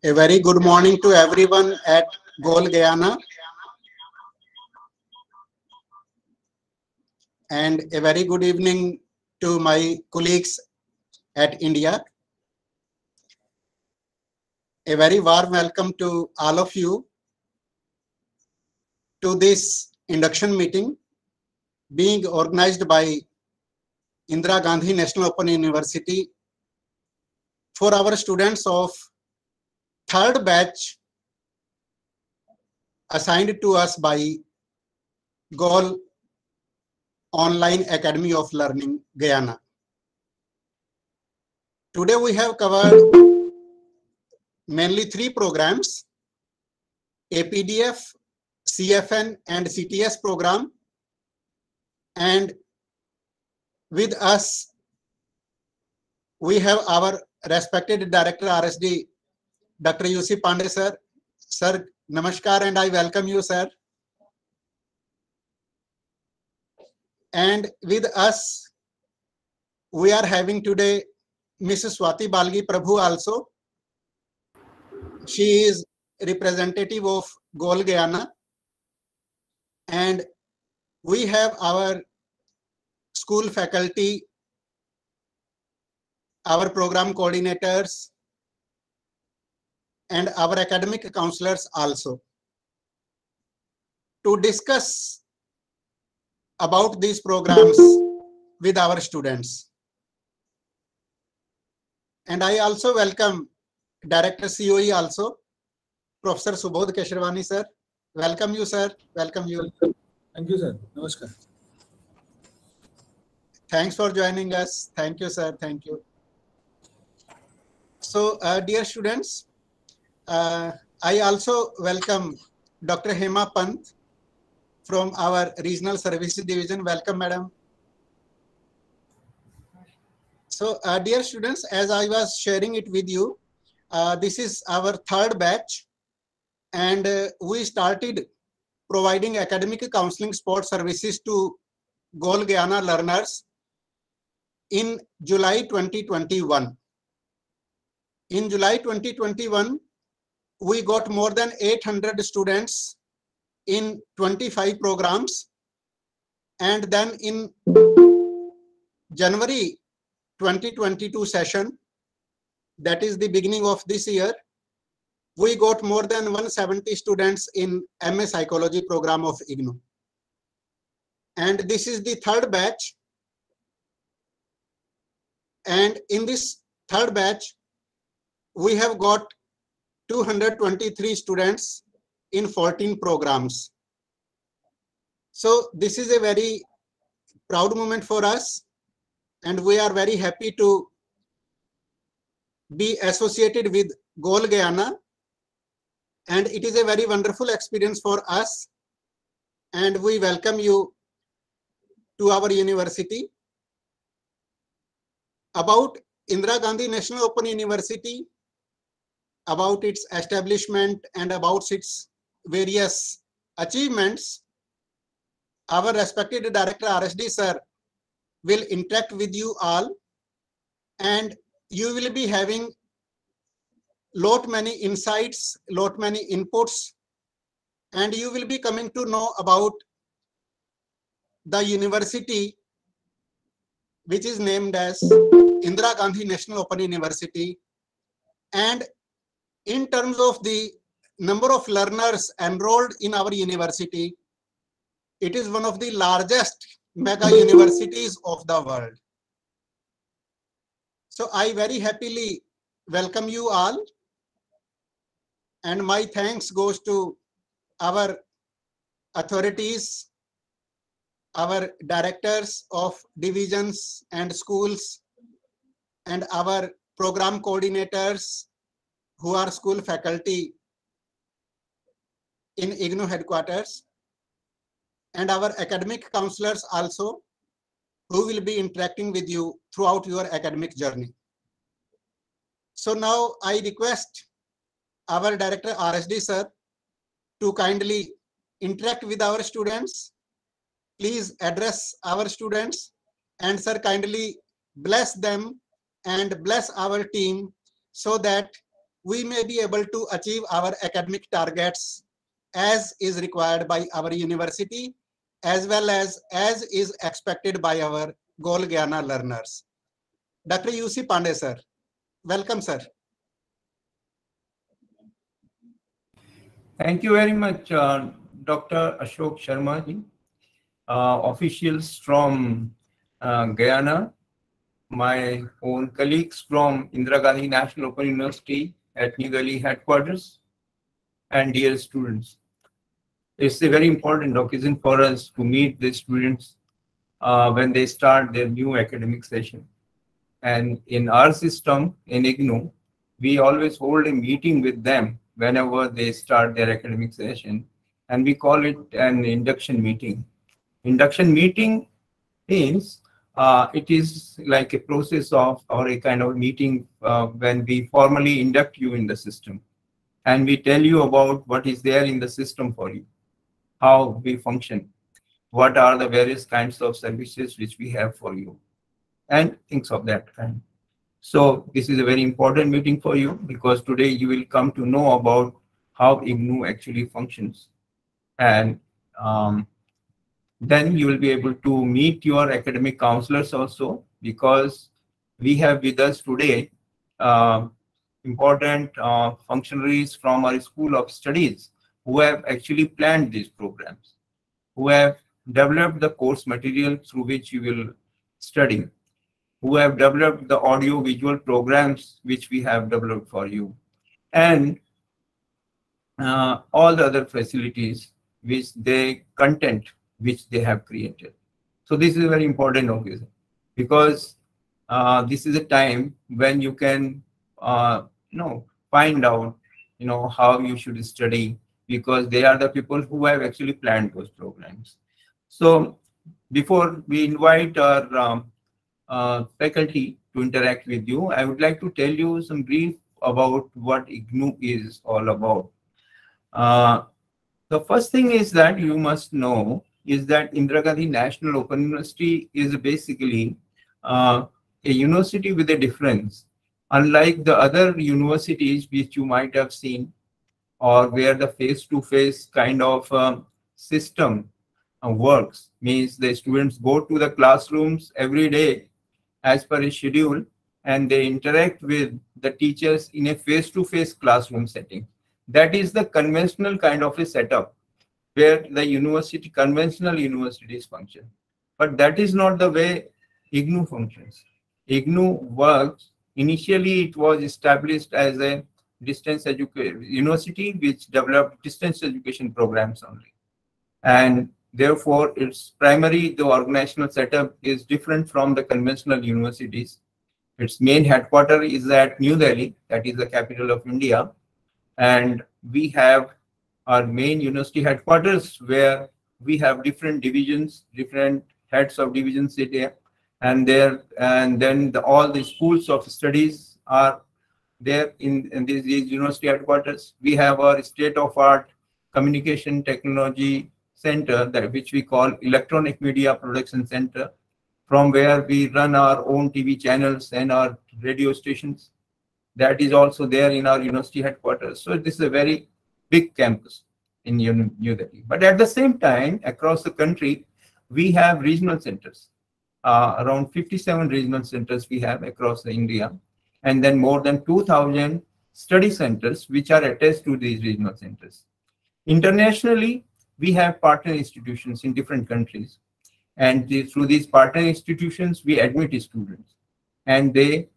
A very good morning to everyone at GOAL, Guyana, and a very good evening to my colleagues at India. A very warm welcome to all of you to this induction meeting being organized by Indira Gandhi National Open University for our students of third batch assigned to us by GOAL Online Academy of Learning, Guyana. Today we have covered mainly three programs: APDF, CFN and CTS program, and with us we have our respected Director RSD, Dr. UC Pandey sir. Sir, namaskar and I welcome you, sir. And with us we are having today Mrs. Swati Balgi Prabhu also. She is representative of GOAL Guyana, and we have our school faculty, our program coordinators, and our academic counselors also to discuss about these programs with our students. And I also welcome Director COE also, Professor Subodh Kesharwani sir. Welcome you, sir. Welcome you. Thank you, sir. Namaskar. Thanks for joining us. Thank you, sir. Thank you. So, dear students, I also welcome Dr. Hema Pant from our Regional Services Division. Welcome, madam. So, dear students, as I was sharing it with you, this is our third batch, and we started providing academic counseling support services to GOAL Guyana learners in July 2021. In July 2021, we got more than 800 students in 25 programs, and then in January 2022 session, that is the beginning of this year, we got more than 170 students in MA Psychology program of IGNOU. And this is the third batch. And in this third batch, we have got 223 students in 14 programs. So this is a very proud moment for us, and we are very happy to be associated with GOAL Guyana, and it is a very wonderful experience for us, and we welcome you to our university. About Indira Gandhi National Open University, about its establishment and about its various achievements, our respected Director RSD sir will interact with you all, and you will be having lot many insights, lot many inputs, and you will be coming to know about the university which is named as Indira Gandhi National Open University. And in terms of the number of learners enrolled in our university, it is one of the largest mega universities of the world. So I very happily welcome you all, and my thanks goes to our authorities, our directors of divisions and schools, and our program coordinators who are school faculty in IGNOU headquarters, and our academic counselors also, who will be interacting with you throughout your academic journey. So now I request our Director RSD sir to kindly interact with our students. Please address our students, and sir kindly bless them and bless our team so that we may be able to achieve our academic targets as is required by our university, as well as is expected by our Goal Guyana learners. Dr. UC Pandey, sir. Welcome, sir. Thank you very much, Dr. Ashok Sharma ji. Officials from Guyana, my own colleagues from Indira Gandhi National Open University at New Delhi headquarters, and dear students. It's a very important occasion for us to meet the students when they start their new academic session. And in our system, in IGNOU, we always hold a meeting with them whenever they start their academic session, and we call it an induction meeting. Induction meeting means it is like a process of, or a kind of meeting when we formally induct you in the system, and we tell you about what is there in the system for you, how we function, what are the various kinds of services which we have for you, and things of that kind. So this is a very important meeting for you, because today you will come to know about how IGNOU actually functions. And then you will be able to meet your academic counselors also, because we have with us today important functionaries from our School of Studies who have actually planned these programs, who have developed the course material through which you will study, who have developed the audio-visual programs which we have developed for you, and all the other facilities which content which they have created. So this is a very important occasion, because this is a time when you can find out how you should study, because they are the people who have actually planned those programs. So before we invite our faculty to interact with you, I would like to tell you some brief about what IGNOU is all about. The first thing is that you must know is that Indira Gandhi National Open University is basically a university with a difference. Unlike the other universities which you might have seen, or where the face-to-face kind of system works, means the students go to the classrooms every day as per a schedule, and they interact with the teachers in a face-to-face classroom setting. That is the conventional kind of a setup where the conventional universities function. But that is not the way IGNOU functions. IGNOU works, initially it was established as a distance education university which developed distance education programs only. And therefore, its the organizational setup is different from the conventional universities. Its main headquarters is at New Delhi, that is the capital of India. And we have our main university headquarters where we have different divisions, different heads of divisions there. And then all the schools of studies are there in these university headquarters. We have our state-of-art communication technology center, which we call Electronic Media Production Center, from where we run our own TV channels and our radio stations. That is also there in our university headquarters. So this is a very big campus in New Delhi. But at the same time, across the country, we have regional centers. Around 57 regional centers we have across India, and then more than 2,000 study centers which are attached to these regional centers. Internationally, we have partner institutions in different countries, and through these partner institutions, we admit students, and they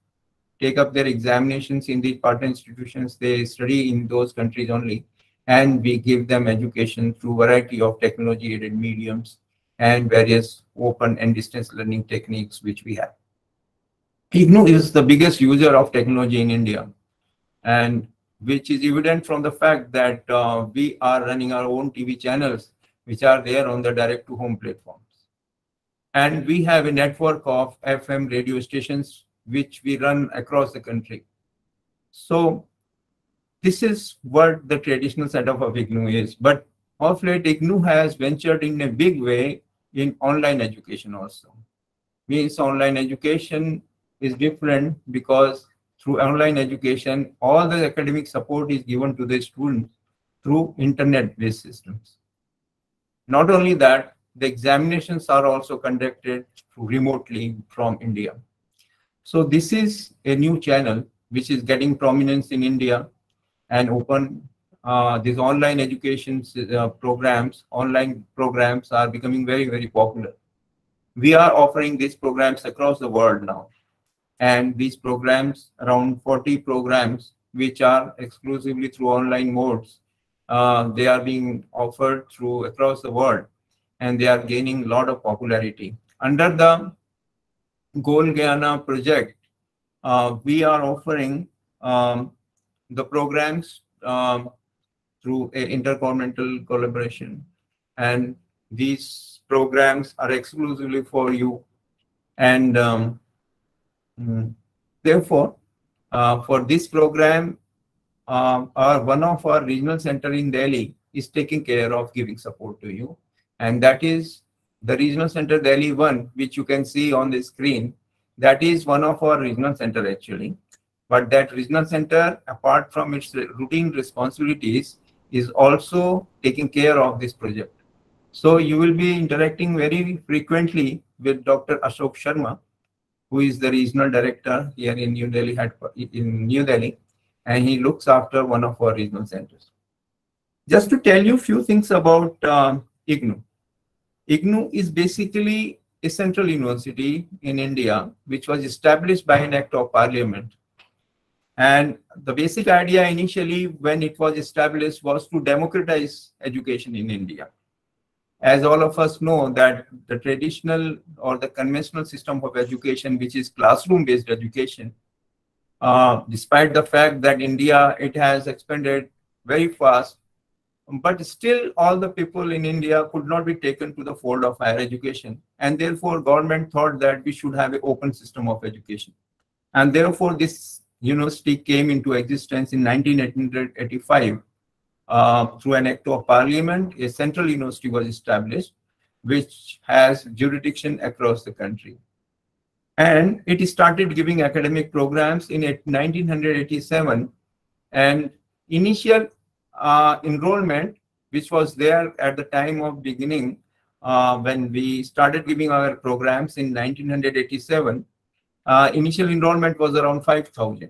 take up their examinations in the partner institutions. They study in those countries only, and we give them education through variety of technology-aided mediums and various open and distance learning techniques which we have. IGNOU is the biggest user of technology in India, and which is evident from the fact that we are running our own TV channels which are there on the direct-to-home platforms. And we have a network of FM radio stations which we run across the country. So this is what the traditional setup of IGNOU is. But of late, IGNOU has ventured in a big way in online education also. Means online education is different because through online education. All the academic support is given to the students through internet-based systems. Not only that, the examinations are also conducted remotely from India. So this is a new channel which is getting prominence in India, and open these online education programs, online programs are becoming very, very popular. We are offering these programs across the world now. And these programs, around 40 programs, which are exclusively through online modes, they are being offered through across the world, and they are gaining a lot of popularity. Under the GOAL Guyana project, we are offering the programs through an intergovernmental collaboration, and these programs are exclusively for you. And therefore, for this program, one of our regional center in Delhi is taking care of giving support to you, and that is the regional center Delhi 1, which you can see on the screen. That is one of our regional center actually. But that regional center, apart from its routine responsibilities, is also taking care of this project. So you will be interacting very frequently with Dr. Ashok Sharma, who is the regional director here in New Delhi, and he looks after one of our regional centers. Just to tell you a few things about IGNOU. IGNOU is basically a central university in India, which was established by an act of parliament. And the basic idea initially when it was established was to democratize education in India. As all of us know that the traditional or the conventional system of education, which is classroom-based education, despite the fact that India, it has expanded very fast, but still all the people in India could not be taken to the fold of higher education. And therefore, government thought that we should have an open system of education. And therefore, this university came into existence in 1985. Through an act of parliament, a central university was established, which has jurisdiction across the country. And it started giving academic programs in 1987. And initial enrollment, which was there at the time of beginning, when we started giving our programs in 1987, initial enrollment was around 5,000.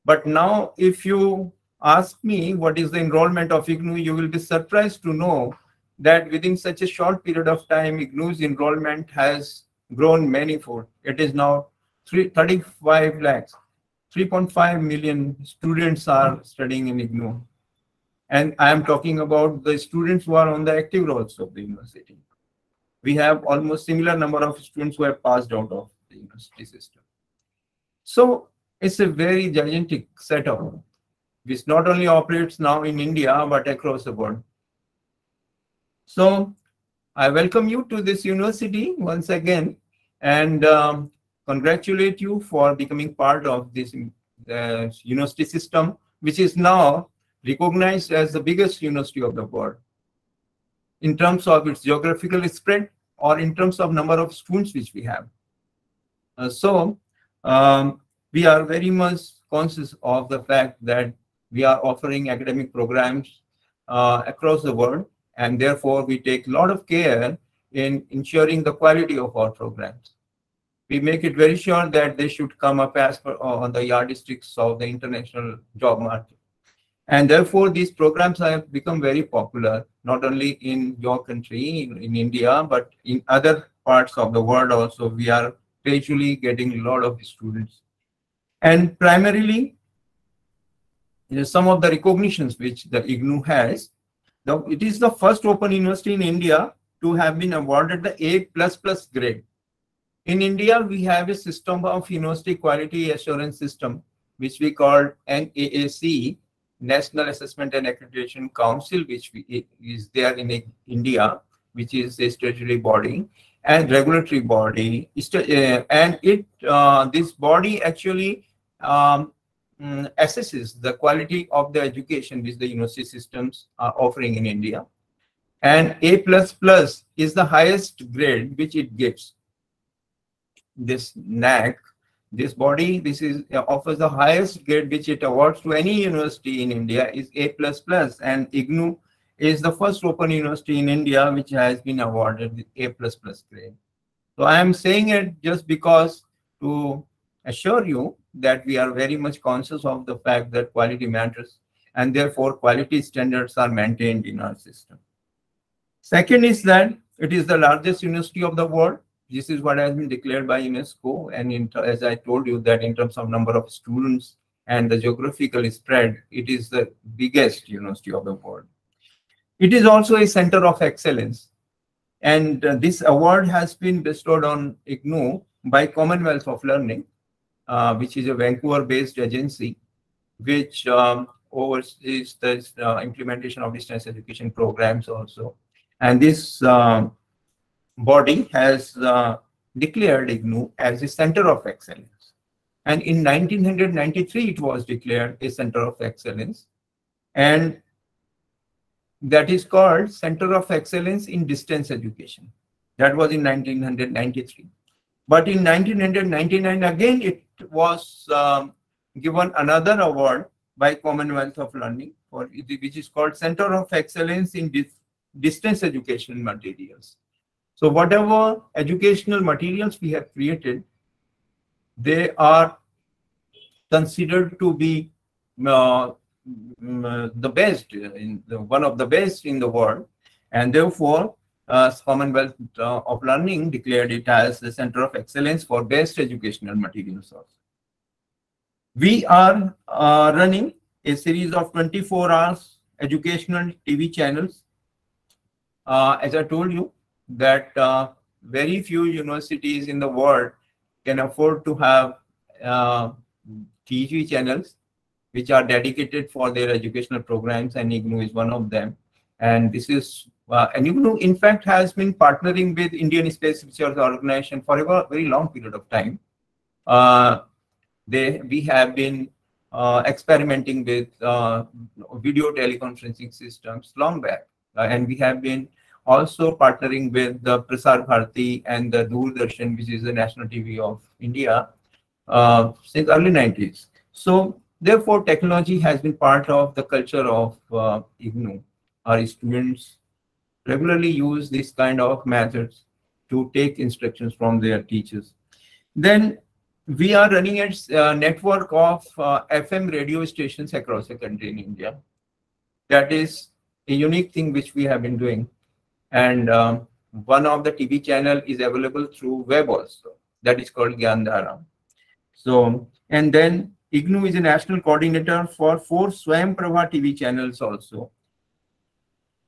But now, if you ask me what is the enrollment of IGNOU, you will be surprised to know that within such a short period of time, IGNOU's enrollment has grown manifold. It is now 35 lakhs. 3.5 million students are studying in IGNOU. And I am talking about the students who are on the active rolls of the university. We have almost similar number of students who have passed out of the university system. So it's a very gigantic setup, which not only operates now in India, but across the world. So I welcome you to this university once again, and congratulate you for becoming part of this university system, which is now recognized as the biggest university of the world in terms of its geographical spread or in terms of number of students which we have. We are very much conscious of the fact that we are offering academic programs across the world, and therefore we take a lot of care in ensuring the quality of our programs. We make it very sure that they should come up as per on the yardsticks of the international job market. And therefore, these programs have become very popular, not only in your country, in India, but in other parts of the world also. We are gradually getting a lot of students. And primarily, some of the recognitions which the IGNOU has, it is the first open university in India to have been awarded the A++ grade. In India, we have a system of University Quality Assurance System, which we call NAAC, National Assessment and Accreditation Council, which is there in India, which is a statutory body and regulatory body. And this body actually assesses the quality of the education which the university systems are offering in India. And A++ is the highest grade which it gives, this NAC. This body, this is offers the highest grade which it awards to any university in India is A++, and IGNOU is the first open university in India which has been awarded with A++ grade. So I am saying it just because to assure you that we are very much conscious of the fact that quality matters, and therefore quality standards are maintained in our system. Second is that it is the largest university of the world. This is what has been declared by UNESCO, and as I told you that in terms of number of students and the geographical spread, it is the biggest university of the world. It is also a center of excellence, and this award has been bestowed on IGNOU by Commonwealth of Learning, which is a Vancouver-based agency which oversees the implementation of distance education programs also. And this body has declared IGNOU as a center of excellence. And in 1993, it was declared a center of excellence. And that is called Center of Excellence in Distance Education. That was in 1993. But in 1999, again, it was given another award by Commonwealth of Learning, which is called Center of Excellence in Distance Education Materials. So whatever educational materials we have created, they are considered to be the best, one of the best in the world, and therefore Commonwealth of Learning declared it as the Center of Excellence for Best Educational Materials also. We are running a series of 24 hours educational TV channels. As I told you, that very few universities in the world can afford to have TV channels which are dedicated for their educational programs, and IGNOU is one of them. And this is, and IGNOU in fact has been partnering with Indian Space Research Organization for a very long period of time. We have been experimenting with video teleconferencing systems long back, and we have been also partnering with the Prasar Bharati and the Doordarshan, which is the national TV of India, since early 90s. So therefore, technology has been part of the culture of IGNOU. Our students regularly use this kind of methods to take instructions from their teachers. Then we are running a network of FM radio stations across the country in India. That is a unique thing which we have been doing. And one of the TV channel is available through web also. That is called Guyana. So, and then IGNOU is a national coordinator for 4 Swayam Prabha TV channels also.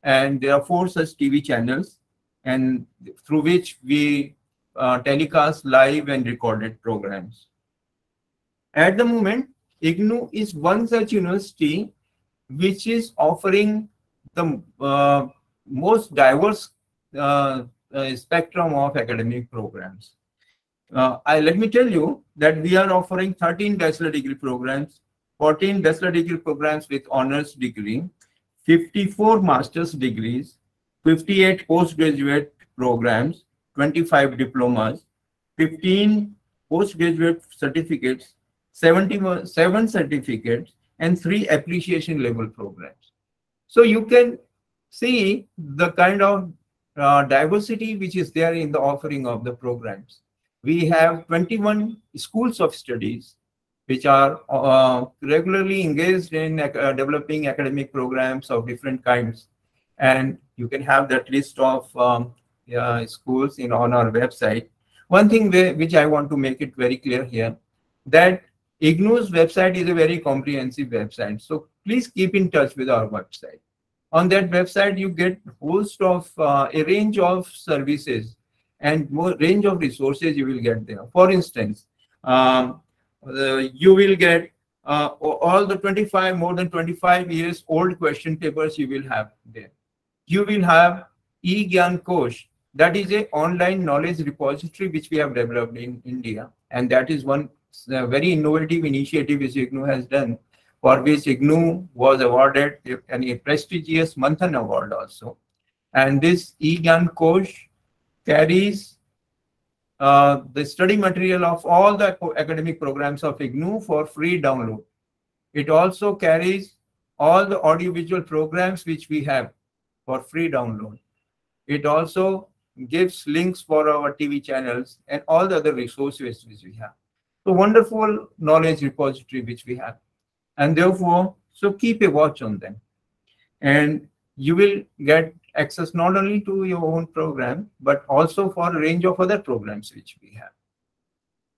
And there are 4 such TV channels, and through which we telecast live and recorded programs. At the moment, IGNOU is one such university which is offering the most diverse spectrum of academic programs. Let me tell you that we are offering 13 bachelor degree programs, 14 bachelor degree programs with honors degree, 54 master's degrees, 58 postgraduate programs, 25 diplomas, 15 postgraduate certificates, 7 certificates, and 3 appreciation level programs. So you can see the kind of diversity which is there in the offering of the programs. We have 21 schools of studies which are regularly engaged in developing academic programs of different kinds. And you can have that list of schools on our website. One thing which I want to make it very clear here, that IGNOU's website is a very comprehensive website. So please keep in touch with our website. On that website, you get a host of a range of services and more range of resources you will get there. For instance, you will get all the more than 25 years old question papers you will have there. You will have IGNOU-GOAL. That is an online knowledge repository which we have developed in India. And that is one very innovative initiative which IGNOU has done, for which IGNOU was awarded a prestigious Manthan Award also. And this IGNOU-GOAL carries the study material of all the academic programs of IGNOU for free download. It also carries all the audiovisual programs which we have for free download. It also gives links for our TV channels and all the other resources which we have. So wonderful knowledge repository which we have. And therefore, so keep a watch on them. And you will get access not only to your own program, but also for a range of other programs which we have.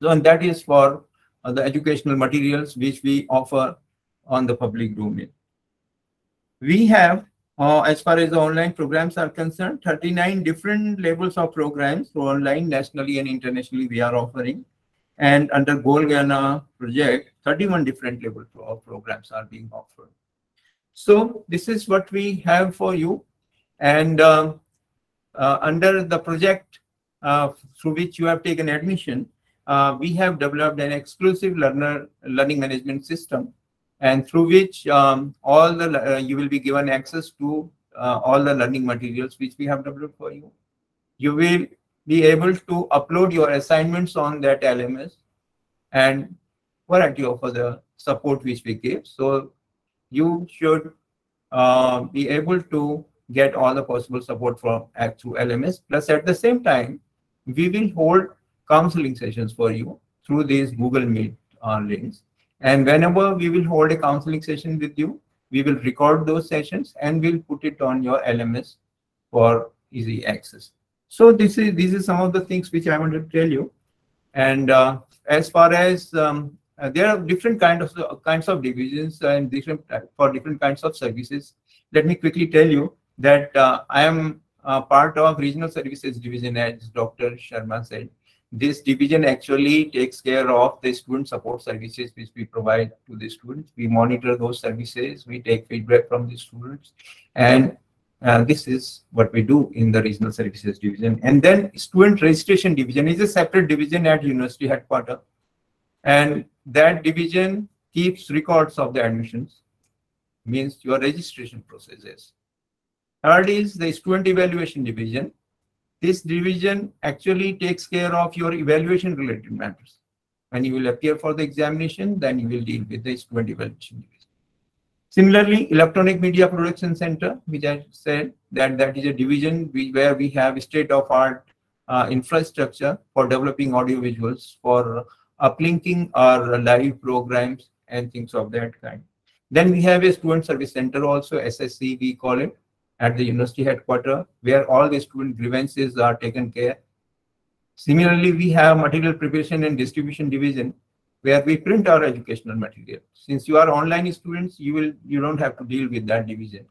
So, and that is for the educational materials which we offer on the public domain. We have, as far as the online programs are concerned, 39 different levels of programs for online, nationally and internationally we are offering. And under GOAL Guyana project, 31 different levels of programs are being offered. So this is what we have for you. And under the project through which you have taken admission, we have developed an exclusive learning management system, and through which all the you will be given access to all the learning materials which we have developed for you. You will be able to upload your assignments on that LMS and variety of other support which we give. So you should be able to get all the possible support from through LMS. Plus, at the same time, we will hold counseling sessions for you through these Google Meet links. And whenever we will hold a counseling session with you, we will record those sessions and we'll put it on your LMS for easy access. So these are some of the things which I wanted to tell you. And as far as there are different kinds of divisions and for different kinds of services. Let me quickly tell you that I am part of Regional Services Division, as Dr. Sharma said. This division actually takes care of the student support services which we provide to the students. We monitor those services, we take feedback from the students, and this is what we do in the Regional Services Division. And then Student Registration Division is a separate division at University Headquarters, and that division keeps records of the admissions, means your registration processes. Third is the Student Evaluation Division. This division actually takes care of your evaluation related matters. When you will appear for the examination, then you will deal with the Student Evaluation Division. Similarly, Electronic Media Production Center, which I said that is a division where we have state-of-art infrastructure for developing audiovisuals, for uplinking our live programs and things of that kind. Then we have a Student Service Center also, SSC we call it, at the University Headquarters, where all the student grievances are taken care. Similarly, we have Material Preparation and Distribution Division, where we print our educational material. Since you are online students, you don't have to deal with that division.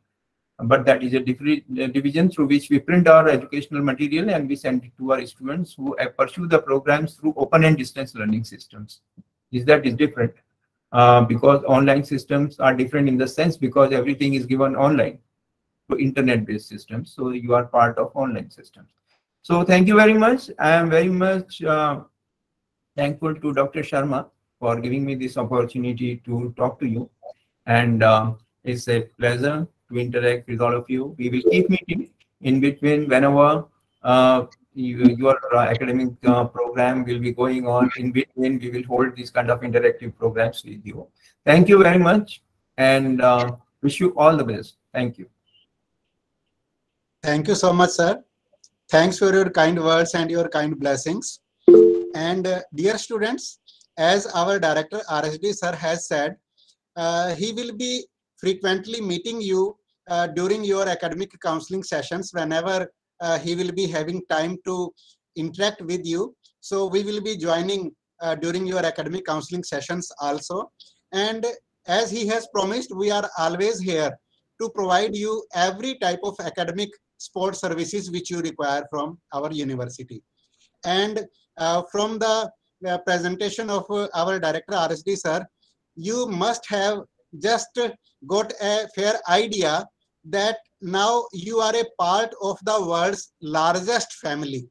But that is a division through which we print our educational material and we send it to our students who pursue the programs through open and distance learning systems. That is different because online systems are different in the sense because everything is given online to internet-based systems. So you are part of online systems. So thank you very much. I am very much thankful to Dr. Sharma for giving me this opportunity to talk to you. And it's a pleasure to interact with all of you. We will keep meeting in between whenever your academic program will be going on. In between, we will hold these kind of interactive programs with you. Thank you very much and wish you all the best. Thank you. Thank you so much, sir. Thanks for your kind words and your kind blessings. And dear students, as our director RSD sir has said, he will be frequently meeting you during your academic counseling sessions whenever he will be having time to interact with you. So we will be joining during your academic counseling sessions also. And as he has promised, we are always here to provide you every type of academic support services which you require from our university. And from the presentation of our director RSD sir, you must have just got a fair idea that now you are a part of the world's largest family.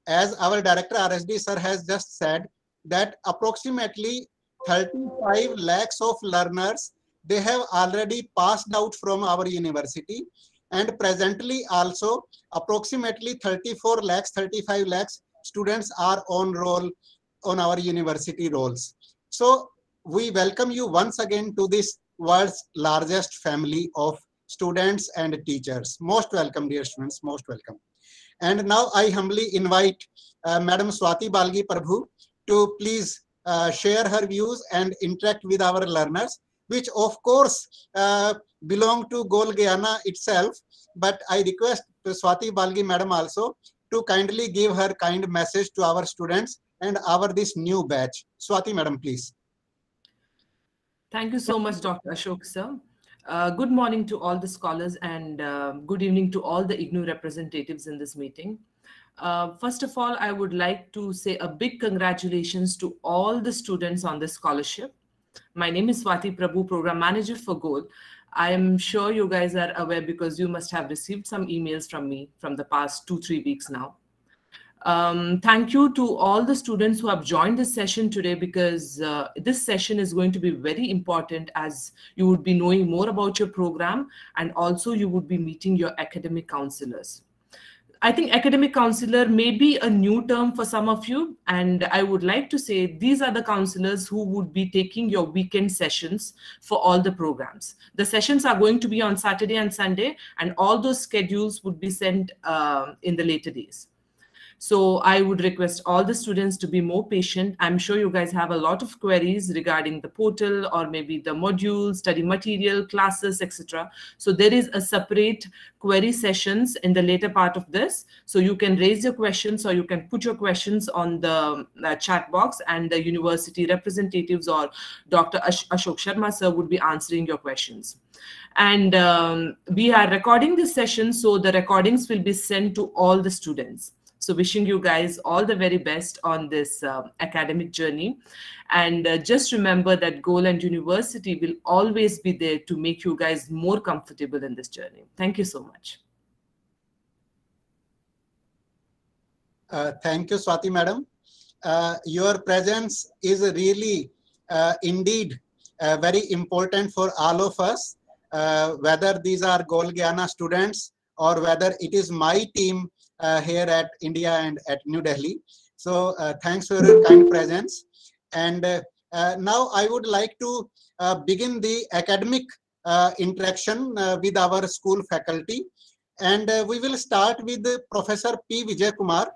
As our director RSD sir has just said that approximately 35 lakhs of learners, they have already passed out from our university, and presently also approximately 34 lakhs, 35 lakhs students are on roll on our university rolls. So we welcome you once again to this world's largest family of students and teachers. Most welcome, dear students, most welcome. And now I humbly invite Madam Swati Balgi Prabhu to please share her views and interact with our learners, which of course belong to GOAL Guyana itself. But I request Swati Balgi Madam also to kindly give her kind message to our students and our this new batch. Swati Madam, please. Thank you so much, Dr. Ashok sir. Good morning to all the scholars and good evening to all the IGNOU representatives in this meeting. First of all, I would like to say a big congratulations to all the students on this scholarship. My name is Swati Prabhu, Program Manager for GOAL. I am sure you guys are aware because you must have received some emails from me from the past 2-3 weeks now. Thank you to all the students who have joined this session today, because this session is going to be very important, as you would be knowing more about your program and also you would be meeting your academic counselors. I think academic counselor may be a new term for some of you, and I would like to say these are the counselors who would be taking your weekend sessions for all the programs. The sessions are going to be on Saturday and Sunday, and all those schedules would be sent in the later days. So I would request all the students to be more patient. I'm sure you guys have a lot of queries regarding the portal or maybe the modules, study material, classes, etc. So there is a separate query sessions in the later part of this. So you can raise your questions or you can put your questions on the chat box, and the university representatives or Dr. Ashok Sharma sir would be answering your questions. And we are recording this session, so the recordings will be sent to all the students. So wishing you guys all the very best on this academic journey. And just remember that GOAL and university will always be there to make you guys more comfortable in this journey. Thank you so much. Thank you, Swati Madam. Your presence is really indeed very important for all of us, whether these are GOAL Guyana students or whether it is my team here at India and at New Delhi. So thanks for your kind presence. And now I would like to begin the academic interaction with our school faculty. And we will start with Professor P. Vijay Kumar.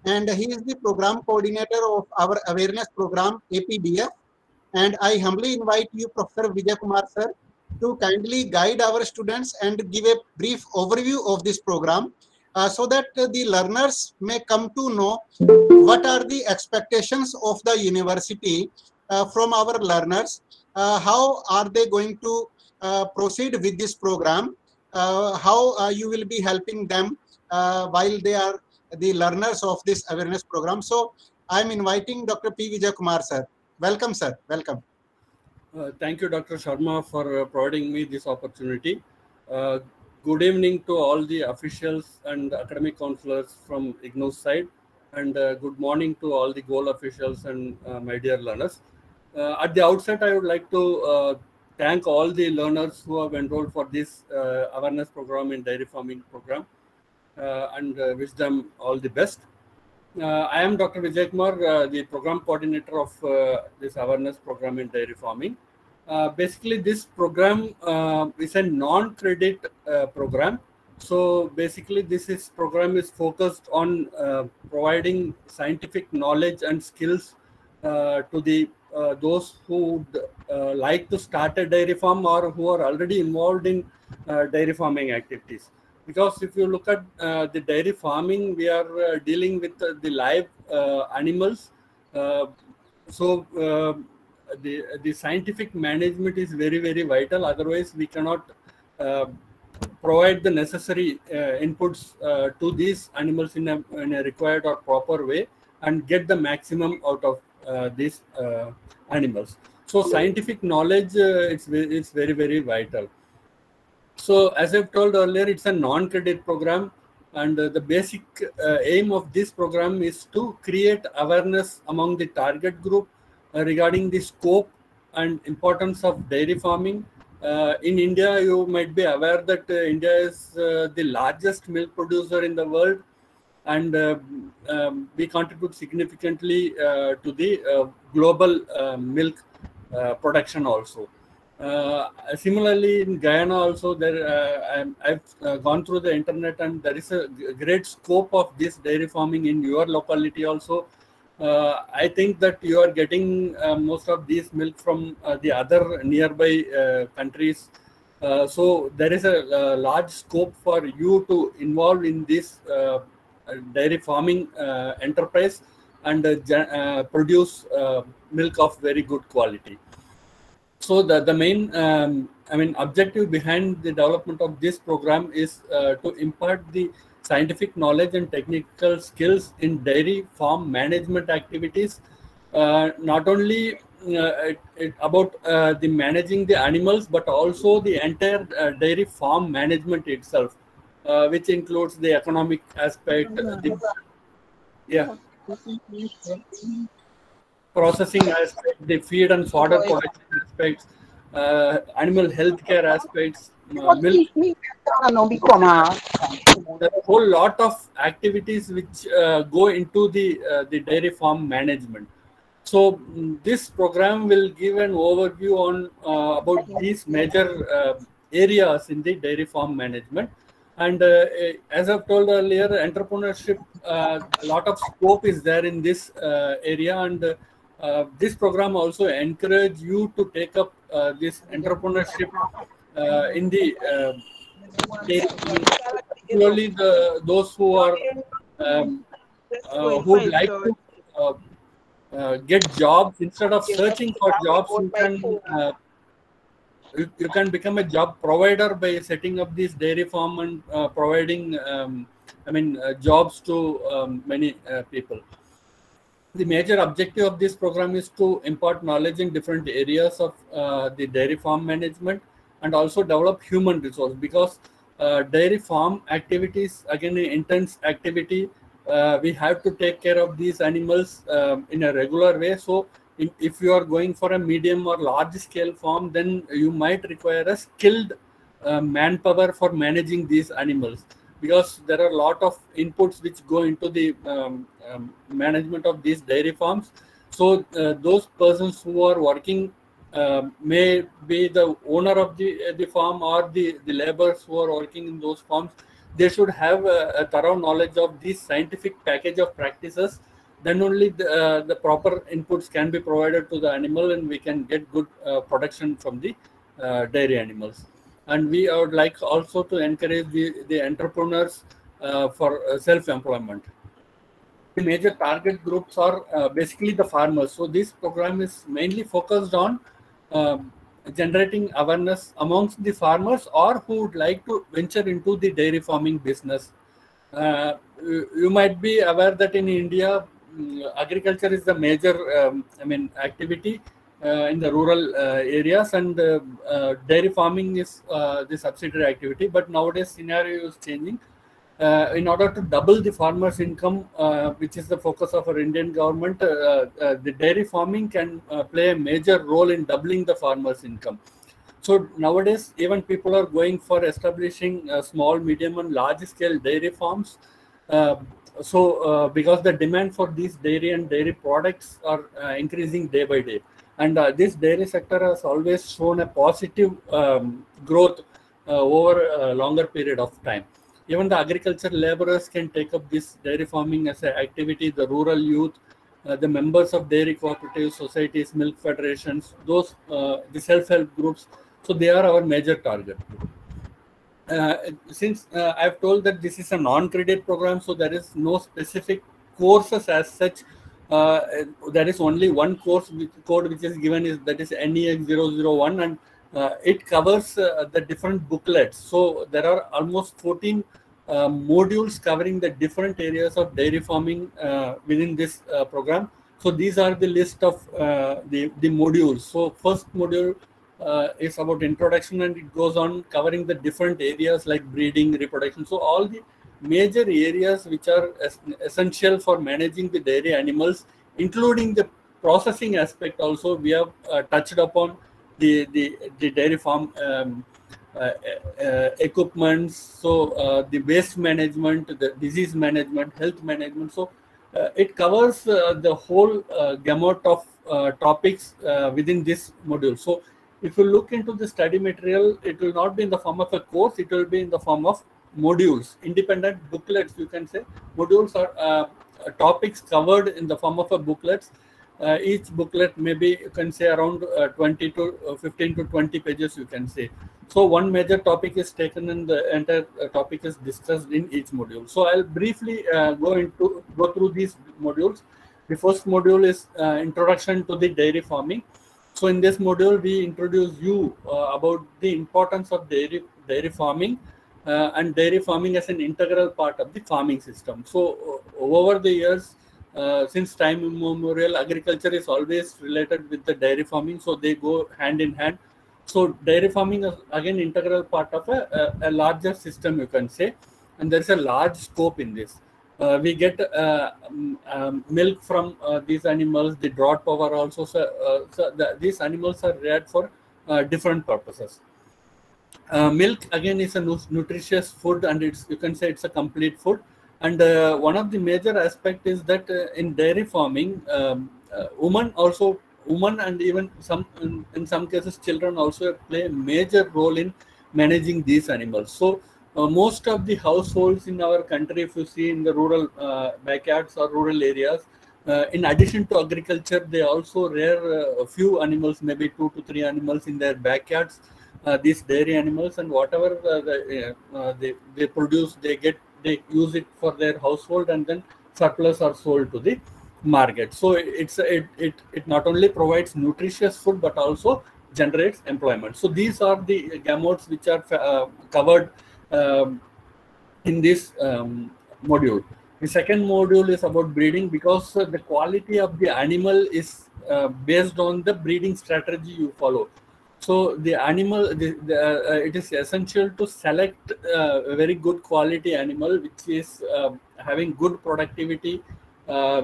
And he is the program coordinator of our awareness program, APDF. And I humbly invite you, Professor Vijay Kumar sir, to kindly guide our students and give a brief overview of this program, so that the learners may come to know what are the expectations of the university from our learners, how are they going to proceed with this program, how you will be helping them while they are the learners of this awareness program. So I am inviting Dr. P. Vijay Kumar sir. Welcome sir, welcome. Thank you, Dr. Sharma, for providing me this opportunity. Good evening to all the officials and academic counselors from IGNOU's side, and good morning to all the GOAL officials and my dear learners. At the outset, I would like to thank all the learners who have enrolled for this awareness program in dairy farming program, and wish them all the best. I am Dr. Vijay Kumar, the program coordinator of this awareness program in dairy farming. Basically, this program is a non-credit program. So basically, this program is focused on providing scientific knowledge and skills to the those who would like to start a dairy farm or who are already involved in dairy farming activities. Because if you look at the dairy farming, we are dealing with the live animals. The scientific management is very, very vital. Otherwise, we cannot provide the necessary inputs to these animals in a required or proper way and get the maximum out of these animals. So scientific knowledge it's very, very vital. So as I've told earlier, it's a non-credit program, and the basic aim of this program is to create awareness among the target group regarding the scope and importance of dairy farming. In India, you might be aware that India is the largest milk producer in the world, and we contribute significantly to the global milk production also. Similarly, in Guyana also, I've gone through the internet, and there is a great scope of this dairy farming in your locality also. I think that you are getting most of these milk from the other nearby countries. So there is a large scope for you to involve in this dairy farming enterprise and produce milk of very good quality. So the main objective behind the development of this program is to impart the scientific knowledge and technical skills in dairy farm management activities, not only about the managing the animals, but also the entire dairy farm management itself, which includes the economic aspect, processing aspect, the feed and fodder production aspects, animal healthcare aspects, milk. There are a whole lot of activities which go into the dairy farm management. So this program will give an overview on about these major areas in the dairy farm management. And as I've told earlier, entrepreneurship, a lot of scope is there in this area, and this program also encourage you to take up this entrepreneurship in the particularly those who are who would like to get jobs. Instead of searching for jobs, you can become a job provider by setting up this dairy farm and providing jobs to many people. The major objective of this program is to impart knowledge in different areas of the dairy farm management, and also develop human resource, because dairy farm activities, again, an intense activity. We have to take care of these animals in a regular way. So if you are going for a medium or large scale farm, then you might require a skilled manpower for managing these animals, because there are a lot of inputs which go into the management of these dairy farms. So those persons who are working may be the owner of the farm, or the laborers who are working in those farms. They should have a thorough knowledge of this scientific package of practices. Then only the proper inputs can be provided to the animal, and we can get good production from the dairy animals. And we would like also to encourage the entrepreneurs for self-employment. The major target groups are basically the farmers. So this program is mainly focused on generating awareness amongst the farmers, or who would like to venture into the dairy farming business. You might be aware that in India, agriculture is the major activity in the rural areas, and dairy farming is the subsidiary activity. But nowadays scenario is changing. In order to double the farmers' income, which is the focus of our Indian government, the dairy farming can play a major role in doubling the farmers' income. So nowadays, even people are going for establishing small, medium, and large-scale dairy farms. Because the demand for these dairy and dairy products are increasing day by day, and this dairy sector has always shown a positive growth over a longer period of time. Even the agriculture laborers can take up this dairy farming as an activity. The rural youth, the members of dairy cooperative societies, milk federations, those the self-help groups. So they are our major target. Since I've told that this is a non-credit program, so there is no specific courses as such. There is only one course code which is given, that is NEX001, and it covers the different booklets. So there are almost 14 modules covering the different areas of dairy farming within this program. So these are the list of the modules. So first module is about introduction, and it goes on covering the different areas like breeding, reproduction. So all the major areas which are essential for managing the dairy animals, including the processing aspect also, we have touched upon the dairy farm equipments, so the waste management, the disease management, health management. So it covers the whole gamut of topics within this module. So if you look into the study material, it will not be in the form of a course, it will be in the form of modules, independent booklets, you can say. Modules are topics covered in the form of a booklets. Each booklet maybe you can say around 20 to 15 to 20 pages, you can say. So one major topic is taken and the entire topic is discussed in each module. So I'll briefly go through these modules. The first module is Introduction to the Dairy Farming. So in this module, we introduce you about the importance of dairy farming and dairy farming as an integral part of the farming system. So over the years, since time immemorial, agriculture is always related with the dairy farming, so they go hand in hand. So dairy farming is again integral part of a larger system, you can say, and there is a large scope in this. We get milk from these animals, the draught power also. These animals are reared for different purposes. Milk again is a nutritious food, and you can say it's a complete food. And one of the major aspect is that in dairy farming, women and even in some cases children also play a major role in managing these animals. So most of the households in our country, if you see in the rural backyards or rural areas, in addition to agriculture, they also rear a few animals, maybe 2 to 3 animals in their backyards. These dairy animals, and whatever they produce, they use it for their household, and then surplus are sold to the market. So it not only provides nutritious food but also generates employment. So these are the gamuts which are covered in this module. The second module is about breeding, because the quality of the animal is based on the breeding strategy you follow. So the animal, it is essential to select a very good quality animal which is having good productivity,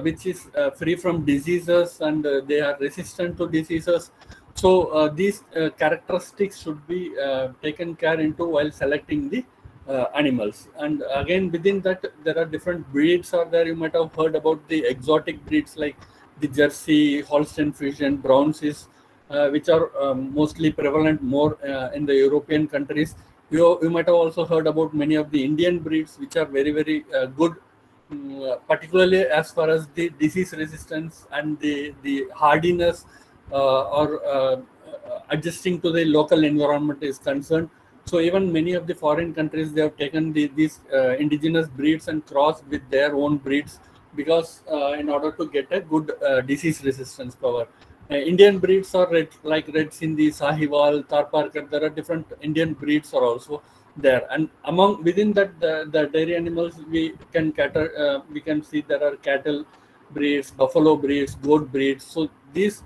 which is free from diseases, and they are resistant to diseases. So these characteristics should be taken care into while selecting the animals. And again, within that, there are different breeds are there. You might have heard about the exotic breeds like the Jersey, Holstein Friesian, Brown Swiss, which are mostly prevalent more in the European countries. You might have also heard about many of the Indian breeds, which are very, very good, particularly as far as the disease resistance and the hardiness or adjusting to the local environment is concerned. So even many of the foreign countries, they have taken these indigenous breeds and crossed with their own breeds, because in order to get a good disease resistance power. Indian breeds are like Red Sindhi, Sahiwal, Tharparkar. There are different Indian breeds are also there, and within that the dairy animals we can see there are cattle breeds, buffalo breeds, goat breeds. So these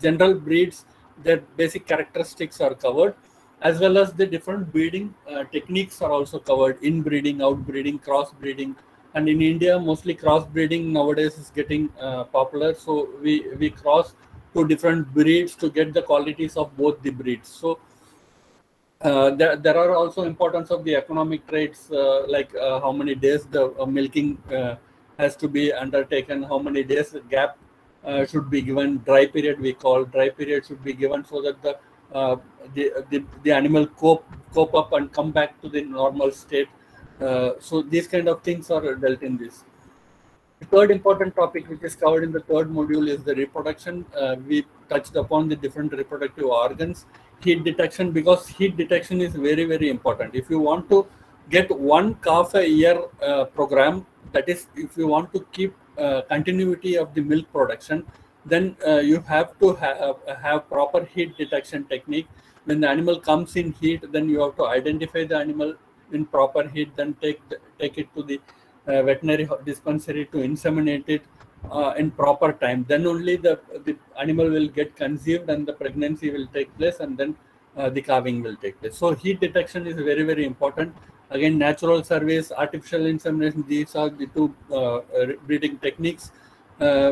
general breeds, their basic characteristics are covered, as well as the different breeding techniques are also covered: inbreeding, outbreeding, crossbreeding. And in India, mostly crossbreeding nowadays is getting popular. So we cross to different breeds to get the qualities of both the breeds. So there are also importance of the economic traits, like how many days the milking has to be undertaken, how many days the gap should be given, dry period we call dry period should be given, so that the animal cope up and come back to the normal state. So these kind of things are dealt in this. The third important topic which is covered in the third module is the reproduction. We touched upon the different reproductive organs. Heat detection, because heat detection is very, very important. If you want to get one calf a year program, that is, if you want to keep continuity of the milk production, then you have to have proper heat detection technique. When the animal comes in heat, then you have to identify the animal in proper heat, then take it to the veterinary dispensary to inseminate it in proper time. Then only the animal will get conceived and the pregnancy will take place, and then the calving will take place. So heat detection is very, very important. Again, natural surveys, artificial insemination, these are the two breeding techniques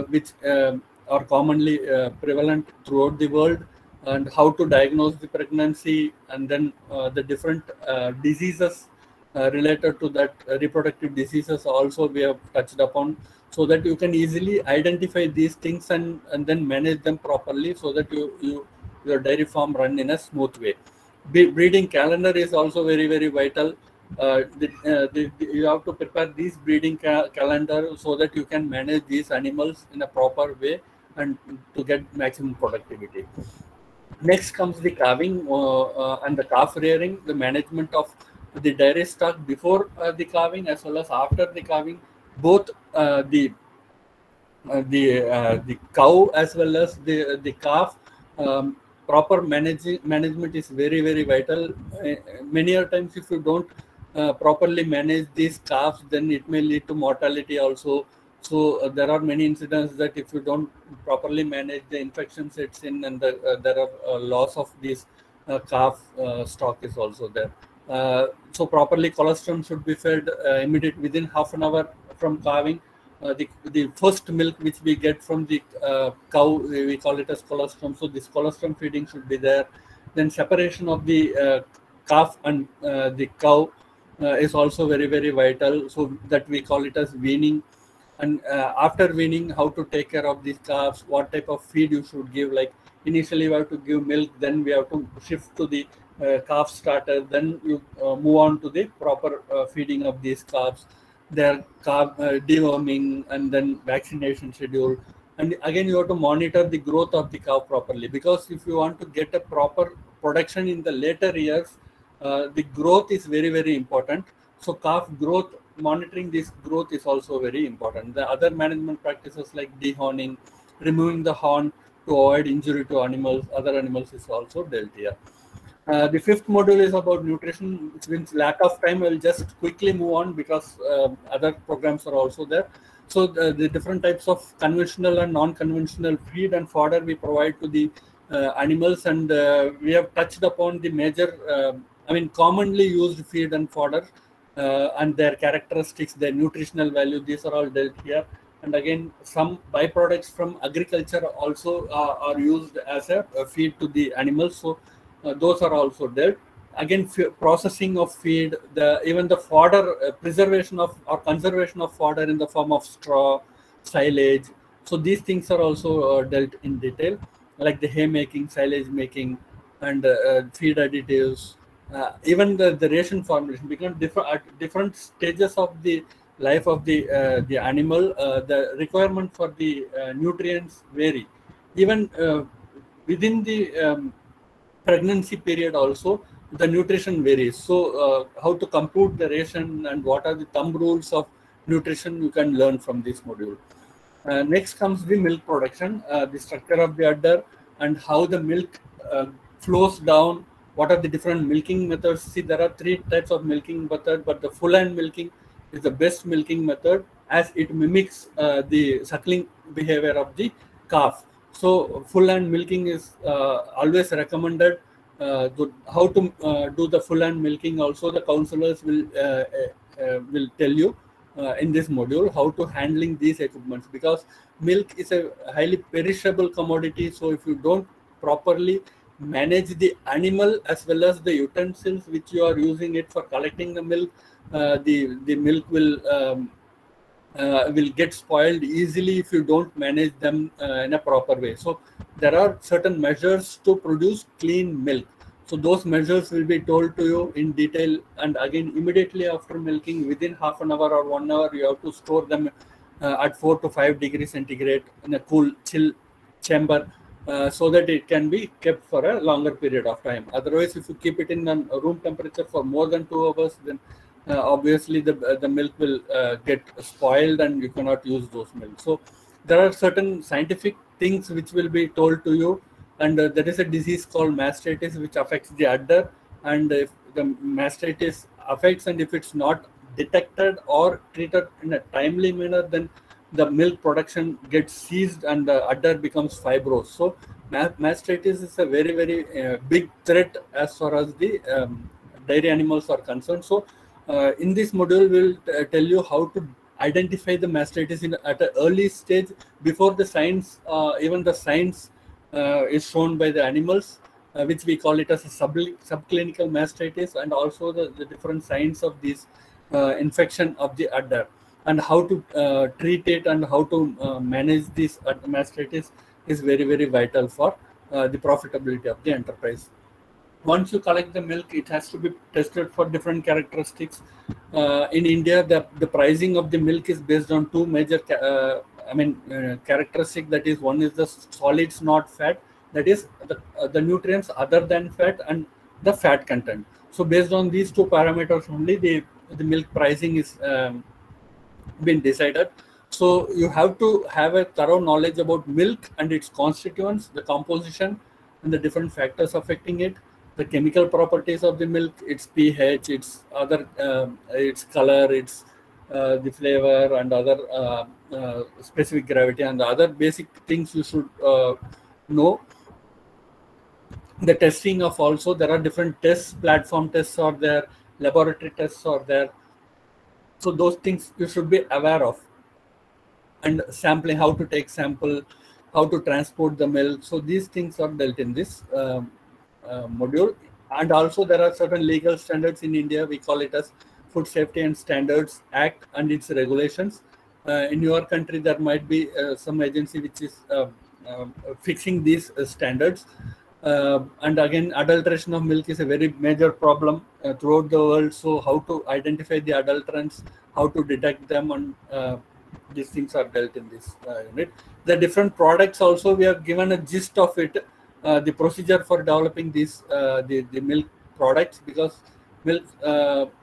which are commonly prevalent throughout the world. and how to diagnose the pregnancy, and then the different diseases related to that, reproductive diseases also we have touched upon, so that you can easily identify these things and then manage them properly, so that your dairy farm run in a smooth way. Breeding calendar is also very, very vital. You have to prepare these breeding calendar so that you can manage these animals in a proper way and to get maximum productivity. Next comes the calving and the calf rearing, the management of the dairy stock before the calving as well as after the calving. Both the cow as well as the calf, proper management is very, very vital. Many a times, if you don't properly manage these calves, then it may lead to mortality also. So there are many incidents that if you don't properly manage, the infection sets in, and there are loss of this calf stock is also there. So properly colostrum should be fed immediate within half an hour from calving. The first milk which we get from the cow, we call it as colostrum. So this colostrum feeding should be there. Then separation of the calf and the cow is also very, very vital. So that we call it as weaning. And after weaning, how to take care of these calves, what type of feed you should give. Like initially we have to give milk, then we have to shift to the calf starter, then you move on to the proper feeding of these calves, their calf deworming, and then vaccination schedule. And again, you have to monitor the growth of the cow properly, because if you want to get a proper production in the later years, the growth is very, very important. So calf growth, monitoring this growth is also very important. The other management practices like dehorning, removing the horn to avoid injury to animals, other animals is also dealt here. The fifth module is about nutrition, which means lack of time. I will just quickly move on because other programs are also there. So the different types of conventional and non-conventional feed and fodder we provide to the animals, and we have touched upon the major, commonly used feed and fodder and their characteristics, their nutritional value. These are all dealt here. And again, some byproducts from agriculture also are used as a feed to the animals. So those are also dealt. Again, processing of feed, even the fodder, preservation of or conservation of fodder in the form of straw, silage. So these things are also dealt in detail, like the hay making, silage making, and feed additives. Even the ration formulation, because at different stages of the life of the animal, the requirement for the nutrients vary. Even within the pregnancy period also, the nutrition varies. So how to compute the ration and what are the thumb rules of nutrition, you can learn from this module. Next comes the milk production, the structure of the udder and how the milk flows down. What are the different milking methods? See, there are 3 types of milking method, but the full hand milking is the best milking method, as it mimics the suckling behavior of the calf. So full hand milking is always recommended. How to do the full hand milking also, the counselors will tell you in this module how to handling these equipments, because milk is a highly perishable commodity. So if you don't properly manage the animal as well as the utensils which you are using it for collecting the milk, the milk will get spoiled easily if you don't manage them in a proper way. So there are certain measures to produce clean milk. So those measures will be told to you in detail. And again, immediately after milking, within half an hour or 1 hour, you have to store them at 4 to 5 degrees centigrade in a cool, chill chamber, so that it can be kept for a longer period of time. Otherwise, if you keep it in a room temperature for more than 2 hours, then obviously the milk will get spoiled and you cannot use those milk. So there are certain scientific things which will be told to you. And there is a disease called mastitis which affects the udder. And if the mastitis affects, and if it's not detected or treated in a timely manner, then the milk production gets seized and the udder becomes fibrous. So mastitis is a very, very big threat as far as the dairy animals are concerned. So in this module, we'll tell you how to identify the mastitis at an early stage, before the signs, even the signs is shown by the animals, which we call it as a subclinical mastitis, and also the different signs of this infection of the udder, and how to treat it and how to manage this mastitis is very, very vital for the profitability of the enterprise. Once you collect the milk, it has to be tested for different characteristics. In India, the pricing of the milk is based on two major characteristics. That is, one is the solids, not fat. That is the nutrients other than fat, and the fat content. So based on these two parameters only, the milk pricing is been decided. So you have to have a thorough knowledge about milk and its constituents, the composition, and the different factors affecting it, the chemical properties of the milk, its pH, its other, its color, its the flavor, and other specific gravity, and the other basic things you should know. The testing of also, there are different tests, platform tests are there, laboratory tests are there. So those things you should be aware of. And sampling, how to take sample, how to transport the milk. So these things are dealt in this module. And also there are certain legal standards in India. We call it as Food Safety and Standards Act and its regulations. In your country, there might be some agency which is fixing these standards. And again, adulteration of milk is a very major problem throughout the world. So how to identify the adulterants, how to detect them, and these things are dealt in this unit. The different products also, we have given a gist of it, the procedure for developing these the milk products, because milk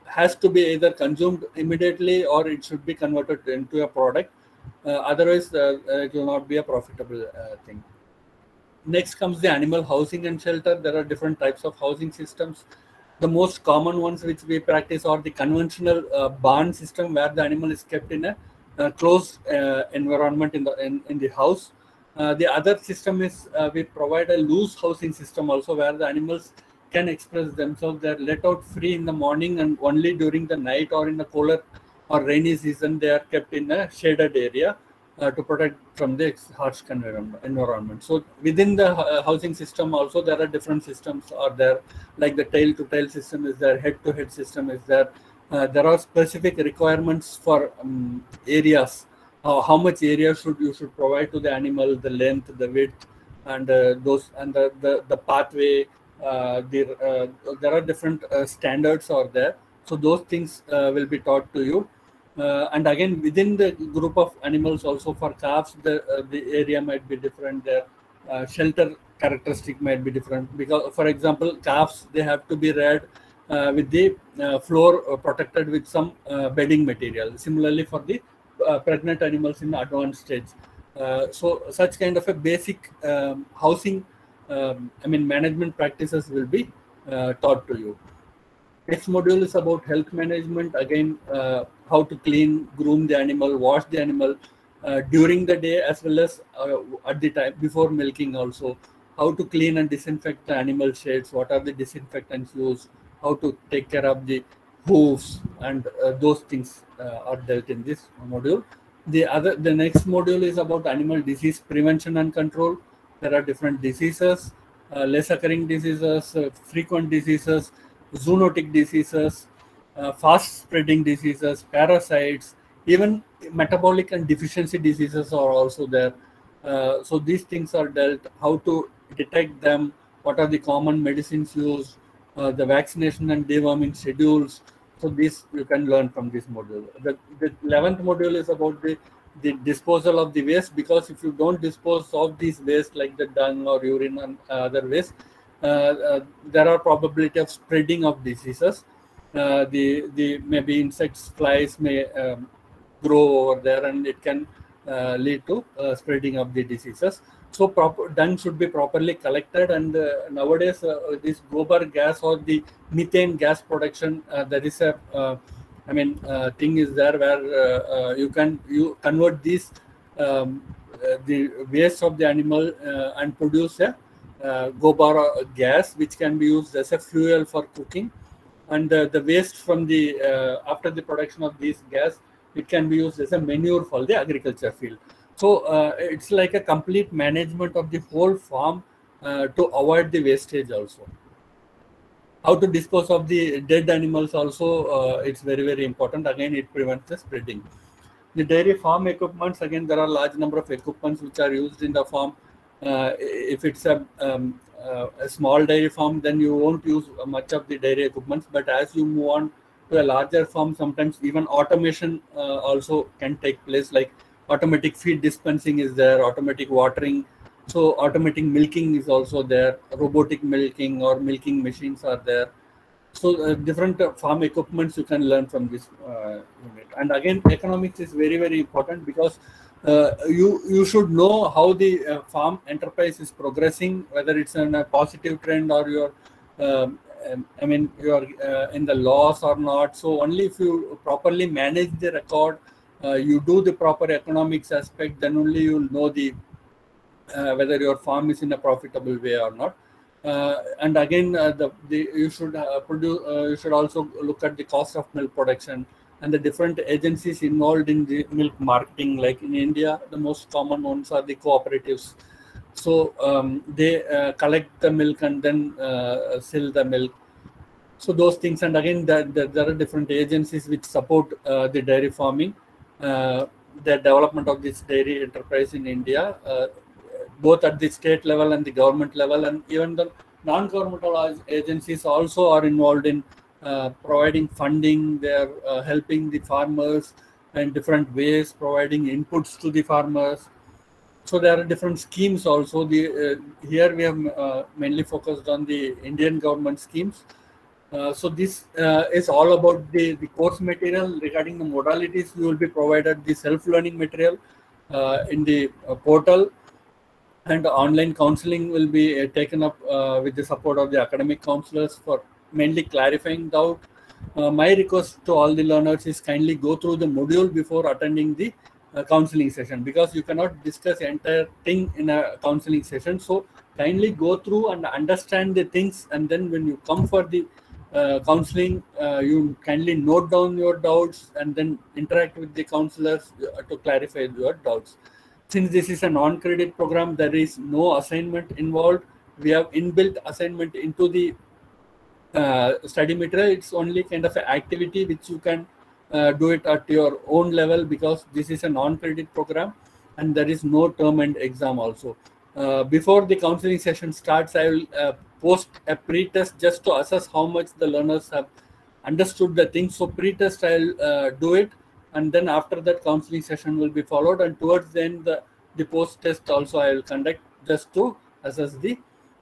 has to be either consumed immediately or it should be converted into a product. Otherwise, it will not be a profitable thing. Next comes the animal housing and shelter. There are different types of housing systems. The most common ones which we practice are the conventional barn system, where the animal is kept in a closed environment in the house. The other system is we provide a loose housing system also, where the animals can express themselves. They are let out free in the morning, and only during the night or in the cooler or rainy season they are kept in a shaded area to protect from the harsh environment. So within the housing system also, there are different systems are there, like the tail-to-tail system is there, head-to-head system is there. There are specific requirements for areas. How much area you should provide to the animal, the length, the width, and those, and the pathway. There are different standards are there. So those things will be taught to you. And again, within the group of animals also, for calves, the area might be different. Their shelter characteristic might be different, because, for example, calves, they have to be reared with the floor protected with some bedding material. Similarly, for the pregnant animals in the advanced stage. So such kind of a basic housing, management practices will be taught to you. Next module is about health management. Again, how to clean, groom the animal, wash the animal during the day, as well as at the time before milking also. How to clean and disinfect the animal sheds, what are the disinfectants used, how to take care of the hooves, and those things are dealt in this module. The next module is about animal disease prevention and control. There are different diseases, less occurring diseases, frequent diseases, zoonotic diseases, fast spreading diseases, parasites, even metabolic and deficiency diseases are also there. So these things are dealt, how to detect them, what are the common medicines used, the vaccination and deworming schedules. So this you can learn from this module. The 11th module is about the disposal of the waste, because if you don't dispose of these waste like the dung or urine and other waste, there are probability of spreading of diseases. The maybe insects, flies may grow over there, and it can lead to spreading of the diseases. So dung should be properly collected, and nowadays this gobar gas or the methane gas production, there is a thing is there where you convert these the waste of the animal and produce a gobar gas, which can be used as a fuel for cooking, and the waste from the after the production of this gas, it can be used as a manure for the agriculture field. So it's like a complete management of the whole farm to avoid the wastage also. How to dispose of the dead animals also, it's very, very important. Again, it prevents the spreading. The dairy farm equipments, again, there are large number of equipments which are used in the farm. If it's a small dairy farm, then you won't use much of the dairy equipments. But as you move on to a larger farm, sometimes even automation also can take place, like automatic feed dispensing is there, automatic watering. So automatic milking is also there, robotic milking or milking machines are there. So different farm equipments you can learn from this unit. And again, economics is very, very important, because you should know how the farm enterprise is progressing, whether it's in a positive trend or you're I mean you're in the loss or not. So only if you properly manage the record, you do the proper economics aspect, then only you'll know the whether your farm is in a profitable way or not. And again, you should you should also look at the cost of milk production and the different agencies involved in the milk marketing. Like in India, the most common ones are the cooperatives. So they collect the milk and then sell the milk. So those things, and again, there are different agencies which support the dairy farming, the development of this dairy enterprise in India, both at the state level and the government level, and even the non-governmental agencies also are involved in providing funding. They are helping the farmers in different ways, providing inputs to the farmers. So there are different schemes also. Here we have mainly focused on the Indian government schemes. So this is all about the course material. Regarding the modalities, you will be provided the self-learning material in the portal, and online counseling will be taken up with the support of the academic counselors for mainly clarifying doubt. My request to all the learners is kindly go through the module before attending the counseling session, because you cannot discuss the entire thing in a counseling session. So kindly go through and understand the things, and then when you come for the counseling, you kindly note down your doubts and then interact with the counselors to clarify your doubts. Since this is a non-credit program, there is no assignment involved. We have inbuilt assignment into the study material. It's only kind of an activity which you can do it at your own level, because this is a non-credit program and there is no term and exam also. Before the counseling session starts, I will post a pre-test just to assess how much the learners have understood the things. So pre-test I'll do it, and then after that counseling session will be followed, and towards the end the post-test also I will conduct just to assess the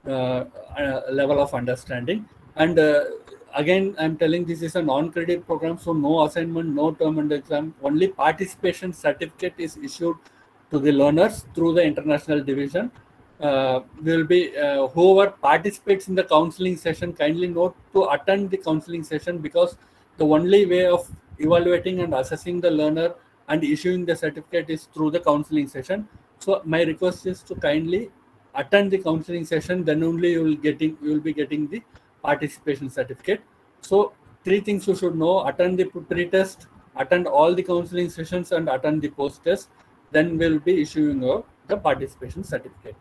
level of understanding. And again, I'm telling this is a non-credit program, so no assignment, no term and exam. Only participation certificate is issued to the learners through the international division. Will be whoever participates in the counseling session, kindly note to attend the counseling session, because the only way of evaluating and assessing the learner and issuing the certificate is through the counseling session. So my request is to kindly attend the counseling session, then only you will be getting the participation certificate. So 3 things you should know: attend the pre-test, attend all the counseling sessions, and attend the post-test. Then we'll be issuing the participation certificate.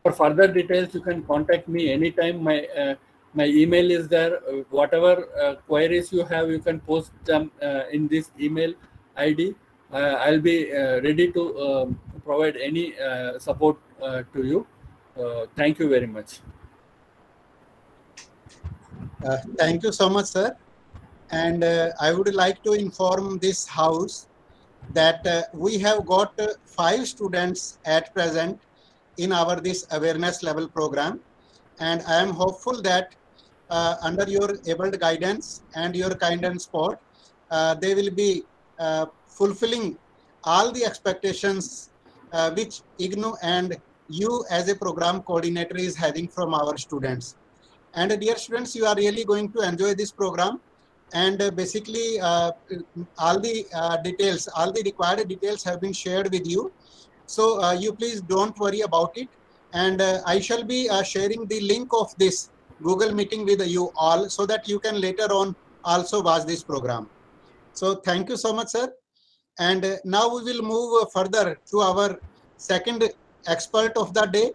For further details, you can contact me anytime. My email is there. Whatever queries you have, you can post them in this email ID. I'll be ready to provide any support to you. Thank you very much. Thank you so much, sir. And I would like to inform this house that we have got 5 students at present in our this awareness level program, and I am hopeful that under your able guidance and your kind and support, they will be fulfilling all the expectations which IGNOU and you as a program coordinator is having from our students. And dear students, you are really going to enjoy this program. And basically, all the details, all the required details have been shared with you. So you please don't worry about it. And I shall be sharing the link of this Google meeting with you all, so that you can later on also watch this program. So thank you so much, sir. And now we will move further to our second expert of the day,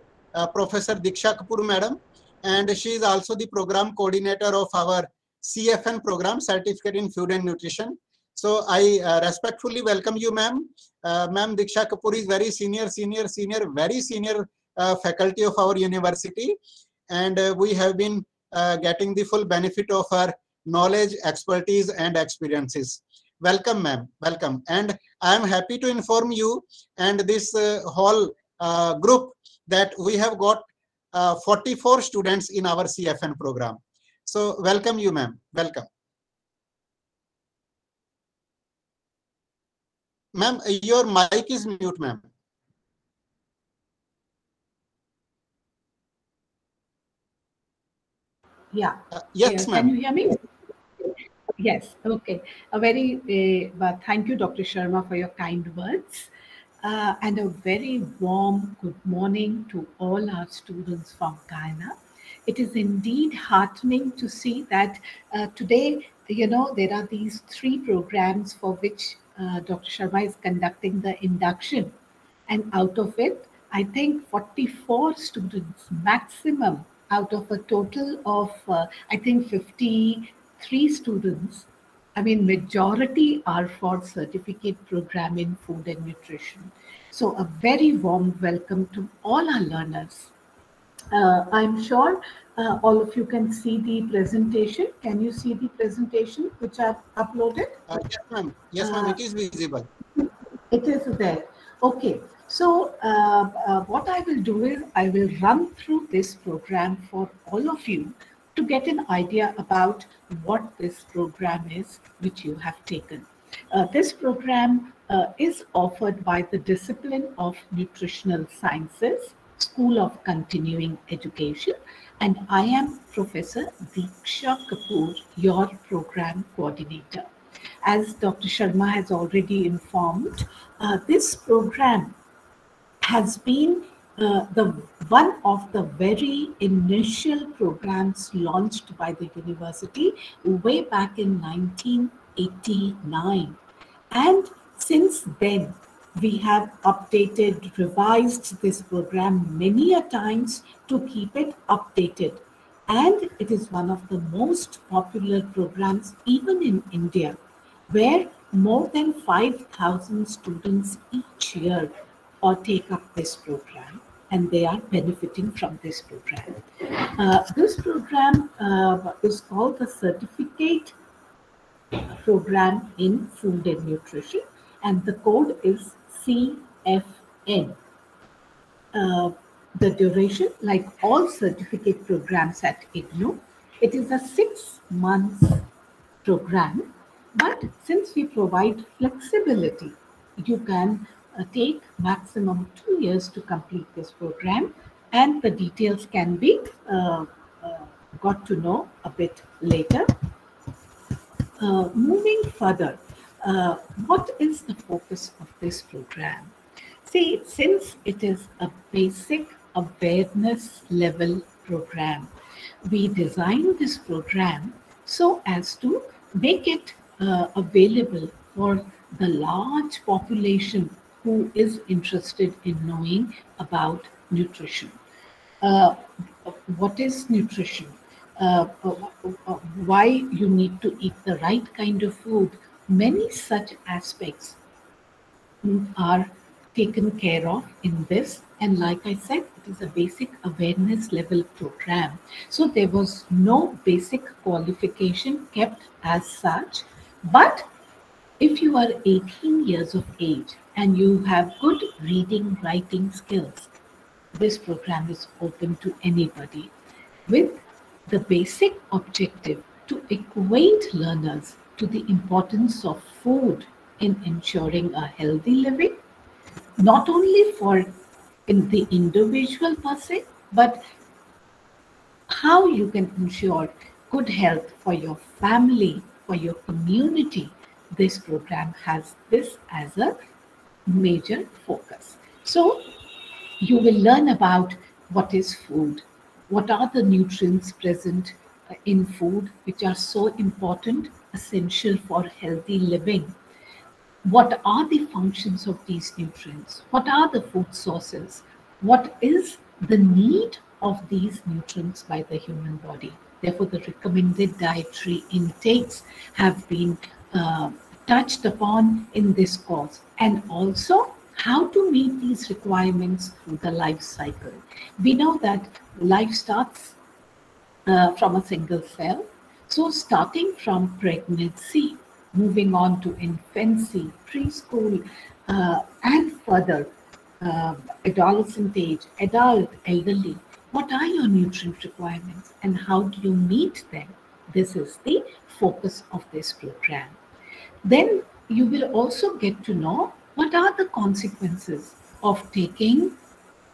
Professor Diksha Kapoor Madam. And she is also the program coordinator of our CFN program, Certificate in Food and Nutrition. So I respectfully welcome you, ma'am. Ma'am Diksha Kapoor is very very senior faculty of our university. And we have been getting the full benefit of her knowledge, expertise, and experiences. Welcome, ma'am. Welcome. And I am happy to inform you and this whole group that we have got 44 students in our CFN program. So welcome you, ma'am. Welcome. Ma'am, your mic is mute, ma'am. Yeah. Yes, ma'am. Can you hear me? Yes. Okay. A very thank you, Dr. Sharma, for your kind words. And a very warm good morning to all our students from Guyana. It is indeed heartening to see that today, there are these 3 programs for which Dr. Sharma is conducting the induction. And out of it, I think 44 students maximum out of a total of, I think 53 students. I mean, majority are for certificate program in food and nutrition. So a very warm welcome to all our learners. I'm sure all of you can see the presentation. Can you see the presentation which I've uploaded? Yes, ma'am. Yes, ma'am. It is visible. It is there. Okay. So what I will do is I will run through this program for all of you to get an idea about what this program is which you have taken. This program is offered by the Discipline of Nutritional Sciences, School of Continuing Education, and I am Professor Diksha Kapoor, your program coordinator. As Dr. Sharma has already informed, this program has been one of the very initial programs launched by the university way back in 1989. And since then, we have updated, revised this program many a times to keep it updated. And it is one of the most popular programs even in India, where more than 5,000 students each year take up this program, and they are benefiting from this program. This program is called the Certificate Program in Food and Nutrition, and the code is CFN. The duration, like all certificate programs at IGNOU, it is a 6-month program, but since we provide flexibility, you can take maximum 2 years to complete this program, and the details can be got to know a bit later. Moving further, what is the focus of this program? See, since it is a basic awareness level program, we designed this program so as to make it available for the large population who is interested in knowing about nutrition. What is nutrition? Why you need to eat the right kind of food? Many such aspects are taken care of in this. And like I said, it is a basic awareness level program. So there was no basic qualification kept as such. But if you are 18 years of age and you have good reading, writing skills, this program is open to anybody with the basic objective to acquaint learners to the importance of food in ensuring a healthy living, not only for in the individual per se, but how you can ensure good health for your family, for your community. This program has this as a major focus. So you will learn about what is food, what are the nutrients present in food which are so important, essential for healthy living. What are the functions of these nutrients? What are the food sources? What is the need of these nutrients by the human body? Therefore, the recommended dietary intakes have been touched upon in this course, and also how to meet these requirements through the life cycle. We know that life starts from a single cell. So starting from pregnancy, moving on to infancy, preschool, and further, adolescent age, adult, elderly, what are your nutrient requirements and how do you meet them? This is the focus of this program. Then you will also get to know what are the consequences of taking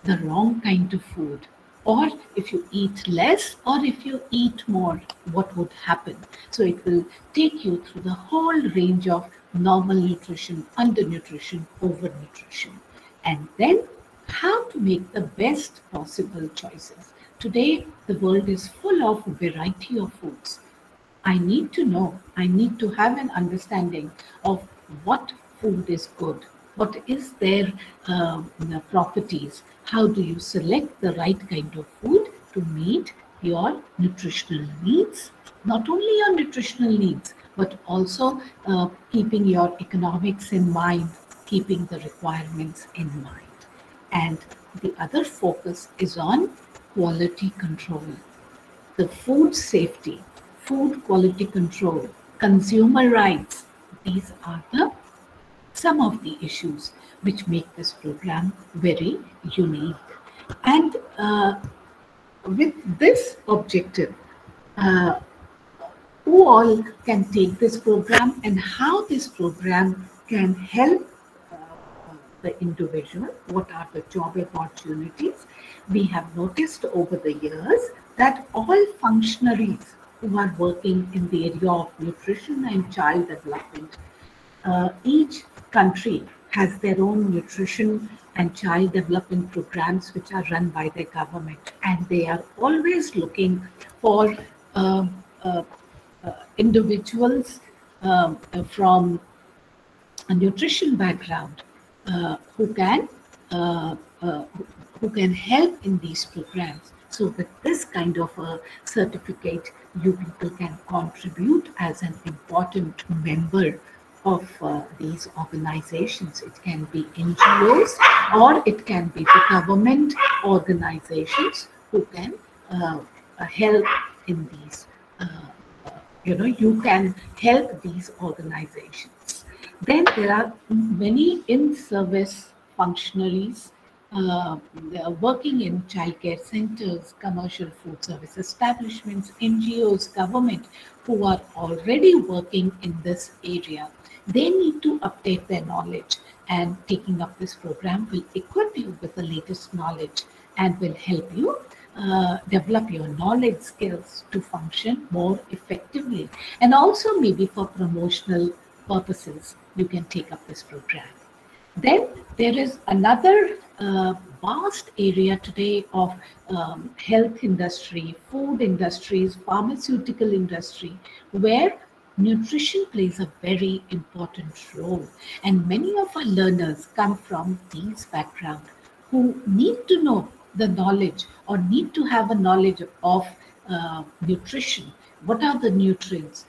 the wrong kind of food, or if you eat less or if you eat more, what would happen. So it will take you through the whole range of normal nutrition, undernutrition, overnutrition, and then how to make the best possible choices. Today the world is full of variety of foods. I need to know, I need to have an understanding of what food is good, what is their properties, how do you select the right kind of food to meet your nutritional needs, not only your nutritional needs, but also keeping your economics in mind, keeping the requirements in mind. And the other focus is on quality control, the food safety, food quality control, consumer rights. These are some of the issues which make this program very unique. And with this objective, who all can take this program and how this program can help the individual, what are the job opportunities. We have noticed over the years that all functionaries who are working in the area of nutrition and child development, each country has their own nutrition and child development programs which are run by the government, and they are always looking for individuals from a nutrition background who can help in these programs. So with this kind of a certificate, you people can contribute as an important member of these organizations. It can be NGOs or it can be the government organizations who can help in these. You can help these organizations. Then there are many in-service functionaries they are working in childcare centers, commercial food service establishments, NGOs, government, who are already working in this area. They need to update their knowledge, and taking up this program will equip you with the latest knowledge and will help you develop your knowledge skills to function more effectively. And also maybe for promotional purposes, you can take up this program. Then there is another vast area today of health industry, food industries, pharmaceutical industry, where nutrition plays a very important role. And many of our learners come from these backgrounds who need to know the knowledge or need to have a knowledge of nutrition. What are the nutrients?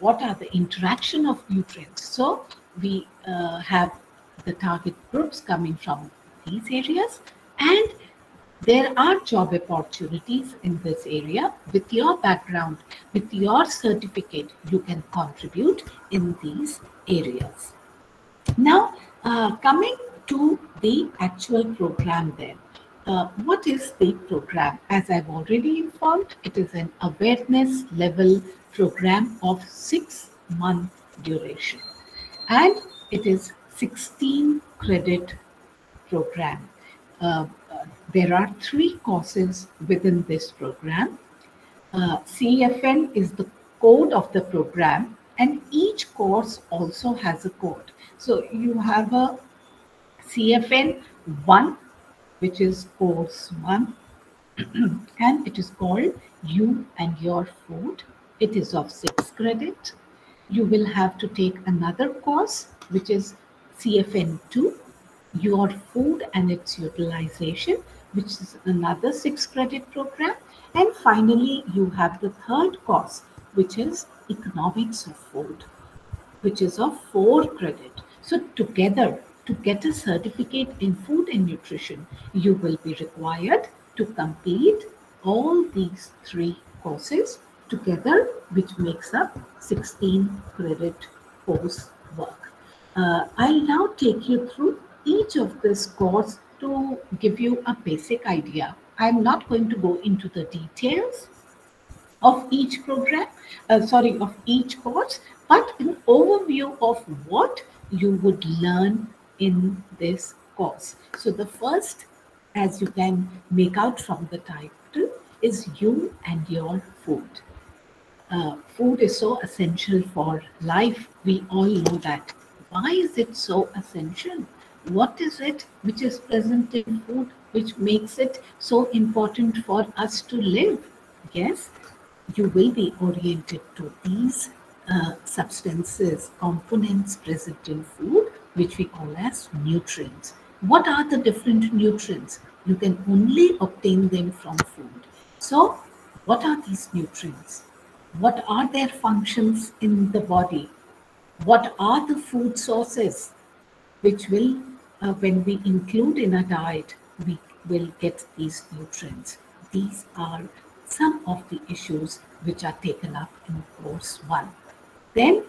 What are the interaction of nutrients? So we have the target groups coming from these areas, and there are job opportunities in this area. With your background, with your certificate, you can contribute in these areas. Now, coming to the actual program then. What is the program? As I've already informed, it is an awareness level program of 6-month duration, and it is 16 credit program. There are 3 courses within this program. CFN is the code of the program, and each course also has a code. So you have a CFN 1, which is course 1, and it is called You and Your Food. It is of 6 credit. You will have to take another course which is CFN2, your food and its utilization, which is another 6-credit program. And finally, you have the third course, which is economics of food, which is of 4 credit. So together, to get a certificate in food and nutrition, you will be required to complete all these 3 courses together, which makes up 16 credit course work. I'll now take you through each of this course to give you a basic idea. I'm not going to go into the details of each program, of each course, but an overview of what you would learn in this course. So the first, as you can make out from the title, is you and your food. Food is so essential for life. We all know that. Why is it so essential? What is it which is present in food which makes it so important for us to live? Yes, you will be oriented to these substances, components present in food, which we call as nutrients. What are the different nutrients? You can only obtain them from food. So, what are these nutrients? What are their functions in the body? What are the food sources which will, when we include in a diet, we will get these nutrients? These are some of the issues which are taken up in course 1. Then,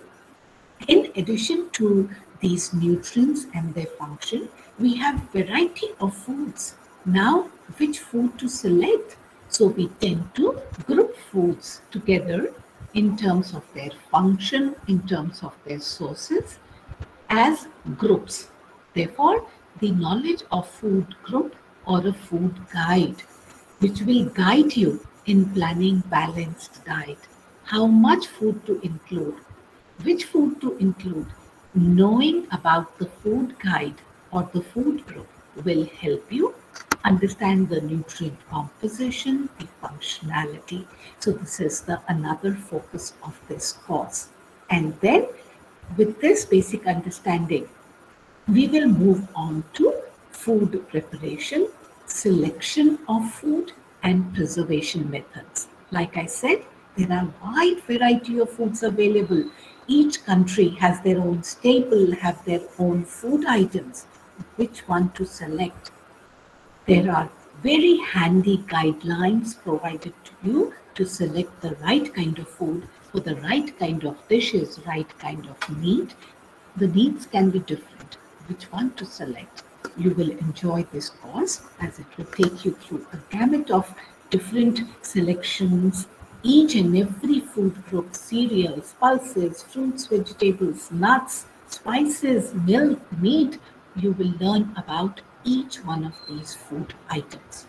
in addition to these nutrients and their function, we have variety of foods. Now, which food to select? So we tend to group foods together in terms of their function, in terms of their sources, as groups. Therefore, the knowledge of food group or a food guide, which will guide you in planning balanced diet. How much food to include, which food to include. Knowing about the food guide or the food group will help you understand the nutrient composition, the functionality. So this is another focus of this course. And then with this basic understanding, we will move on to food preparation, selection of food, and preservation methods. Like I said, there are wide variety of foods available. Each country has their own staple, have their own food items. Which one to select? There are very handy guidelines provided to you to select the right kind of food for the right kind of dishes, right kind of meat. The needs can be different. Which one to select? You will enjoy this course as it will take you through a gamut of different selections, each and every food group, cereals, pulses, fruits, vegetables, nuts, spices, milk, meat. You will learn about each one of these food items.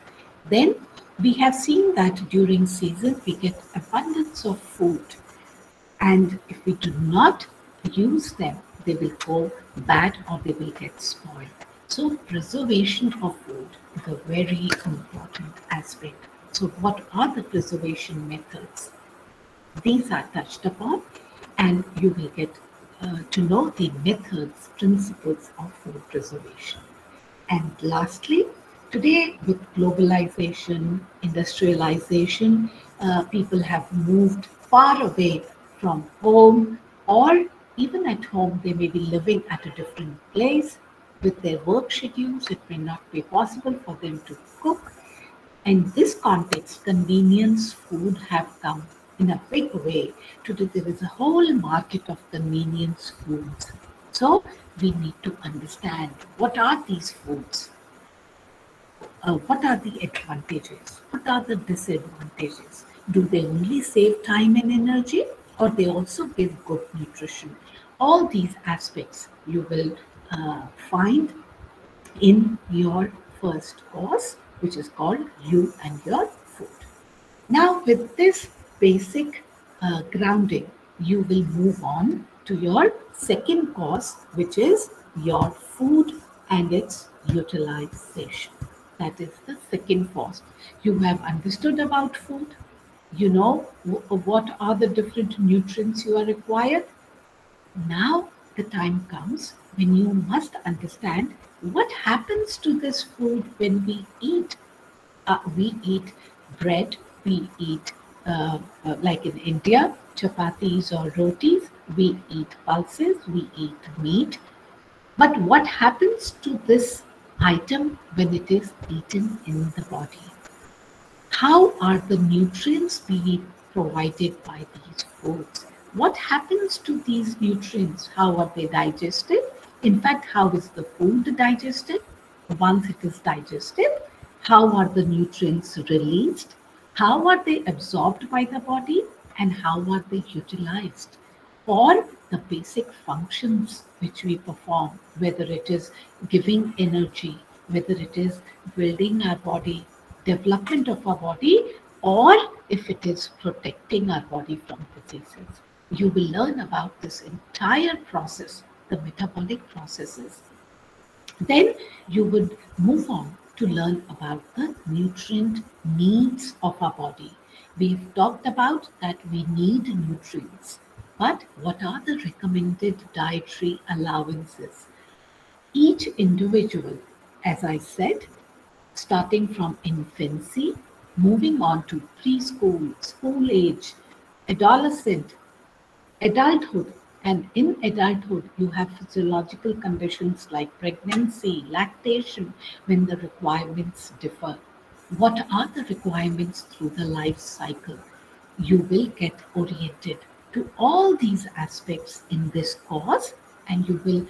Then we have seen that during season we get abundance of food, and if we do not use them, they will go bad or they will get spoiled. So preservation of food is a very important aspect. So what are the preservation methods? These are touched upon, and you will get to know the methods, principles of food preservation. And lastly, today with globalization, industrialization, people have moved far away from home, or even at home they may be living at a different place. With their work schedules, it may not be possible for them to cook. In this context, convenience food have come in a big way. Today there is a whole market of convenience foods. So we need to understand what are these foods, what are the advantages, what are the disadvantages. Do they only save time and energy, or they also give good nutrition? All these aspects you will find in your first course, which is called You and Your Food. Now with this basic grounding, you will move on to your second course, which is your food and its utilization. That is the second course. You have understood about food. You know what are the different nutrients you are required. Now the time comes when you must understand what happens to this food when we eat. We eat bread, we eat, like in India, chapatis or rotis, we eat pulses, we eat meat. But what happens to this item when it is eaten in the body? How are the nutrients being provided by these foods? What happens to these nutrients? How are they digested? In fact, how is the food digested? Once it is digested, how are the nutrients released? How are they absorbed by the body? And how are they utilized for the basic functions which we perform, whether it is giving energy, whether it is building our body, development of our body, or if it is protecting our body from diseases. You will learn about this entire process, the metabolic processes. Then you would move on to learn about the nutrient needs of our body. We've talked about that we need nutrients, but what are the recommended dietary allowances? Each individual, as I said, starting from infancy, moving on to preschool, school age, adolescent, adulthood, and in adulthood, you have physiological conditions like pregnancy, lactation, when the requirements differ. What are the requirements through the life cycle? You will get oriented to all these aspects in this course, and you will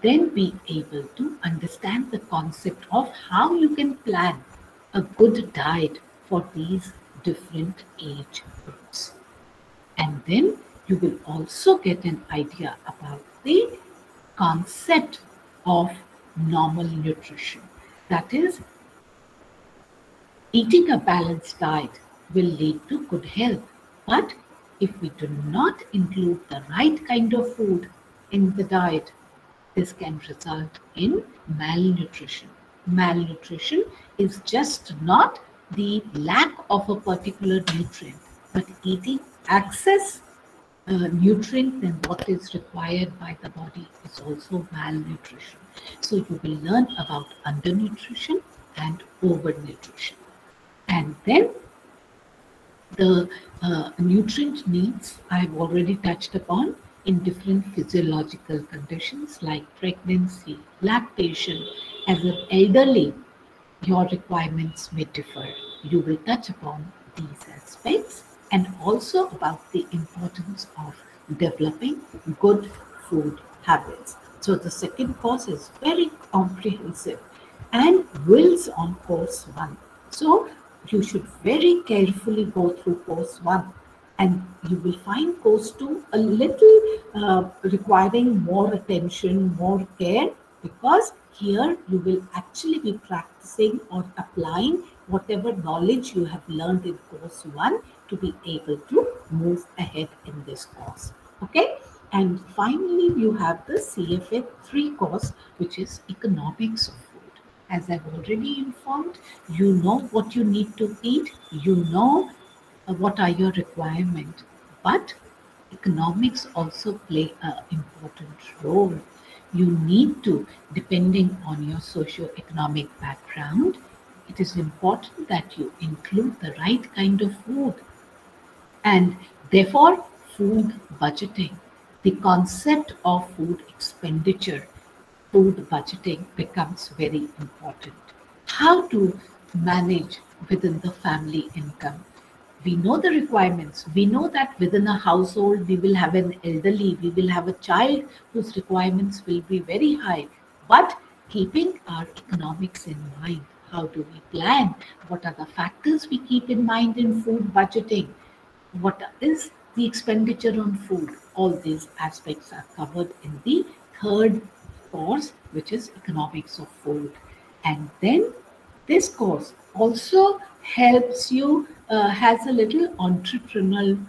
then be able to understand the concept of how you can plan a good diet for these different age groups. And then you will also get an idea about the concept of normal nutrition. That is, eating a balanced diet will lead to good health. But if we do not include the right kind of food in the diet, this can result in malnutrition. Malnutrition is just not the lack of a particular nutrient, but eating excess nutrient than what is required by the body is also malnutrition. So you will learn about undernutrition and overnutrition. And then the nutrient needs I've already touched upon in different physiological conditions like pregnancy, lactation. As an elderly, your requirements may differ. You will touch upon these aspects and also about the importance of developing good food habits. So the second course is very comprehensive and builds on course 1. So you should very carefully go through course 1, and you will find course 2 a little requiring more attention, more care, because here you will actually be practicing or applying whatever knowledge you have learned in course 1 to be able to move ahead in this course. Okay? And finally, you have the CFN 3 course, which is economics of food. As I've already informed, you know what you need to eat, you know what are your requirements, but economics also play an important role. You need to, depending on your socio-economic background, it is important that you include the right kind of food. And therefore, food budgeting, the concept of food expenditure, food budgeting becomes very important. How to manage within the family income. We know the requirements. We know that within a household, we will have an elderly, we will have a child whose requirements will be very high. But keeping our economics in mind, how do we plan? What are the factors we keep in mind in food budgeting? What is the expenditure on food? All these aspects are covered in the third course, which is economics of food. And then this course also helps you, has a little entrepreneurial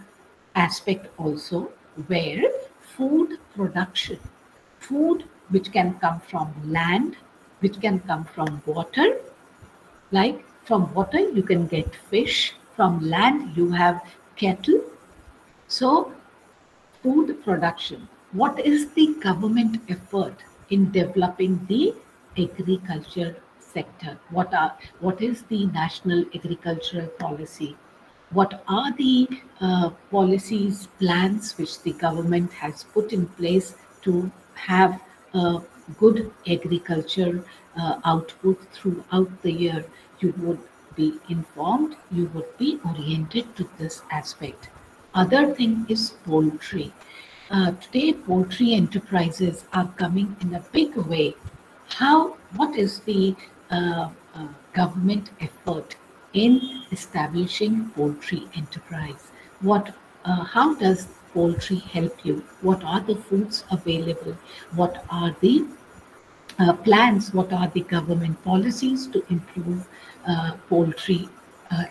aspect also, where food production, food which can come from land, which can come from water, like from water you can get fish, from land you have cattle. So food production, what is the government effort in developing the agriculture sector? What is the national agricultural policy? What are the policies, plans which the government has put in place to have a good agriculture output throughout the year? You would be informed, you would be oriented to this aspect. Other thing is poultry. Today, poultry enterprises are coming in a big way. What is the government effort in establishing poultry enterprise? How does poultry help you? What are the foods available? What are the plans? What are the government policies to improve poultry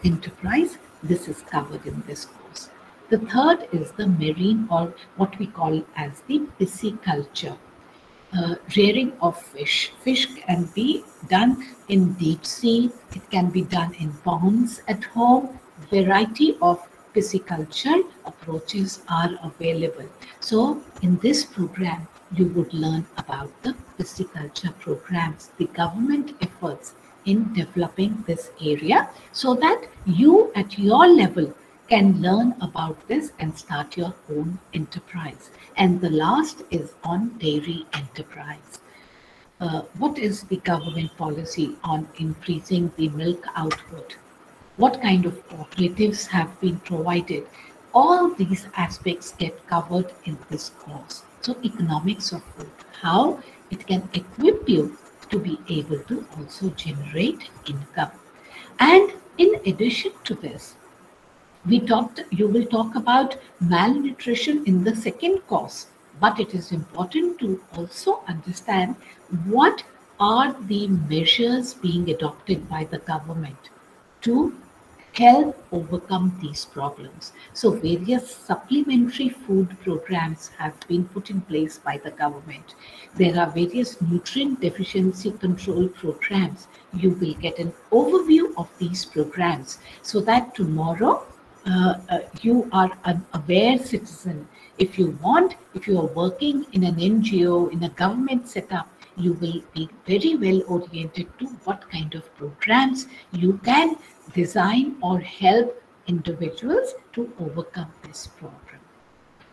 enterprise? This is covered in this course. The third is the marine, or what we call as the pisciculture. Rearing of fish. Fish can be done in deep sea. It can be done in ponds at home. Variety of pisciculture approaches are available. So in this program, you would learn about the pisciculture programs, the government efforts in developing this area, so that you at your level can learn about this and start your own enterprise. And the last is on dairy enterprise. What is the government policy on increasing the milk output? What kind of cooperatives have been provided? All these aspects get covered in this course. So economics of food, how it can equip you to be able to also generate income. And in addition to this, you will talk about malnutrition in the second course, but it is important to also understand what are the measures being adopted by the government to help overcome these problems. So various supplementary food programs have been put in place by the government. There are various nutrient deficiency control programs. You will get an overview of these programs so that tomorrow you are an aware citizen. If you are working in an NGO, in a government setup, you will be very well oriented to what kind of programs you can design or help individuals to overcome this problem.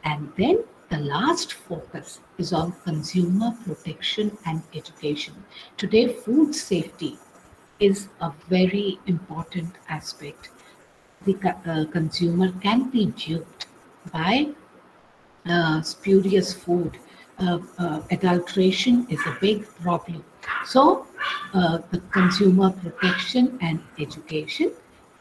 And then the last focus is on consumer protection and education. Today, food safety is a very important aspect. The consumer can be duped by spurious food. Adulteration is a big problem. So the consumer protection and education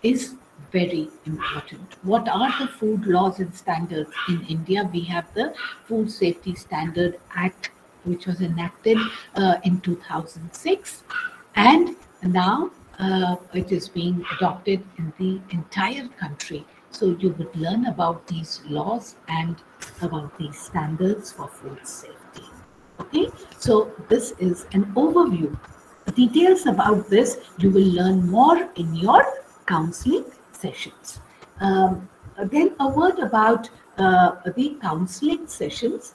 is very important. What are the food laws and standards? In India, we have the Food Safety Standard Act, which was enacted in 2006. And now it is being adopted in the entire country. So you would learn about these laws and about these standards for food safety. Okay, so this is an overview. Details about this you will learn more in your counseling sessions. Then a word about the counseling sessions.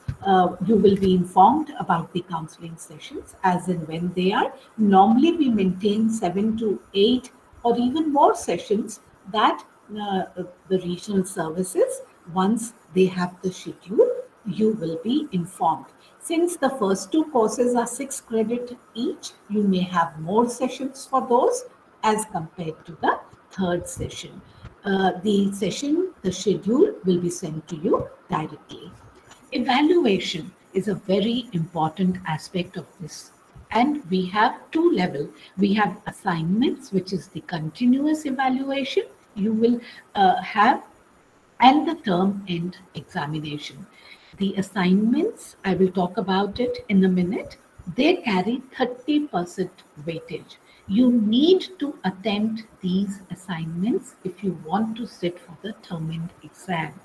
You will be informed about the counseling sessions as and when they are. Normally we maintain 7 to 8 or even more sessions that the regional services, once they have the schedule, you will be informed. Since the first two courses are 6 credit each, you may have more sessions for those as compared to the third session. The schedule will be sent to you directly. Evaluation is a very important aspect of this. And we have two levels. We have assignments, which is the continuous evaluation you will have, and the term end examination. The assignments, I will talk about it in a minute, they carry 30% weightage. You need to attempt these assignments if you want to sit for the term end exam.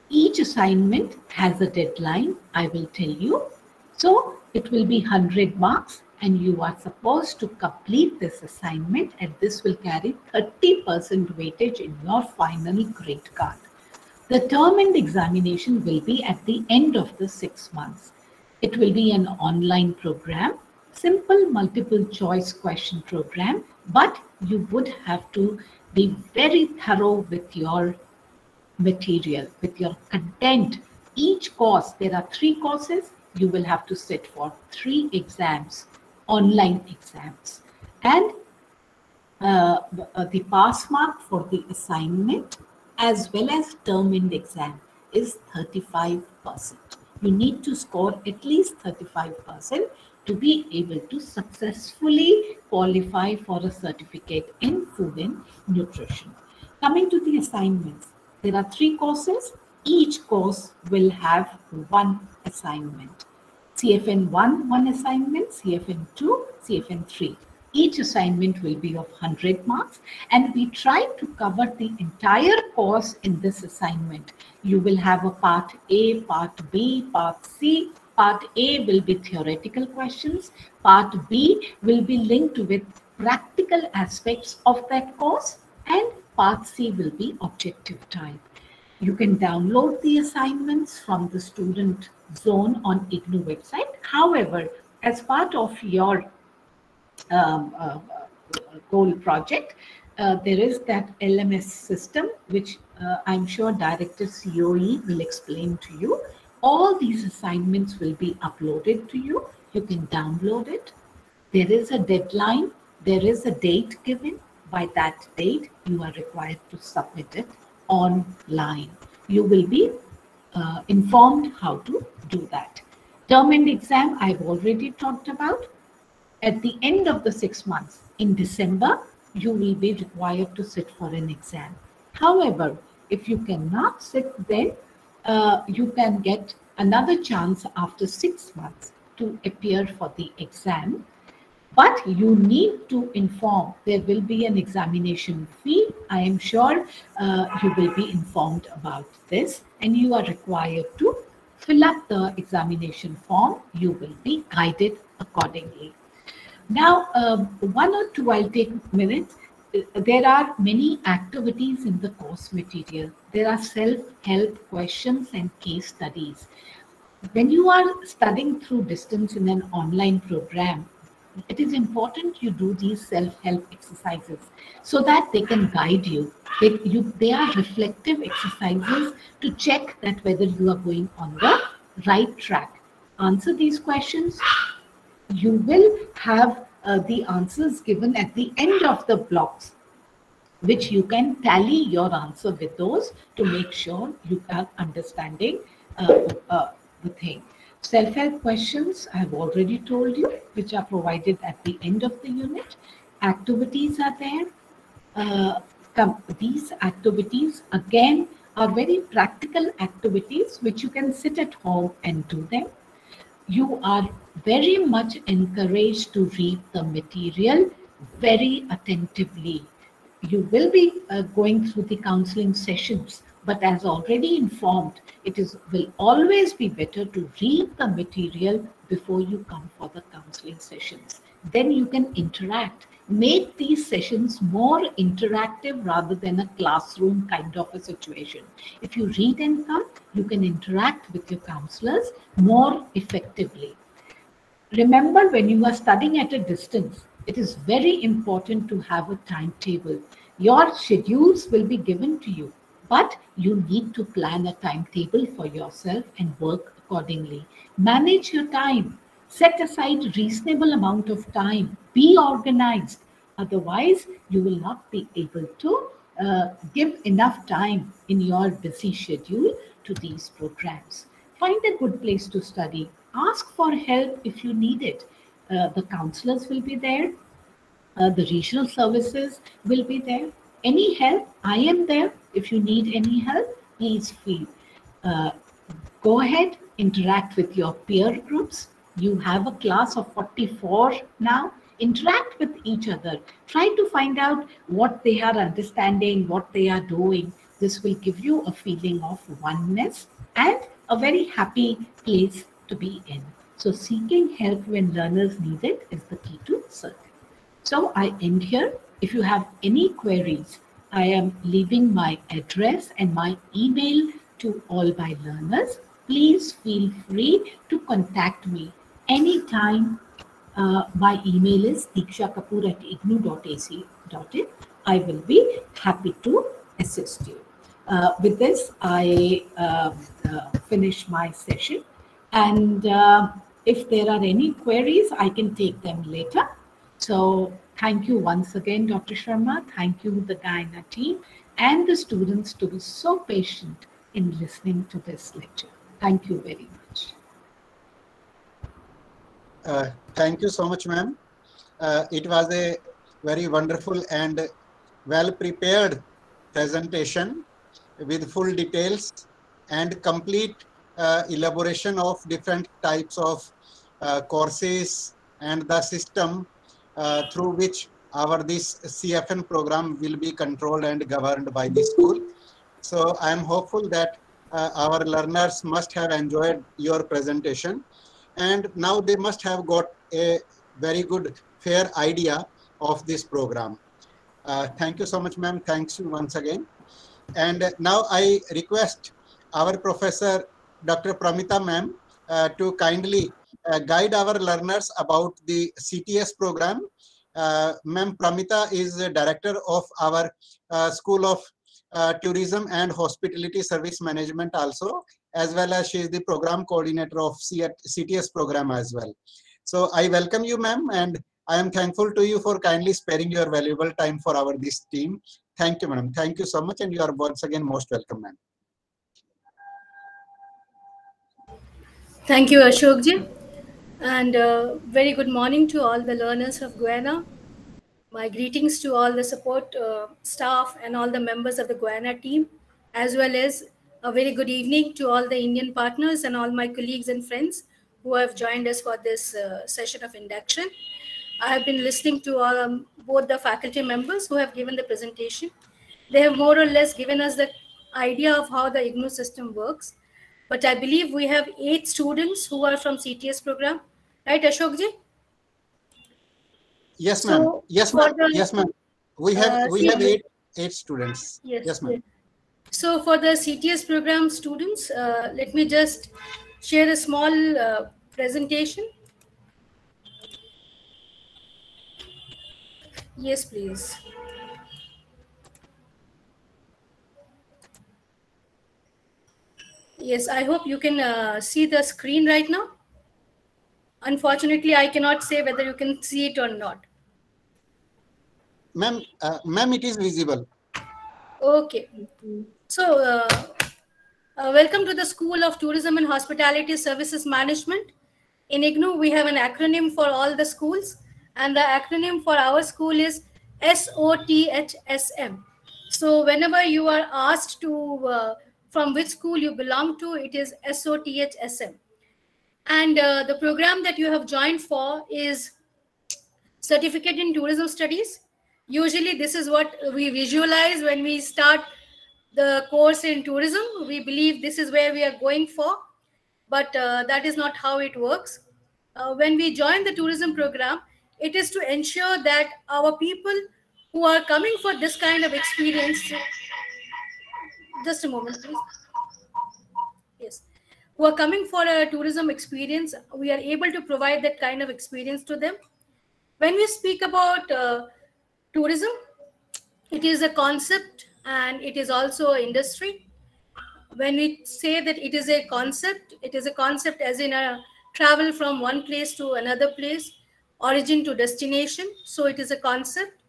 Each assignment has a deadline, I will tell you. So it will be 100 marks and you are supposed to complete this assignment, and this will carry 30% weightage in your final grade card. The term end examination will be at the end of the 6 months. It will be an online program, simple multiple choice question program, but you would have to be very thorough with your material, with your content. Each course, there are 3 courses, you will have to sit for 3 exams, online exams. And the pass mark for the assignment as well as term end exam is 35%. You need to score at least 35% to be able to successfully qualify for a certificate in food and nutrition. Coming to the assignments, there are 3 courses. Each course will have 1 assignment. CFN 1, 1 assignment, CFN 2, CFN 3. Each assignment will be of 100 marks, and we try to cover the entire course in this assignment. You will have a part A, part B, part C. Part A will be theoretical questions. Part B will be linked with practical aspects of that course, and part C will be objective type. You can download the assignments from the student zone on IGNOU website. However, as part of your GOAL project, there is that LMS system, which I'm sure Director COE will explain to you. All these assignments will be uploaded to you. You can download it. There is a deadline. There is a date given. By that date, you are required to submit it online. You will be informed how to do that. Term end exam, I've already talked about. At the end of the 6 months, in December, you will be required to sit for an exam. However, if you cannot sit then, you can get another chance after 6 months to appear for the exam. But you need to inform, there will be an examination fee. I am sure you will be informed about this, and you are required to fill up the examination form. You will be guided accordingly. Now, 1 or 2, I'll take minutes. There are many activities in the course material. There are self-help questions and case studies. When you are studying through distance in an online program, it is important you do these self-help exercises so that they can guide you. They are reflective exercises to check that whether you are going on the right track. Answer these questions. You will have the answers given at the end of the blocks, which you can tally your answer with those to make sure you are understanding the thing. Self-help questions, I have already told you, which are provided at the end of the unit. Activities are there. These activities, again, are very practical activities which you can sit at home and do them. You are very much encouraged to read the material very attentively. You will be going through the counseling sessions, but as already informed, it will always be better to read the material before you come for the counseling sessions. Then you can interact. Make these sessions more interactive rather than a classroom kind of a situation. If you read and come, you can interact with your counselors more effectively. Remember, when you are studying at a distance, it is very important to have a timetable. Your schedules will be given to you, but you need to plan a timetable for yourself and work accordingly. Manage your time. Set aside reasonable amount of time. Be organized. Otherwise, you will not be able to give enough time in your busy schedule to these programs. Find a good place to study. Ask for help if you need it. The counselors will be there. The regional services will be there. Any help, I am there. If you need any help, please feel. Go ahead, interact with your peer groups. You have a class of 44 now. Interact with each other. Try to find out what they are understanding, what they are doing. This will give you a feeling of oneness and a very happy place to be in. So seeking help when learners need it is the key to success. So I end here. If you have any queries, I am leaving my address and my email to all my learners, please feel free to contact me anytime. My email is diksha.kapoor@ignou.ac.in. I will be happy to assist you. With this, I finish my session. And if there are any queries, I can take them later. So thank you once again, Dr. Sharma. Thank you, the Guyana team, and the students to be so patient in listening to this lecture. Thank you very much. Thank you so much, ma'am. It was a very wonderful and well-prepared presentation with full details and complete elaboration of different types of courses and the system through which this CFN program will be controlled and governed by the school. So I am hopeful that our learners must have enjoyed your presentation, and now they must have got a very good, fair idea of this program. Thank you so much, ma'am. Thanks you once again. And now I request our professor, Dr. Pramita ma'am, to kindly guide our learners about the CTS program. Ma'am Pramita is the director of our School of Tourism and Hospitality Service Management also, as well as she is the program coordinator of CTS program as well. So I welcome you, ma'am, and I am thankful to you for kindly sparing your valuable time for this team. Thank you, madam. Thank you so much, and you are once again most welcome, ma'am. Thank you, Ashokji. And very good morning to all the learners of Guyana. My greetings to all the support staff and all the members of the Guyana team, as well as a very good evening to all the Indian partners and all my colleagues and friends who have joined us for this session of induction. I have been listening to all, both the faculty members who have given the presentation. They have more or less given us the idea of how the IGNOU system works. But I believe we have 8 students who are from CTS program, right, Ashokji? Yes, ma'am. So yes, ma'am. Yes, ma'am. We have eight students. Yes, ma'am. yes. So for the CTS program students, let me just share a small presentation. Yes, please. Yes, I hope you can see the screen right now. Unfortunately, I cannot say whether you can see it or not. Ma'am, it is visible. Okay. So, welcome to the School of Tourism and Hospitality Services Management. In IGNOU, we have an acronym for all the schools, and the acronym for our school is SOTHSM. So, whenever you are asked to from which school you belong to, it is SOTHSM. And the program that you have joined for is Certificate in Tourism Studies. Usually, this is what we visualize when we start the course in tourism. We believe this is where we are going for, but that is not how it works. When we join the tourism program, it is to ensure that our people who are coming for this kind of experience, just a moment, please. Yes, who are coming for a tourism experience, we are able to provide that kind of experience to them. When we speak about tourism, it is a concept and it is also an industry. When we say that it is a concept as in a travel from one place to another place, origin to destination. So it is a concept.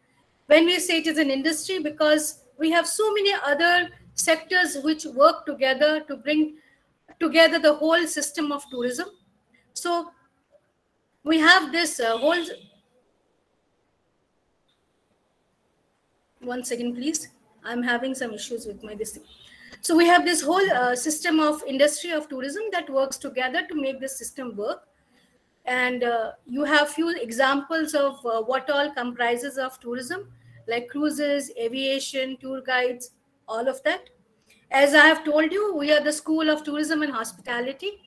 When we say it is an industry, because we have so many other sectors which work together to bring together the whole system of tourism. So we have this whole... One second, please. I'm having some issues with my this thing. So we have this whole system of industry of tourism that works together to make this system work. And you have few examples of what all comprises of tourism, like cruises, aviation, tour guides, all of that. As I have told you, we are the School of Tourism and Hospitality.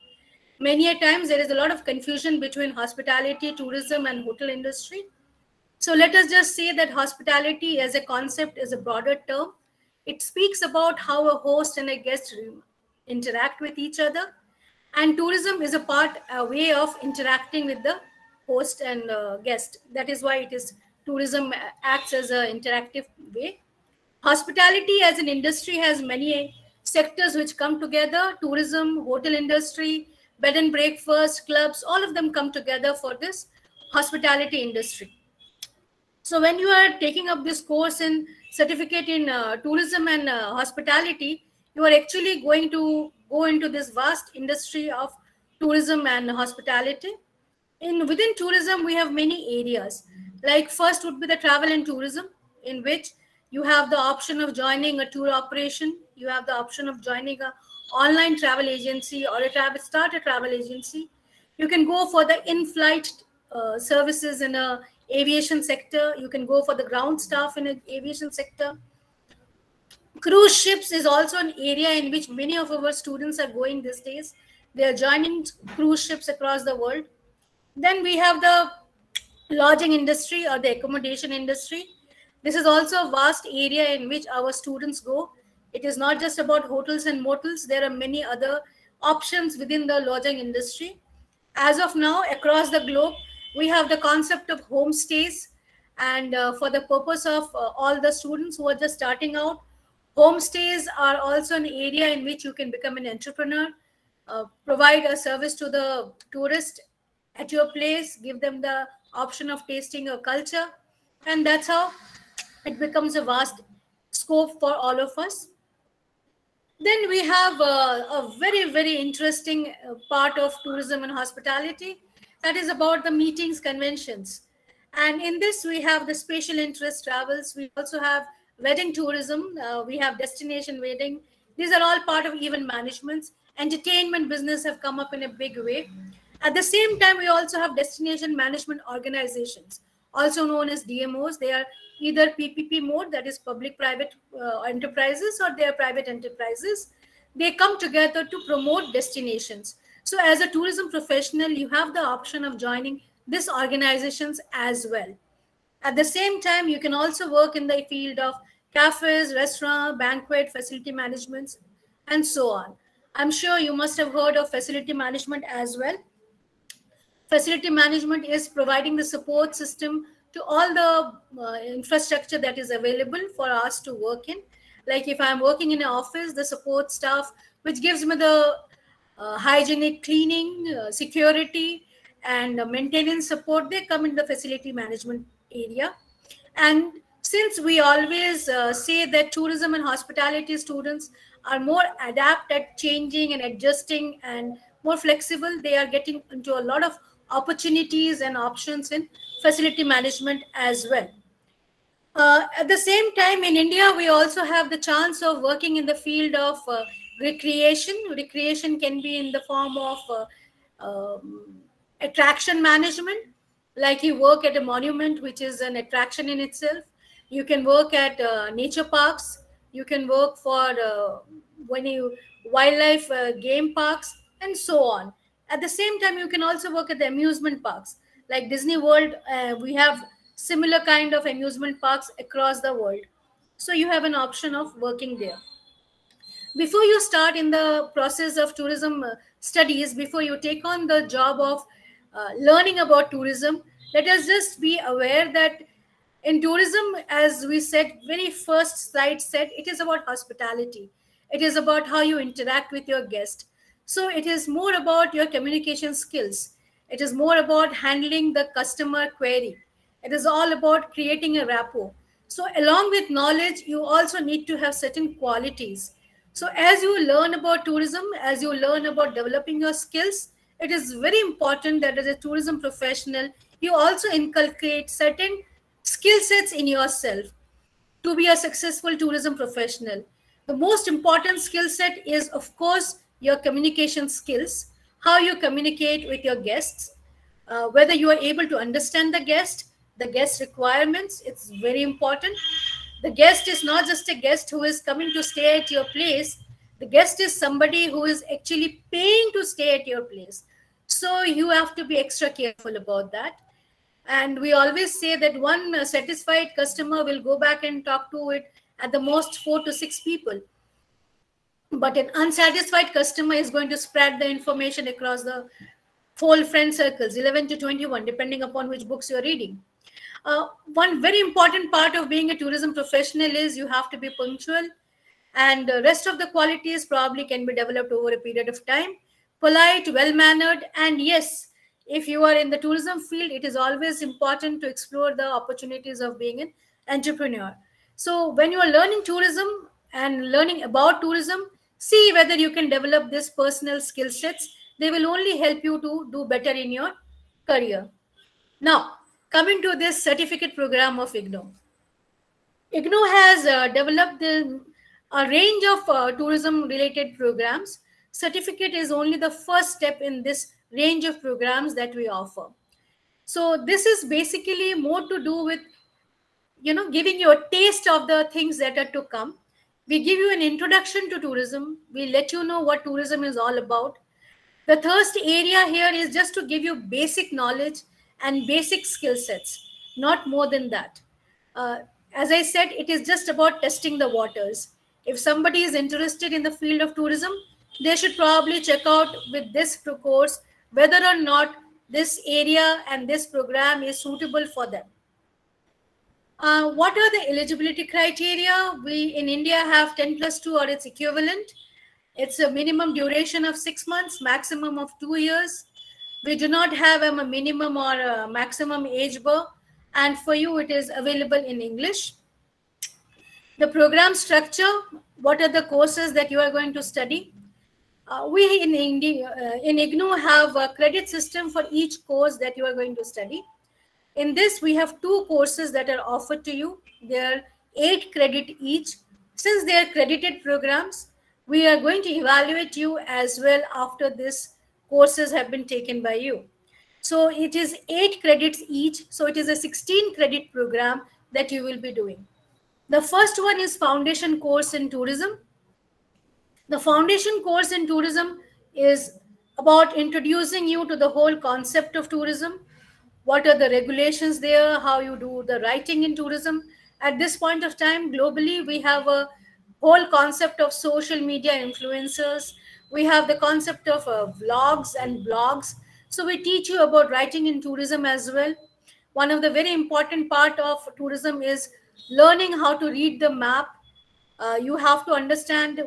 Many a times there is a lot of confusion between hospitality, tourism, and hotel industry. So let us just say that hospitality as a concept is a broader term. It speaks about how a host and a guest interact with each other. And tourism is a way of interacting with the host and guest. That is why it is tourism acts as an interactive way. Hospitality as an industry has many sectors which come together: tourism, hotel industry, bed and breakfast, clubs, all of them come together for this hospitality industry. So when you are taking up this course in certificate in tourism and hospitality, you are actually going to go into this vast industry of tourism and hospitality. Within tourism, we have many areas. Like first would be the travel and tourism, in which you have the option of joining a tour operation. You have the option of joining a online travel agency or start a travel agency. You can go for the in-flight services in a aviation sector. You can go for the ground staff in an aviation sector. Cruise ships is also an area in which many of our students are going these days. They are joining cruise ships across the world. Then we have the lodging industry or the accommodation industry. This is also a vast area in which our students go. It is not just about hotels and motels. There are many other options within the lodging industry. As of now, across the globe, we have the concept of homestays. And for the purpose of all the students who are just starting out, homestays are also an area in which you can become an entrepreneur, provide a service to the tourist at your place, give them the option of tasting your culture. And that's how it becomes a vast scope for all of us. Then we have a very, very interesting part of tourism and hospitality. That is about the meetings, conventions. And in this, we have the special interest travels. We also have wedding tourism. We have destination wedding. These are all part of event management. Entertainment business have come up in a big way. At the same time, we also have destination management organizations, also known as DMOs. They are either PPP mode, that is public-private enterprises, or they are private enterprises. They come together to promote destinations. So as a tourism professional, you have the option of joining these organizations as well. At the same time, you can also work in the field of cafes, restaurant, banquet, facility management, and so on. I'm sure you must have heard of facility management as well. Facility management is providing the support system to all the infrastructure that is available for us to work in. Like if I'm working in an office, the support staff, which gives me the hygienic cleaning, security, and maintenance support, they come in the facility management area. And since we always say that tourism and hospitality students are more adept at changing and adjusting and more flexible, they are getting into a lot of opportunities and options in facility management as well. At the same time, in India, we also have the chance of working in the field of recreation. Recreation can be in the form of attraction management, like you work at a monument, which is an attraction in itself. You can work at nature parks. You can work for wildlife game parks, and so on. At the same time, you can also work at the amusement parks. Like Disney World, we have similar kind of amusement parks across the world. So you have an option of working there. Before you start in the process of tourism studies, before you take on the job of learning about tourism, let us just be aware that in tourism, as we said, very first slide said, it is about hospitality. It is about how you interact with your guest. So it is more about your communication skills. It is more about handling the customer query. It is all about creating a rapport. So along with knowledge, you also need to have certain qualities. So as you learn about tourism, as you learn about developing your skills, it is very important that as a tourism professional, you also inculcate certain skill sets in yourself to be a successful tourism professional. The most important skill set is, of course, your communication skills, how you communicate with your guests, whether you are able to understand the guest requirements. It's very important. The guest is not just a guest who is coming to stay at your place. The guest is somebody who is actually paying to stay at your place. So you have to be extra careful about that. And we always say that one satisfied customer will go back and talk to it at the most 4 to 6 people. But an unsatisfied customer is going to spread the information across the whole friend circles, 11 to 21, depending upon which books you're reading. One very important part of being a tourism professional is you have to be punctual, and the rest of the qualities probably can be developed over a period of time. Polite, well-mannered, and yes, if you are in the tourism field, it is always important to explore the opportunities of being an entrepreneur. So when you are learning tourism and learning about tourism, see whether you can develop this personal skill sets. They will only help you to do better in your career. Now, coming to this certificate program of IGNOU. IGNOU has developed a range of tourism-related programs. Certificate is only the first step in this range of programs that we offer. So this is basically more to do with, giving you a taste of the things that are to come. We give you an introduction to tourism. We let you know what tourism is all about. The third area here is just to give you basic knowledge and basic skill sets, not more than that. As I said, it is just about testing the waters. If somebody is interested in the field of tourism, they should probably check out with this course whether or not this area and this program is suitable for them. What are the eligibility criteria? We in India have 10+2 or its equivalent. It's a minimum duration of 6 months, maximum of 2 years. We do not have a minimum or a maximum age bar, and for you it is available in English. The program structure, what are the courses that you are going to study? We in IGNOU have a credit system for each course that you are going to study. In this, we have 2 courses that are offered to you. They are 8 credit each. Since they are credited programs, we are going to evaluate you as well after these courses have been taken by you. So it is 8 credits each. So it is a 16 credit program that you will be doing. The first one is Foundation Course in Tourism. The Foundation Course in Tourism is about introducing you to the whole concept of tourism. What are the regulations there, how you do the writing in tourism. At this point of time, globally, we have a whole concept of social media influencers. We have the concept of vlogs and blogs. So we teach you about writing in tourism as well. One of the very important part of tourism is learning how to read the map. You have to understand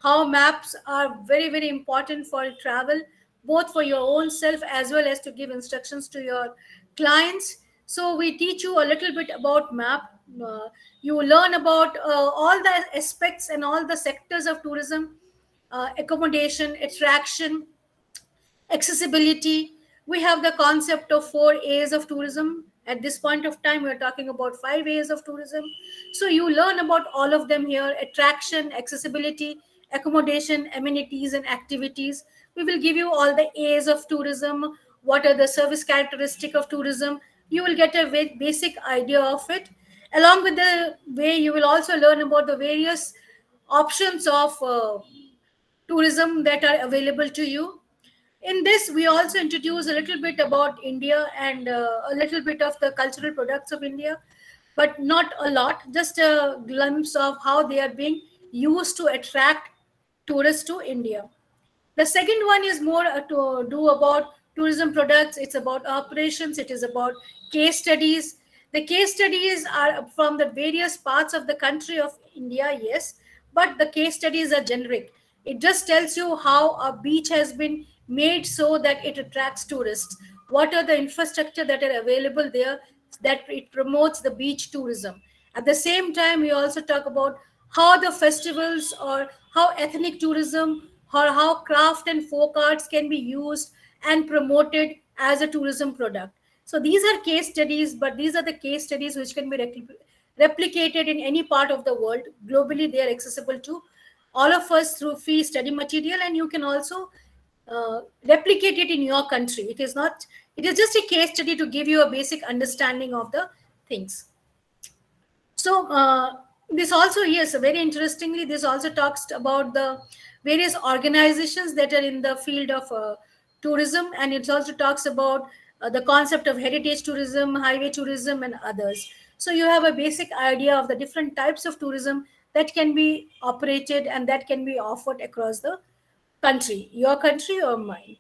how maps are very, very important for travel, both for your own self as well as to give instructions to your clients. So we teach you a little bit about map. You learn about all the aspects and all the sectors of tourism, accommodation, attraction, accessibility. We have the concept of 4 A's of tourism. At this point of time, we're talking about 5 A's of tourism. So you learn about all of them here: attraction, accessibility, accommodation, amenities, and activities. We will give you all the A's of tourism. What are the service characteristics of tourism? You will get a very basic idea of it. Along with the way, you will also learn about the various options of tourism that are available to you. In this, we also introduce a little bit about India and a little bit of the cultural products of India, but not a lot, just a glimpse of how they are being used to attract tourists to India. The second one is more to do about tourism products. It's about operations. It is about case studies. The case studies are from the various parts of the country of India, yes, but the case studies are generic. It just tells you how a beach has been made so that it attracts tourists. What are the infrastructure that are available there that it promotes the beach tourism. At the same time, we also talk about how the festivals or how ethnic tourism or how craft and folk arts can be used and promoted as a tourism product. So these are case studies, but these are the case studies which can be replicated in any part of the world. Globally, they are accessible to all of us through free study material, and you can also replicate it in your country. It is just a case study to give you a basic understanding of the things. So this also, yes, very interestingly, this also talks about the various organizations that are in the field of tourism, and it also talks about the concept of heritage tourism, highway tourism, and others. So you have a basic idea of the different types of tourism that can be operated and that can be offered across the country, your country or mine.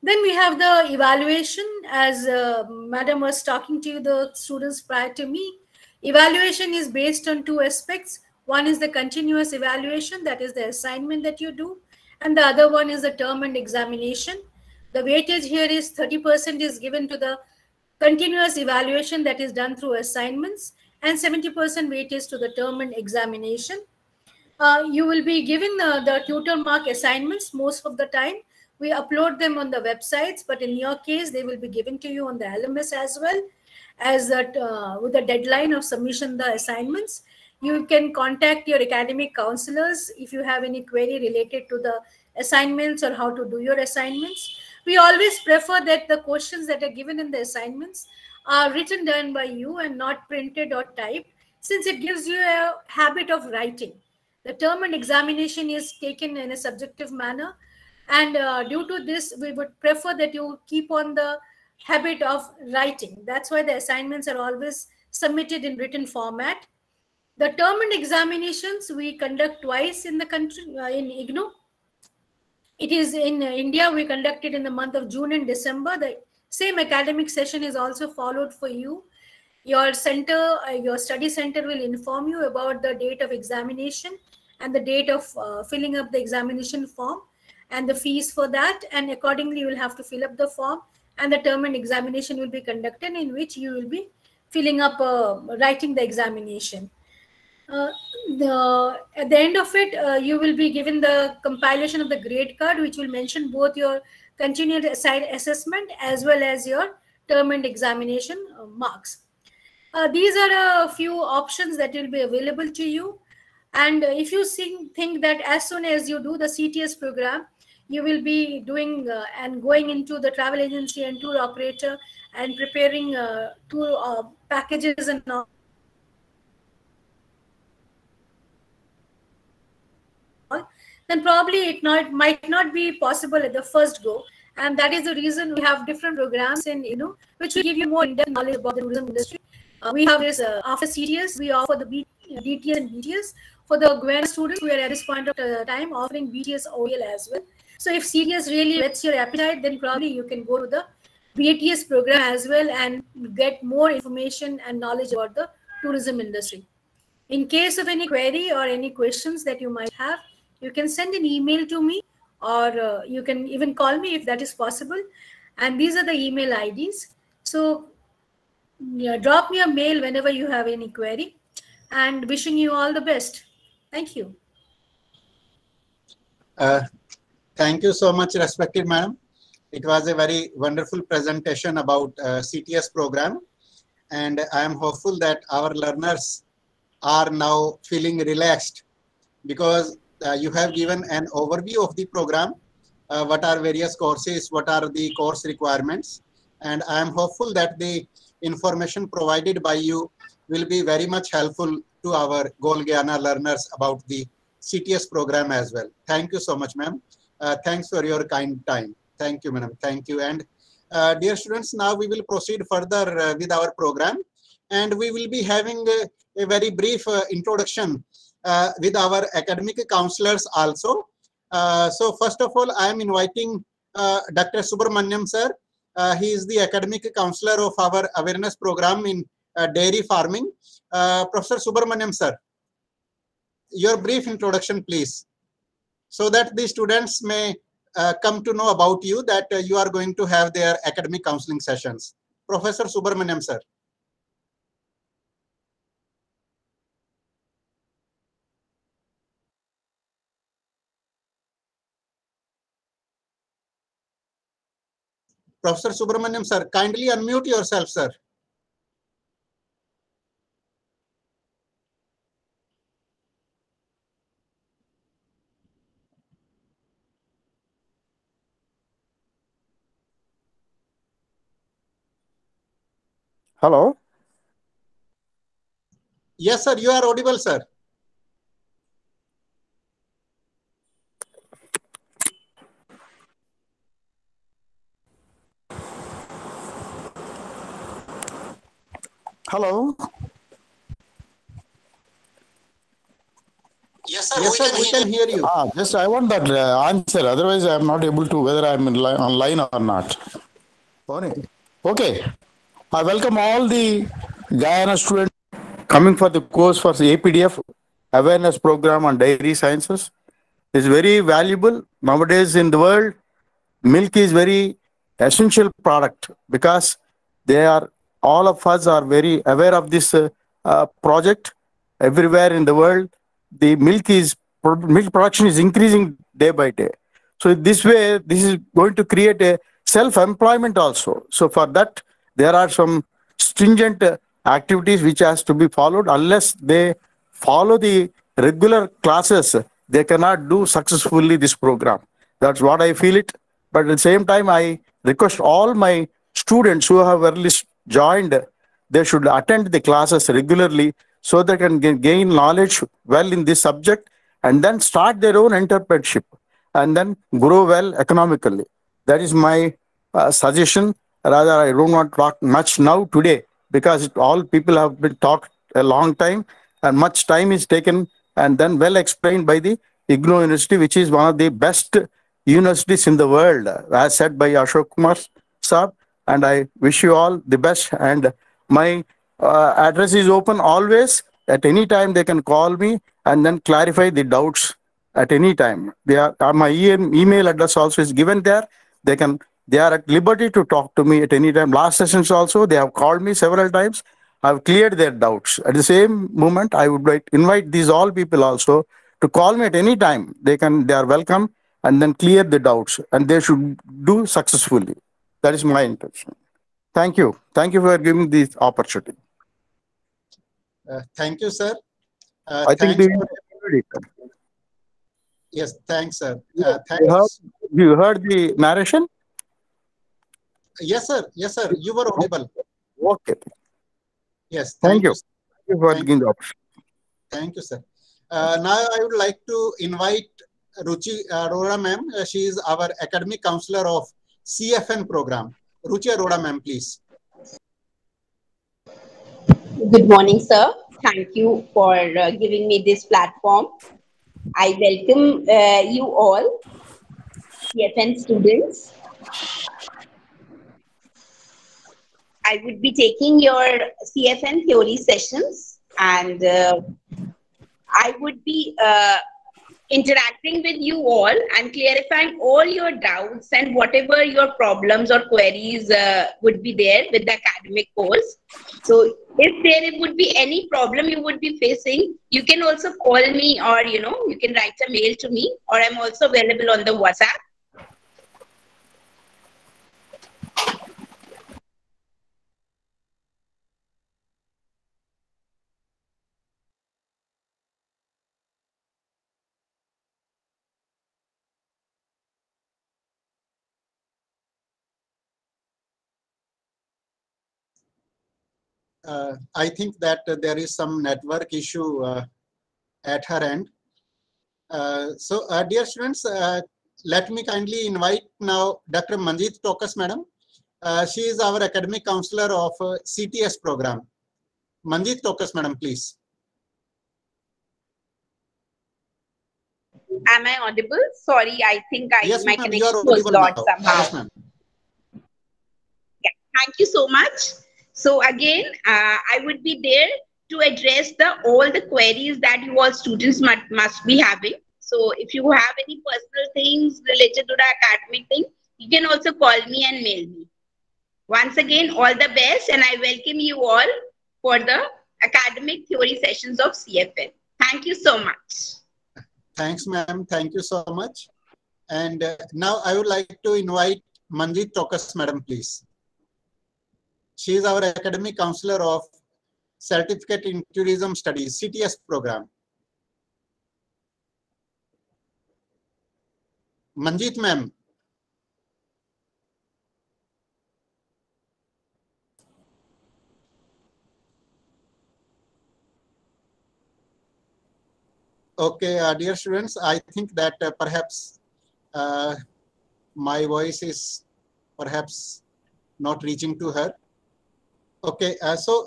Then we have the evaluation. As Madam was talking to you, the students prior to me, evaluation is based on two aspects. One is the continuous evaluation, that is the assignment that you do, and the other one is the term and examination. The weightage here is 30% is given to the continuous evaluation that is done through assignments, and 70% weightage to the term and examination. You will be given the tutor mark assignments most of the time. We upload them on the websites, but in your case, they will be given to you on the LMS as well, as that with the deadline of submission the assignments. You can contact your academic counselors if you have any query related to the assignments or how to do your assignments. We always prefer that the questions that are given in the assignments are written down by you and not printed or typed, since it gives you a habit of writing. The term and examination is taken in a subjective manner, and due to this, we would prefer that you keep on the habit of writing. That's why the assignments are always submitted in written format. The term and examinations we conduct twice in the country, in IGNOU. It is in India, we conduct it in the month of June and December. The same academic session is also followed for you. Your center, your study center will inform you about the date of examination and the date of filling up the examination form and the fees for that. And accordingly, you will have to fill up the form, and the term and examination will be conducted, in which you will be filling up, writing the examination. At the end of it, you will be given the compilation of the grade card, which will mention both your continued assessment as well as your term and examination marks. These are a few options that will be available to you. And if you think that as soon as you do the CTS program, you will be doing and going into the travel agency and tour operator and preparing tour packages and all, then probably it might not be possible at the first go. And that is the reason we have different programs in which will give you more in-depth knowledge about the tourism industry. We have this after CTS, we offer the DTS and BTS. For the Guyana students, we are at this point of time offering BTS OEL as well. So if CTS really whets your appetite, then probably you can go to the BTS program as well and get more information and knowledge about the tourism industry. In case of any query or any questions that you might have, you can send an email to me, or you can even call me if that is possible. And these are the email IDs. So drop me a mail whenever you have any query, and wishing you all the best. Thank you. Thank you so much, respected madam. It was a very wonderful presentation about CTS program, and I am hopeful that our learners are now feeling relaxed, because you have given an overview of the program, what are various courses, what are the course requirements, and I am hopeful that the information provided by you will be very much helpful to our GOAL Guyana learners about the CTS program as well. Thank you so much, ma'am. Thanks for your kind time. Thank you, madam. Thank you. And dear students, now we will proceed further with our program, and we will be having a very brief introduction with our academic counselors also. So first of all, I am inviting Dr. Subramaniam sir. He is the academic counselor of our awareness program in dairy farming. Professor Subramaniam sir, your brief introduction, please, so that the students may come to know about you, that you are going to have their academic counseling sessions. Professor Subramaniam sir. Professor Subramaniam sir, kindly unmute yourself, sir. Hello. Yes, sir, you are audible, sir. Hello. Yes, sir, we can hear you. Just I want that answer. Otherwise, I am not able to whether I am online or not. Okay. I welcome all the Guyana students coming for the course for the APDF awareness program on dairy sciences. It's very valuable nowadays in the world. Milk is very essential product because they are all of us are very aware of this project everywhere in the world. The milk production is increasing day by day. So this way, this is going to create a self-employment also. So for that, there are some stringent activities which has to be followed. Unless they follow the regular classes, they cannot do successfully this program. That's what I feel it. But at the same time, I request all my students who have early joined, they should attend the classes regularly so they can gain knowledge well in this subject and then start their own entrepreneurship and then grow well economically. That is my suggestion. Rather, I don't want to talk much now today because all people have been talked a long time and much time is taken and then well explained by the IGNOU University, which is one of the best universities in the world, as said by Ashok Kumar sir. And I wish you all the best. And my address is open always. At any time, they can call me and then clarify the doubts at any time. They are, my email address also is given there. They are at liberty to talk to me at any time. Last sessions also, they have called me several times. I've cleared their doubts. At the same moment, I would invite these all people also to call me at any time. They are welcome and then clear the doubts, and they should do successfully. That is my intention. Thank you. Thank you for giving this opportunity. Thank you, sir. I think yes, thanks, sir. Thanks. You heard the narration? Yes, sir. Yes, sir. You were audible. Okay. Yes. Thank you. Thank you for giving the opportunity. Thank you, sir. Now I would like to invite Ruchi Arora ma'am. She is our academic counselor of CFN program. Ruchi Arora ma'am, please. Good morning, sir. Thank you for giving me this platform. I welcome you all, CFN students. I would be taking your CFN theory sessions, and I would be interacting with you all and clarifying all your doubts and whatever your problems or queries would be there with the academic course. So if there would be any problem you would be facing, you can also call me, or you can write a mail to me, or I'm also available on the WhatsApp. I think that there is some network issue at her end. So, dear students, let me kindly invite now Dr. Manjeet Tokas, madam. She is our academic counselor of CTS program. Manjeet Tokas, madam, please. Am I audible? Sorry, I think yes, my connection was lost somehow. Yes, ma'am. Yeah, thank you so much. So again, I would be there to address all the queries that you all students must be having. So if you have any personal things related to the academic thing, you can also call me and mail me. Once again, all the best, and I welcome you all for the academic theory sessions of CFN. Thank you so much. Thanks, ma'am. Thank you so much. And now I would like to invite Manjeet Tokas, madam, please. She is our academic counselor of Certificate in Tourism Studies, CTS program. Manjeet, ma'am. Okay, dear students, I think that perhaps my voice is perhaps not reaching to her. Okay, so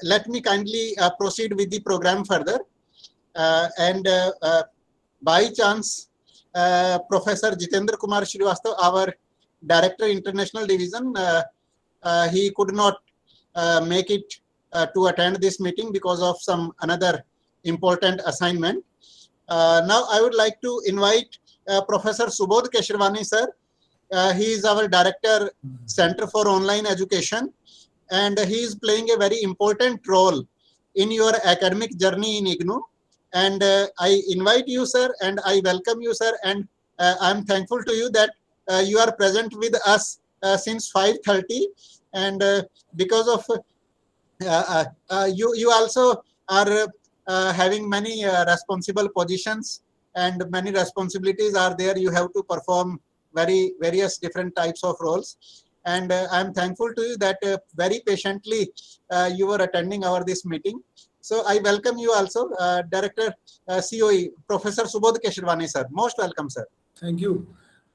let me kindly proceed with the program further. and by chance, Professor Jitendra Kumar Srivastav, our Director International Division, he could not make it to attend this meeting because of some another important assignment. Now I would like to invite Professor Subodh Kesharwani sir. He is our Director, Center for Online Education, and he is playing a very important role in your academic journey in IGNOU. And I invite you, sir, and I welcome you, sir, and I'm thankful to you that you are present with us since 5:30, and because of you also are having many responsible positions, and many responsibilities are there. You have to perform various different types of roles, and I'm thankful to you that very patiently you were attending this meeting. So I welcome you also, Director COE, Professor Subodh Kesharwani sir. Most welcome, sir. Thank you,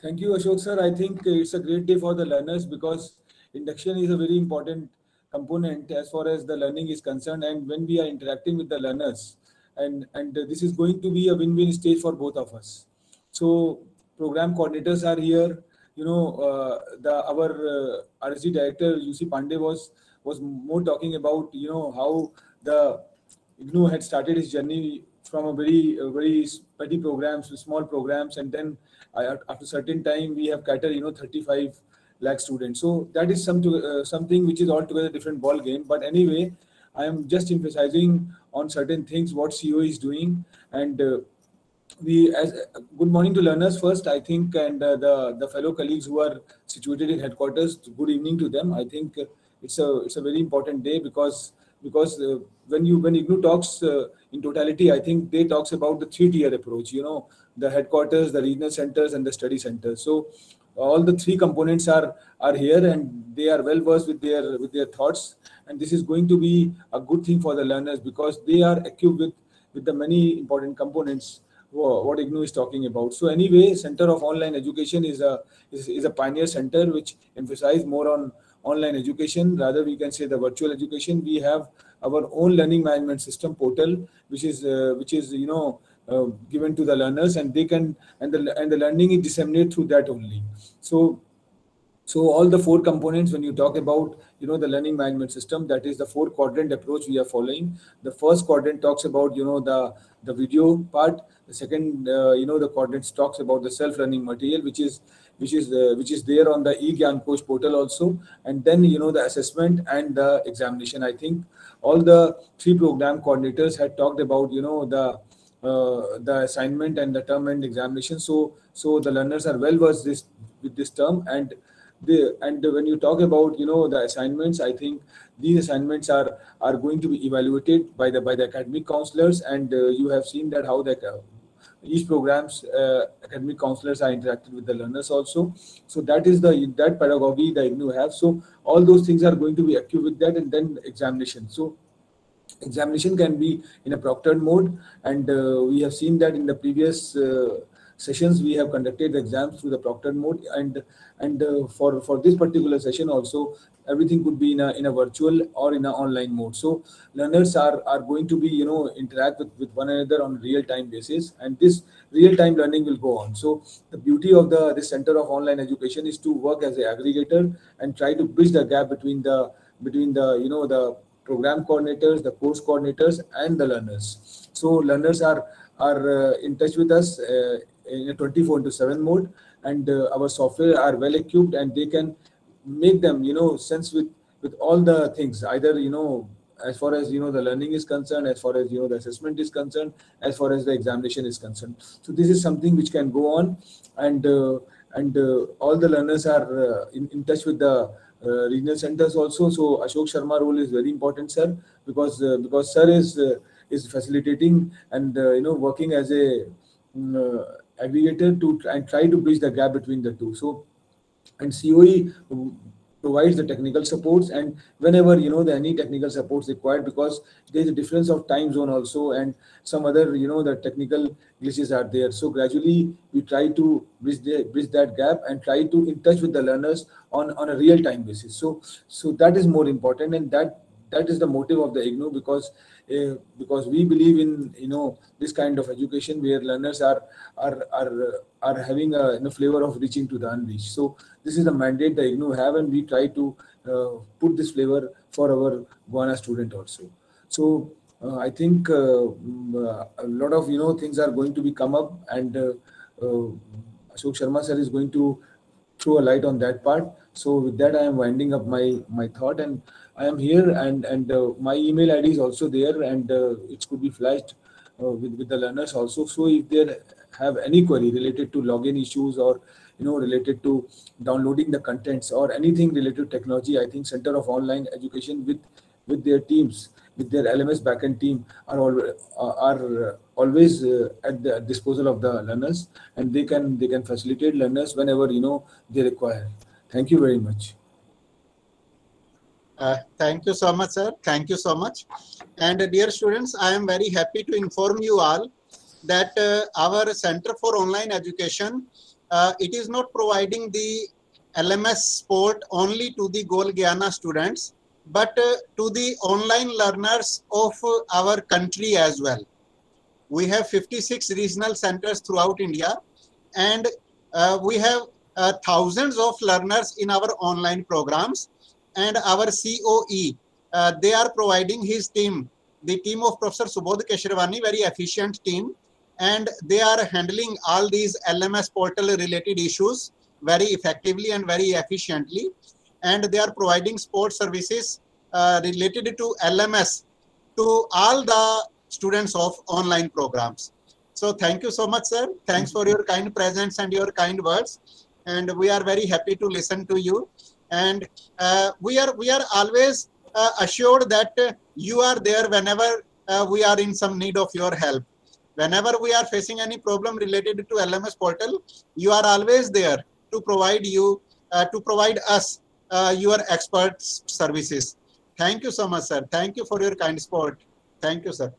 Ashok sir. I think it's a great day for the learners because induction is a very important component as far as the learning is concerned, and when we are interacting with the learners, and this is going to be a win-win stage for both of us. So program coordinators are here. You know, our RSD director UC Pandey was more talking about how the IGNOU had started its journey from a very petty programs to small programs, and then after a certain time we have catered 35 lakh students. So that is something which is altogether different ball game. But anyway, I am just emphasizing on certain things what COE is doing, and good morning to learners first, I think, and the fellow colleagues who are situated in headquarters. Good evening to them. I think it's a very important day because when IGNOU talks in totality, I think they talks about the 3-tier approach. The headquarters, the regional centers, and the study centers. So all the 3 components are here, and they are well versed with their thoughts. And this is going to be a good thing for the learners because they are equipped with the many important components what IGNOU is talking about. So anyway, Center of Online Education is a pioneer center which emphasizes more on online education. Rather, we can say the virtual education. We have our own learning management system portal, which is given to the learners, and they can and the learning is disseminated through that only. So all the 4 components, when you talk about the learning management system, that is the 4-quadrant approach we are following. The first quadrant talks about the video part. The second the quadrant talks about the self-learning material, which is there on the IGNOU-GOAL portal also, and then the assessment and the examination. I think all the 3 program coordinators had talked about the assignment and the term and examination. So the learners are well versed with this term, and when you talk about the assignments, I think these assignments are going to be evaluated by the academic counselors, and you have seen that how each program's academic counselors are interacting with the learners also. So that is that pedagogy that IGNOU have. So all those things are going to be active with that, and then examination. So examination can be in a proctored mode, and we have seen that in the previous sessions we have conducted the exams through the proctored mode, and for this particular session also everything could be in a virtual or in an online mode. So learners are going to be interact with one another on real-time basis, and this real-time learning will go on. So the beauty of this Center of Online Education is to work as an aggregator and try to bridge the gap between the the program coordinators, the course coordinators, and the learners. So learners are in touch with us in a 24/7 mode, and our software are well equipped, and they can make them sense with all the things, either as far as the learning is concerned, as far as the assessment is concerned, as far as the examination is concerned. So this is something which can go on, and all the learners are in touch with the regional centers also. So Ashok Sharma role is very important, sir, because sir is facilitating and working as a aggregator to try to bridge the gap between the two. So, and COE provides the technical supports, and whenever any technical supports required, because there is a difference of time zone also, and some other the technical glitches are there. So gradually we try to bridge that gap and try to in touch with the learners on a real time basis. So that is more important, and that is the motive of the IGNOU, because we believe in this kind of education where learners are having a flavor of reaching to the unreached. So this is the mandate the IGNOU have, and we try to put this flavor for our Guyana student also. So I think a lot of things are going to be come up, and Ashok Sharma sir is going to throw a light on that part. So with that, I am winding up my thought, and I am here, and my email ID is also there, and it could be flashed with the learners also. So if they have any query related to login issues, or related to downloading the contents, or anything related to technology, I think Center of Online Education with their teams, with their LMS backend team, are always at the disposal of the learners, and they can facilitate learners whenever they require. Thank you very much. Thank you so much, sir. Thank you so much. And dear students, I am very happy to inform you all that our Center for Online Education, it is not providing the LMS support only to the GOAL Guyana students, but to the online learners of our country as well. We have 56 regional centers throughout India, and we have thousands of learners in our online programs. And our COE, they are providing his team, the team of Professor Subodh Kesharwani, very efficient team, and they are handling all these LMS portal related issues very effectively and very efficiently. And they are providing support services related to LMS to all the students of online programs. So thank you so much, sir. Thanks for your kind presence and your kind words. And we are very happy to listen to you. And we are always assured that you are there whenever we are in some need of your help. Whenever we are facing any problem related to LMS portal, you are always there to provide us your expert services. Thank you so much, sir. Thank you for your kind support. Thank you, sir.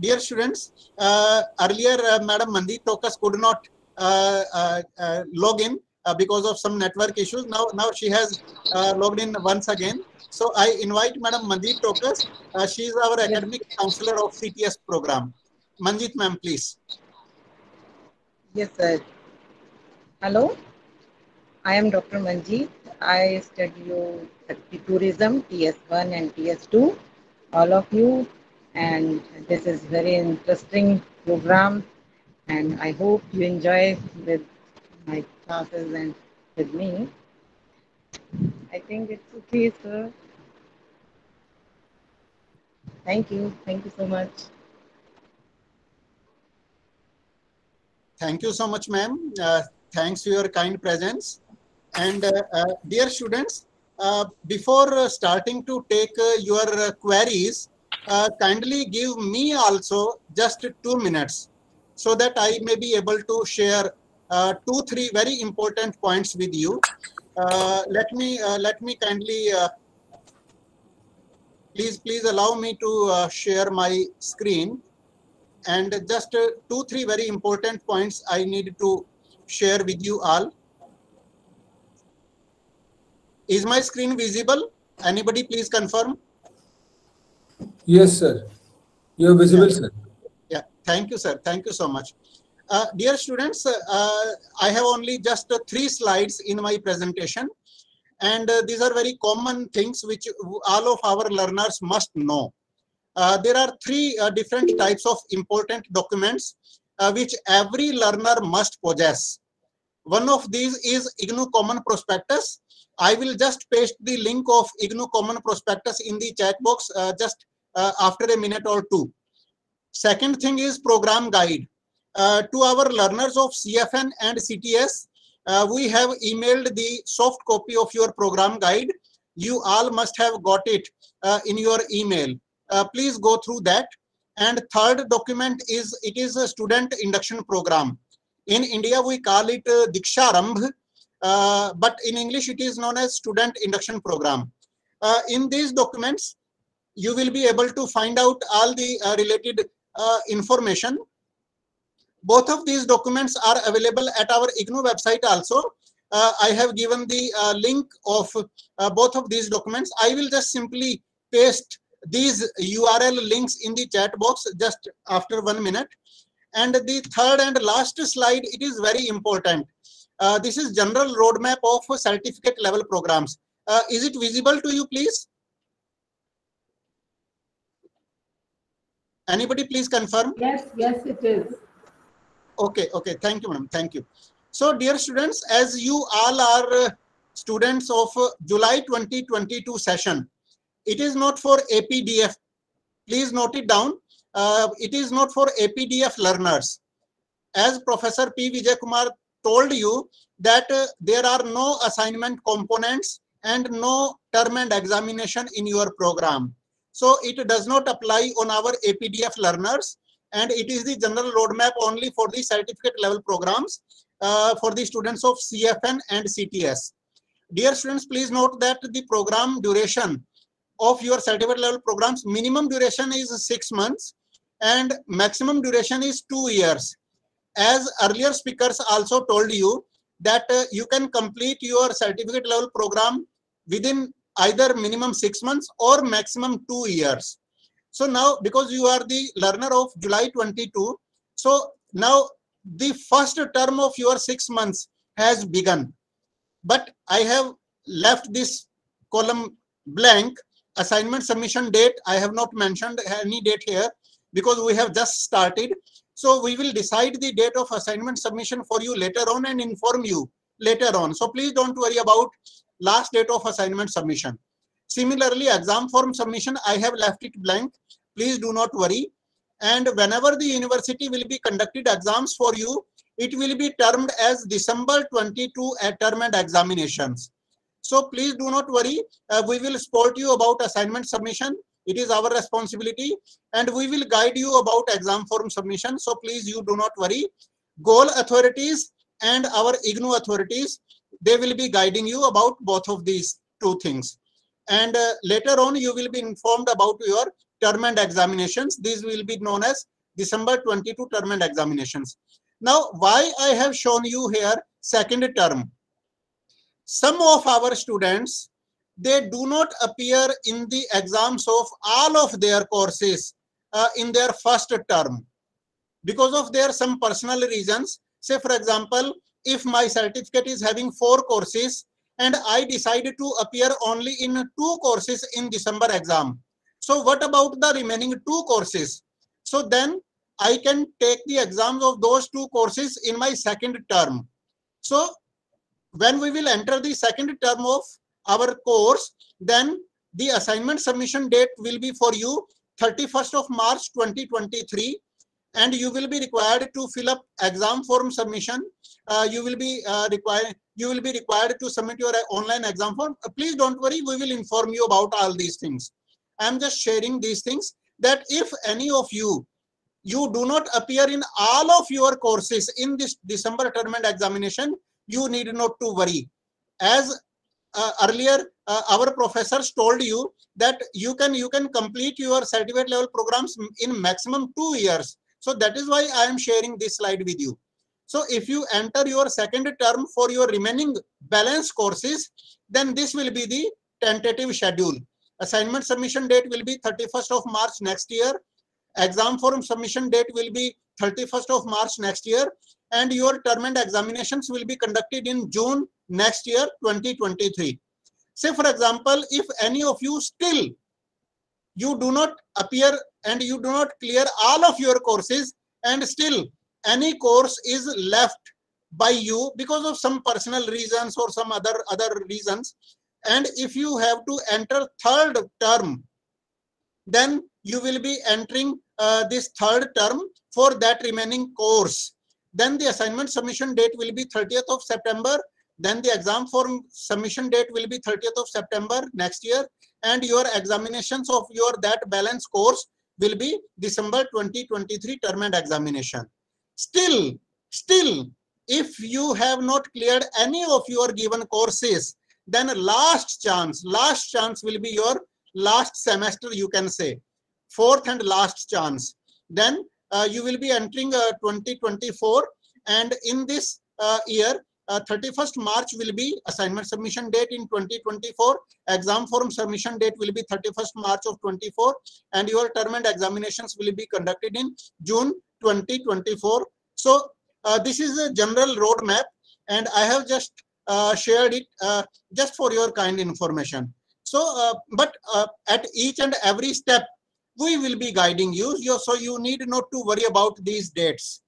Dear students, earlier Madam Mandeep Tokas could not log in because of some network issues. Now she has logged in once again. So I invite Madam Mandeep Tokas. She is our academic counselor of CTS program. Manjeet ma'am, please. Yes, sir. Hello, I am Dr. Manjeet. I study tourism, TS1 and TS2, all of you. And this is very interesting program. And I hope you enjoy with my classes and with me. I think it's okay, sir. Thank you. Thank you so much. Thank you so much, ma'am. Thanks for your kind presence. And dear students, before starting to take your queries, kindly give me also just 2 minutes so that I may be able to share 2-3 very important points with you. Let me kindly please allow me to share my screen, and just 2-3 very important points I need to share with you all. Is my screen visible? Anybody please confirm? Yes, sir. You are visible, yeah. Sir. Yeah, thank you, sir. Thank you so much. Dear students, I have only just 3 slides in my presentation, and these are very common things which all of our learners must know. There are 3 different types of important documents which every learner must possess. One of these is IGNOU Common Prospectus. I will just paste the link of IGNOU Common Prospectus in the chat box just after a minute or 2. Second thing is program guide. To our learners of CFN and CTS, we have emailed the soft copy of your program guide. You all must have got it in your email. Please go through that. And third document is, it is a student induction program. In India, we call it Diksharambh, but in English, it is known as student induction program. In these documents, you will be able to find out all the related information. Both of these documents are available at our IGNOU website also. I have given the link of both of these documents. I will just simply paste these URL links in the chat box just after 1 minute. And the third and last slide, it is very important. This is general roadmap of certificate level programs. Is it visible to you, please? Anybody please confirm? Yes, yes, it is. Okay, okay. Thank you, madam. Thank you. So, dear students, as you all are students of July 2022 session, it is not for APDF. Please note it down. It is not for APDF learners. As Professor P. Vijay Kumar told you that there are no assignment components and no term and examination in your program. So it does not apply on our APDF learners, and it is the general roadmap only for the certificate level programs for the students of CFN and CTS. Dear students, please note that the program duration of your certificate level programs, minimum duration is 6 months and maximum duration is 2 years. As earlier speakers also told you that you can complete your certificate level program within either minimum 6 months or maximum 2 years. So now, because you are the learner of July 22, so now the first term of your 6 months has begun. But I have left this column blank. Assignment submission date, I have not mentioned any date here because we have just started. So we will decide the date of assignment submission for you later on and inform you later on. So please don't worry about last date of assignment submission. Similarly, exam form submission, I have left it blank. Please do not worry. And whenever the university will be conducted exams for you, it will be termed as December 22 term and examinations. So please do not worry. We will support you about assignment submission. It is our responsibility, and we will guide you about exam form submission. So please, you do not worry. GOAL authorities and our IGNOU authorities, they will be guiding you about both of these two things. And later on, you will be informed about your term and examinations. These will be known as December 22 term and examinations. Now, why I have shown you here second term? Some of our students, they do not appear in the exams of all of their courses in their first term because of their some personal reasons. Say, for example, if my certificate is having 4 courses and I decided to appear only in 2 courses in December exam. So what about the remaining 2 courses? So then I can take the exams of those 2 courses in my second term. So when we will enter the second term of our course, then the assignment submission date will be for you 31st of March 2023, and you will be required to fill up exam form submission. You will be required to submit your online exam form. Please don't worry, we will inform you about all these things. I am just sharing these things that if any of you do not appear in all of your courses in this December term and examination, you need not to worry. As earlier our professors told you that you can complete your certificate level programs in maximum 2 years. So that is why I am sharing this slide with you. So if you enter your second term for your remaining balance courses, then this will be the tentative schedule. Assignment submission date will be 31st of March next year. Exam form submission date will be 31st of March next year. And your term and examinations will be conducted in June next year, 2023. Say, for example, if any of you still, you do not appear and you do not clear all of your courses, and still any course is left by you because of some personal reasons or some other reasons, and if you have to enter third term, then you will be entering this third term for that remaining course. Then the assignment submission date will be 30th of September. Then the exam form submission date will be 30th of September next year. And your examinations of your that balance course will be December 2023 term and examination. Still, if you have not cleared any of your given courses, then last chance will be your last semester, you can say, 4th and last chance. Then you will be entering 2024, and in this year 31st March will be assignment submission date in 2024. Exam form submission date will be 31st March of 24, and your term and examinations will be conducted in June 2024. So this is a general roadmap, and I have just shared it just for your kind information. So, but at each and every step, we will be guiding you. So you need not to worry about these dates.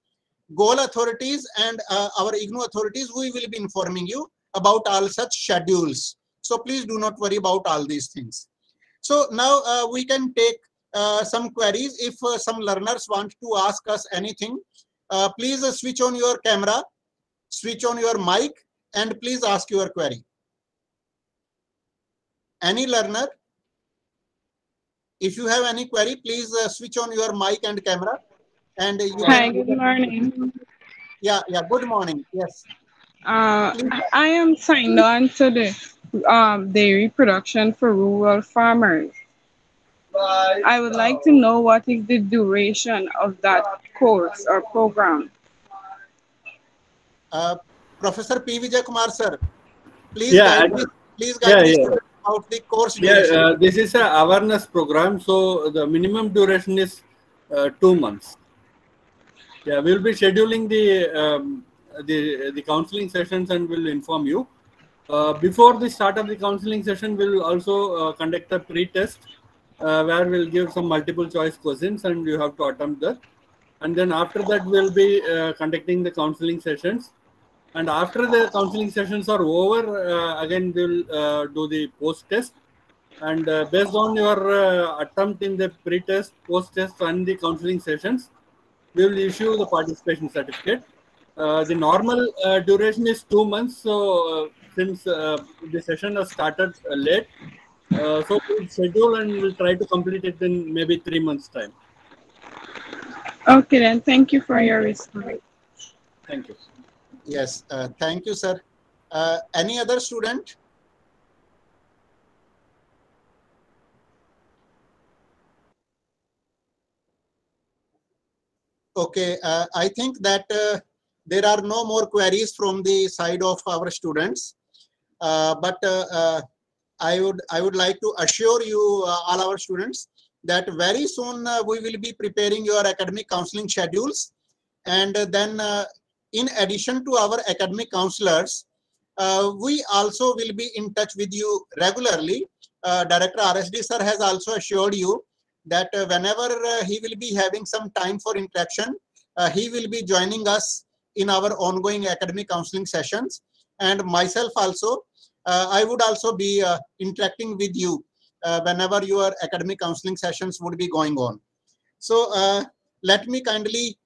GOAL authorities and our IGNOU authorities, we will be informing you about all such schedules. So please do not worry about all these things. So now we can take some queries. If some learners want to ask us anything, please switch on your camera, switch on your mic, and please ask your query. Any learner, if you have any query, please switch on your mic and camera. And Hi, good morning. Yeah, good morning. Yes. I am signed on to the dairy production for rural farmers. I would like to know what is the duration of that course or program. Professor P. Vijay Kumar sir, please Yeah, guide me about the course duration. Yeah, this is an awareness program, so the minimum duration is 2 months. Yeah, we'll be scheduling the counseling sessions and will inform you. Before the start of the counseling session, we'll also conduct a pre-test where we'll give some multiple choice questions and you have to attempt that. And then after that, we'll be conducting the counseling sessions. And after the counseling sessions are over, again, we'll do the post-test. And based on your attempt in the pre-test, post-test, and the counseling sessions, we will issue the participation certificate. The normal duration is 2 months. So since the session has started late, so we'll schedule and we'll try to complete it in maybe 3 months' time. Okay, then. Thank you for your response. Thank you. Yes, thank you, sir. Any other student? Okay, I think that there are no more queries from the side of our students. But I would like to assure you, all our students, that very soon we will be preparing your academic counseling schedules, and then in addition to our academic counselors, we also will be in touch with you regularly. Director RSD sir has also assured you that whenever he will be having some time for interaction, he will be joining us in our ongoing academic counseling sessions. And myself also, I would also be interacting with you whenever your academic counseling sessions would be going on. So let me kindly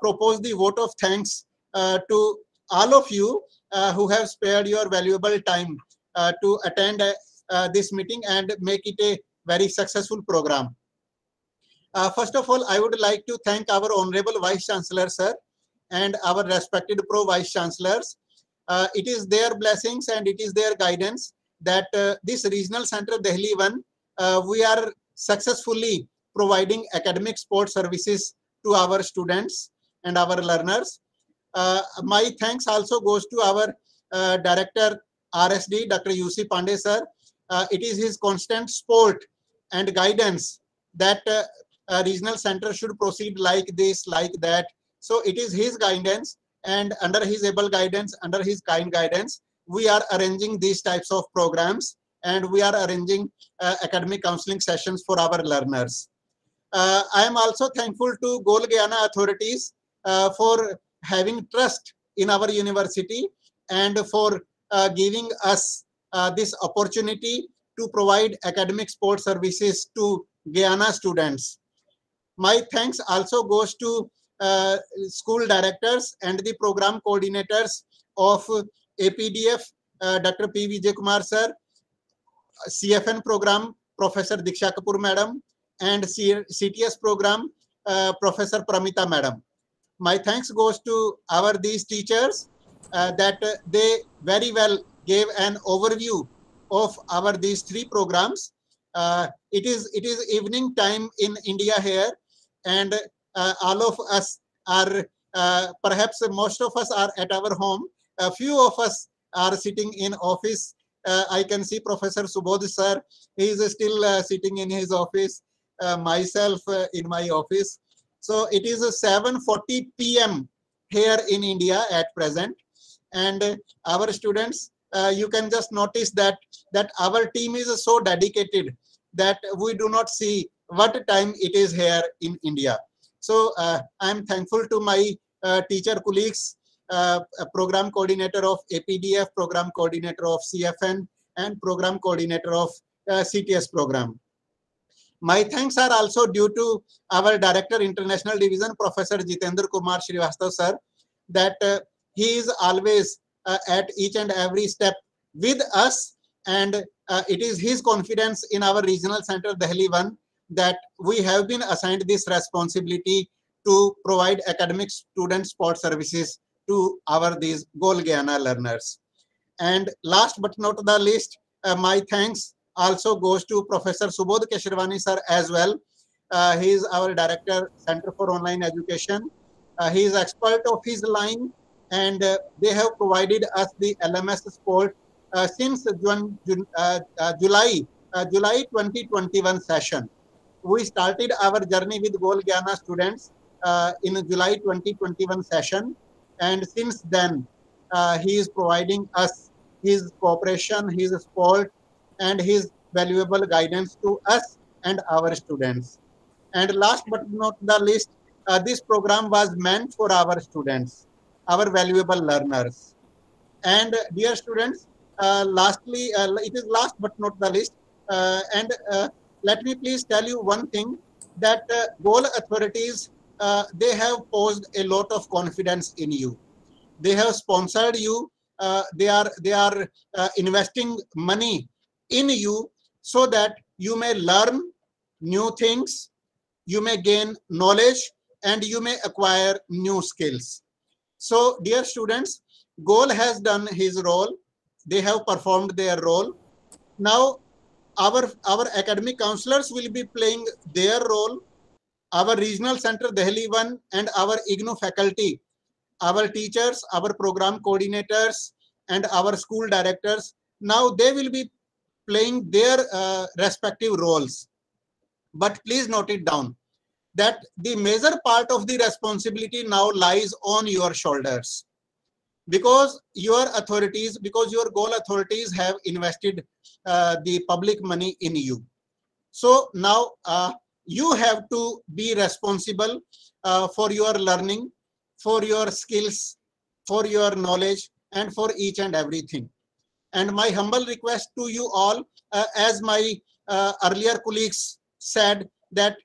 propose the vote of thanks to all of you who have spared your valuable time to attend this meeting and make it a very successful program. First of all, I would like to thank our Honorable Vice Chancellor, sir, and our respected Pro-Vice Chancellors. It is their blessings and it is their guidance that this Regional Center Delhi 1, we are successfully providing academic support services to our students and our learners. My thanks also goes to our Director RSD, Dr. UC Pandey, sir. It is his constant support and guidance that regional center should proceed like this, like that. So it is his guidance, and under his able guidance, under his kind guidance, we are arranging these types of programs, and we are arranging academic counseling sessions for our learners. I am also thankful to GOAL Guyana authorities for having trust in our university and for giving us this opportunity to provide academic support services to Guyana students. My thanks also goes to school directors and the program coordinators of APDF, Dr. P. Vijay Kumar sir, CFN program, Professor Diksha Kapoor madam, and CTS program, Professor Pramita madam. My thanks goes to these teachers that they very well gave an overview of these three programs. It is evening time in India here, and all of us are perhaps most of us are at our home. a few of us are sitting in office. I can see Professor Subodh sir, he is still sitting in his office, myself in my office. So it is 7:40 p.m. here in India at present, and our students, you can just notice that our team is so dedicated that we do not see what time it is here in India. So I'm thankful to my teacher colleagues, program coordinator of APDF, program coordinator of CFN, and program coordinator of CTS program. My thanks are also due to our Director International Division, Professor Jitendra Kumar Srivastava sir, that he is always at each and every step with us, and it is his confidence in our regional center Delhi 1 that we have been assigned this responsibility to provide academic student support services to these GOAL Guyana learners. And last but not the least, my thanks also goes to Professor Subodh Keshravani sir as well. He is our Director, Center for Online Education. He is expert of his line, and they have provided us the LMS support since July 2021 session. We started our journey with GOAL Guyana students in July 2021 session, and since then he is providing us his cooperation, his support, and his valuable guidance to us and our students. And last but not the least, this program was meant for our students, our valuable learners. And dear students, lastly, it is last but not the least, and let me please tell you one thing, that GOAL authorities, they have posed a lot of confidence in you. They have sponsored you. They are investing money in you so that you may learn new things, you may gain knowledge, and you may acquire new skills. So dear students, GOAL has done his role. They have performed their role. Now our academic counselors will be playing their role. Our regional center Delhi 1 and our IGNOU faculty, our teachers, our program coordinators, and our school directors, now they will be playing their respective roles. But please note it down that the major part of the responsibility now lies on your shoulders, because your authorities, because your GOAL authorities have invested the public money in you. So now you have to be responsible for your learning, for your skills, for your knowledge, and for each and everything. And my humble request to you all, as my earlier colleagues said, that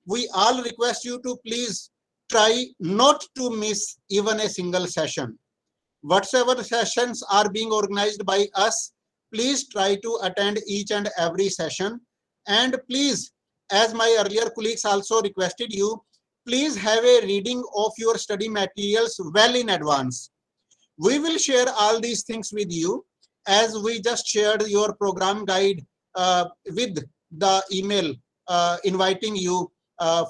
we all request you to please try not to miss even a single session. Whatsoever sessions are being organized by us, please try to attend each and every session. And please, as my earlier colleagues also requested you, please have a reading of your study materials well in advance. We will share all these things with you, as we just shared your program guide with the email inviting you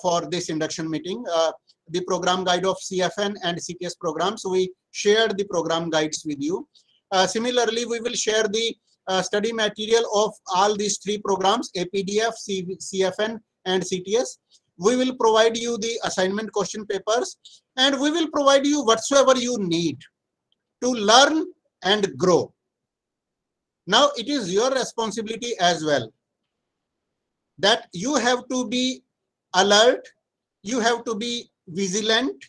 for this induction meeting. The program guide of CFN and CTS programs, we shared the program guides with you. Similarly, we will share the study material of all these three programs, APDF, CFN, and CTS. We will provide you the assignment question papers, and we will provide you whatsoever you need to learn and grow. Now, it is your responsibility as well that you have to be alert, you have to be vigilant,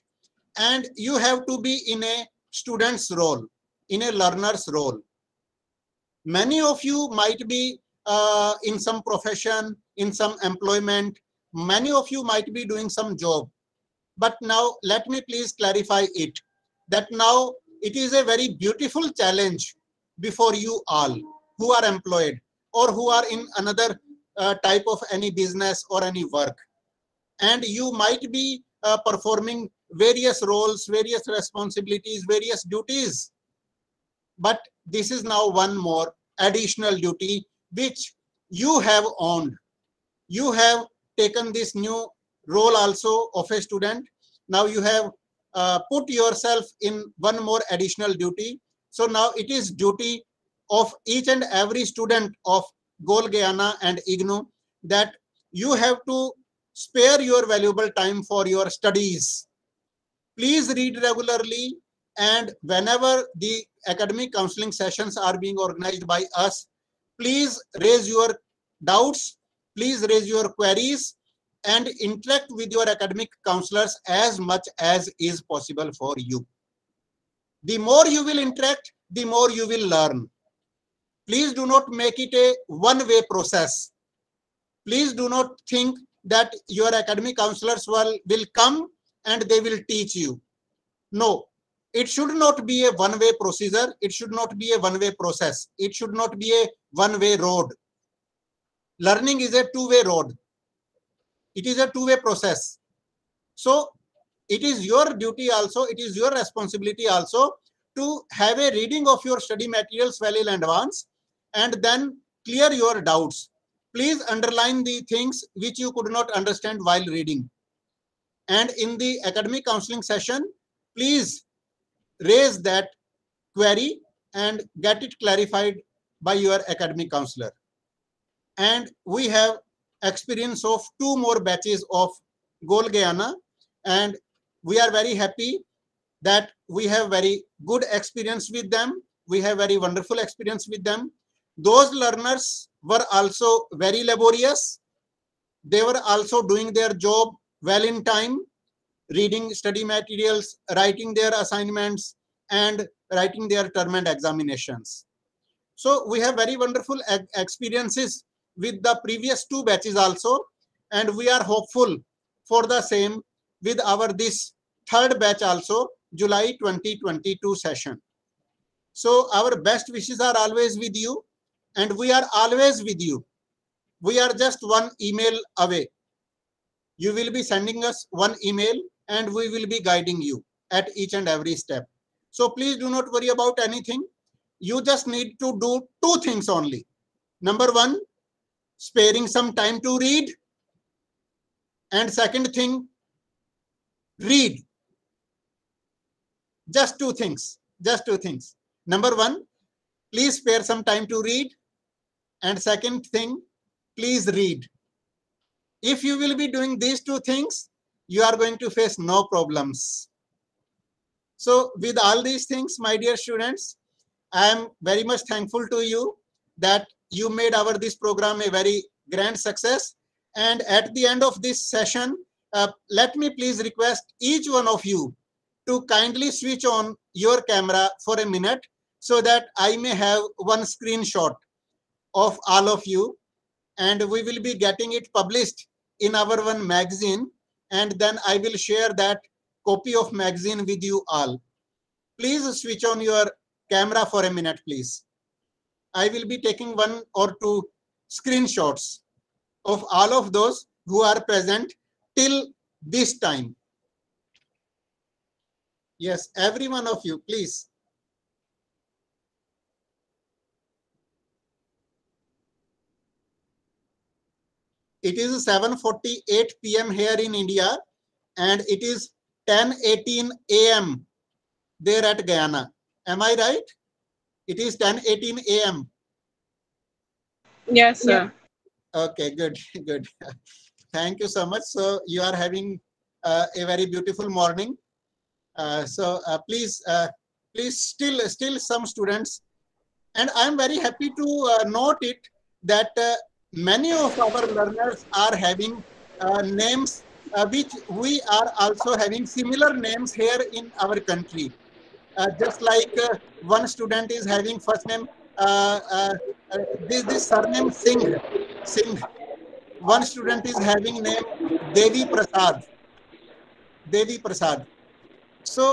and you have to be in a student's role, in a learner's role. Many of you might be in some profession, in some employment. Many of you might be doing some job. But now let me please clarify it, that now it is a very beautiful challenge before you all who are employed or who are in another type of any business or any work. And you might be performing various roles, various responsibilities, various duties. But this is now one more additional duty which you have owned. You have taken this new role also of a student. Now you have put yourself in one more additional duty, So now it is duty of each and every student of GOAL Guyana and IGNOU that you have to spare your valuable time for your studies. Please read regularly, and whenever the academic counseling sessions are being organized by us, please raise your doubts, please raise your queries, and interact with your academic counselors as much as is possible for you. The more you will interact, the more you will learn. Please do not make it a one-way process. Please do not think that your academic counselors will come and they will teach you. No, it should not be a one-way procedure. It should not be a one-way process. It should not be a one-way road. Learning is a two-way road. It is a two-way process. So it is your duty also, it is your responsibility also to have a reading of your study materials well in advance and then clear your doubts. Please underline the things which you could not understand while reading. And in the academic counseling session, please raise that query and get it clarified by your academic counselor. And we have experience of 2 more batches of GOAL Guyana, and we are very happy that we have very good experience with them. We have very wonderful experience with them. Those learners were also very laborious. They were also doing their job well in time, reading study materials, writing their assignments, and writing their term and examinations. So we have very wonderful experiences with the previous 2 batches also, and we are hopeful for the same with our this 3rd batch also, July 2022 session. So our best wishes are always with you, and we are always with you. We are just one email away. You will be sending us one email and we will be guiding you at each and every step. So please do not worry about anything. You just need to do 2 things only. Number 1, sparing some time to read. And second thing, read. Just 2 things. Just 2 things. Number 1, please spare some time to read. And second thing, please read. If you will be doing these 2 things, you are going to face no problems. So with all these things, my dear students, I am very much thankful to you that you made this program a very grand success. And at the end of this session, let me please request each one of you to kindly switch on your camera for a minute so that I may have one screenshot of all of you, and we will be getting it published in our one magazine, and then I will share that copy of magazine with you all. Please switch on your camera for a minute, please. I will be taking 1 or 2 screenshots of all of those who are present till this time. Yes, every one of you, please. It is 7:48 p.m. here in India, and it is 10:18 a.m. there at Guyana. Am I right? It is 10:18 a.m. Yes, sir. Okay, good, good. Thank you so much. So you are having a very beautiful morning. Please, still some students, and I am very happy to note it that many of our learners are having names which we are also having similar names here in our country. Just like one student is having first name, this surname Singh. One student is having name Devi Prasad. So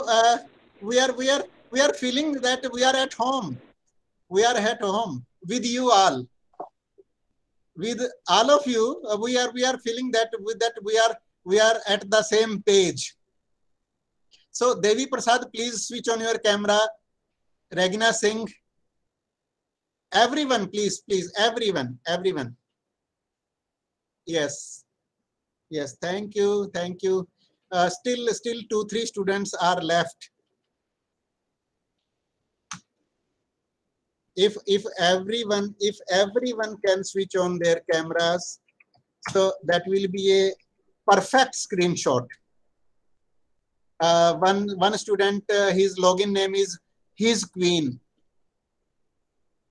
we are feeling that we are at home. We are at home with you all. With all of you, we are feeling that we are at the same page. So Devi Prasad, please switch on your camera. Regina Singh. Everyone, please, everyone. Yes. Thank you. Still 2-3 students are left. if everyone can switch on their cameras, so that will be a perfect screenshot. One student, his login name is his queen.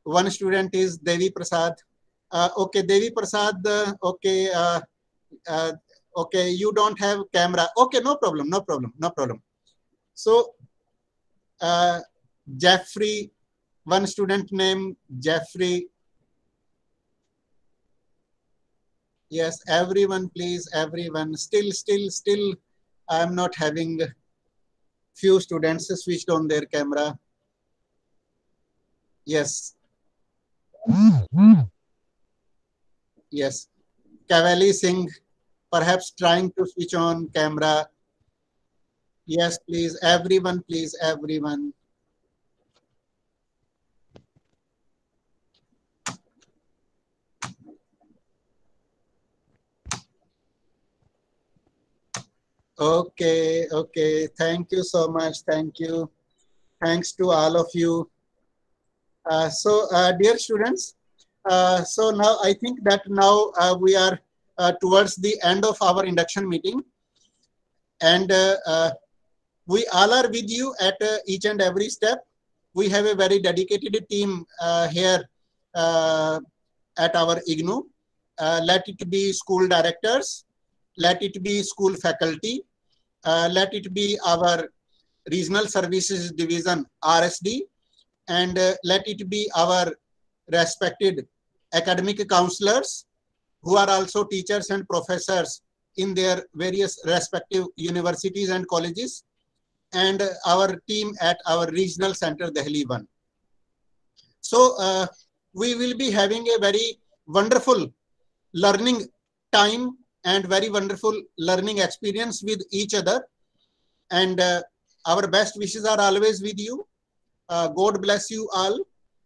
One student is Devi Prasad. Okay, Devi Prasad. Okay, okay, you don't have camera. Okay, no problem, no problem, no problem. So, Jeffrey, one student named Jeffrey. Yes, everyone, please, everyone. Still, I am not having few students switched on their camera. Yes. Yes. Kavali Singh, perhaps trying to switch on camera. Yes, please, everyone, please, everyone. Okay, okay. Thank you so much. Thank you. Thanks to all of you. Dear students, so now I think that now we are towards the end of our induction meeting, and we all are with you at each and every step. We have a very dedicated team here at our IGNOU. Let it be school directors, let it be school faculty, let it be our regional services division RSD, and let it be our respected academic counselors who are also teachers and professors in their various respective universities and colleges, and our team at our regional center Delhi 1. So we will be having a very wonderful learning time and very wonderful learning experience with each other, and our best wishes are always with you. God bless you all.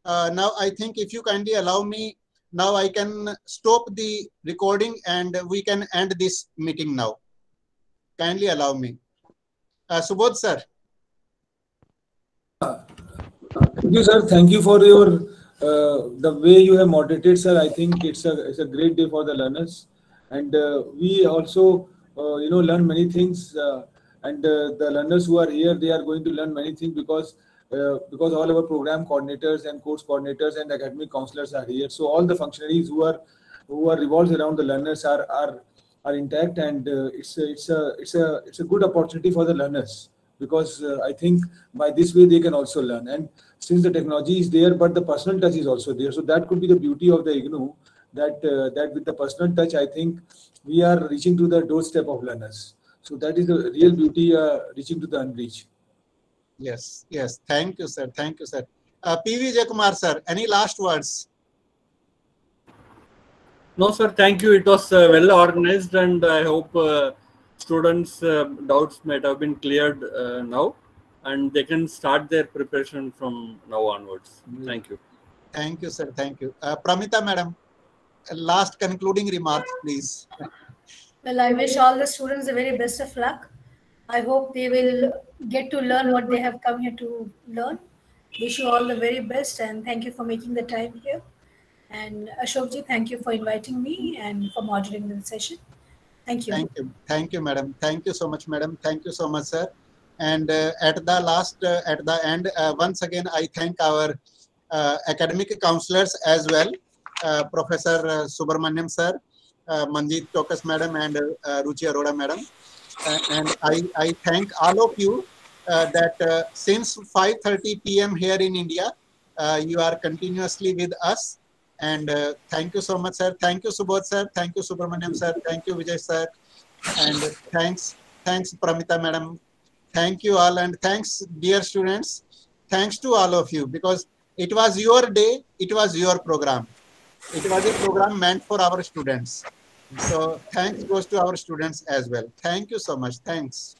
Now I think if you kindly allow me, now I can stop the recording and we can end this meeting now. Kindly allow me. Subodh sir. Thank you, sir. Thank you for your the way you have moderated, sir. I think it's a great day for the learners, and we also learn many things. And the learners who are here, they are going to learn many things because all our program coordinators and course coordinators and academic counselors are here. So all the functionaries who are revolved around the learners are intact, and it's a good opportunity for the learners, because I think by this way they can also learn. And since the technology is there, but the personal touch is also there, so that could be the beauty of the IGNOU, that with the personal touch, I think we are reaching to the doorstep of learners. So that is the real beauty, reaching to the unreached. Yes, yes. Thank you, sir. Thank you, sir. P.V. Jayakumar, sir, any last words? No, sir. Thank you. It was well organized, and I hope students' doubts might have been cleared now, and they can start their preparation from now onwards. Thank you. Thank you, sir. Thank you. Pramita, madam, last concluding remarks, please. Well, I wish all the students the very best of luck. I hope they will get to learn what they have come here to learn. Wish you all the very best, and thank you for making the time here. And Ashokji, thank you for inviting me and for moderating the session. Thank you. Thank you. Thank you, madam. Thank you so much, madam. Thank you so much, sir. And at the end, once again, I thank our academic counselors as well, Professor Subramaniam sir, Manjeet Tokas madam, and Ruchi Arora madam. And I thank all of you that since 5:30 p.m. here in India, you are continuously with us. And thank you so much, sir. Thank you, Subodh sir. Thank you, Subramaniam sir. Thank you, Vijay sir. And thanks, Pramita madam. Thank you all, and thanks, dear students. Thanks to all of you, because it was your day, it was your program. It was a program meant for our students. So thanks goes to our students as well. Thank you so much. Thanks.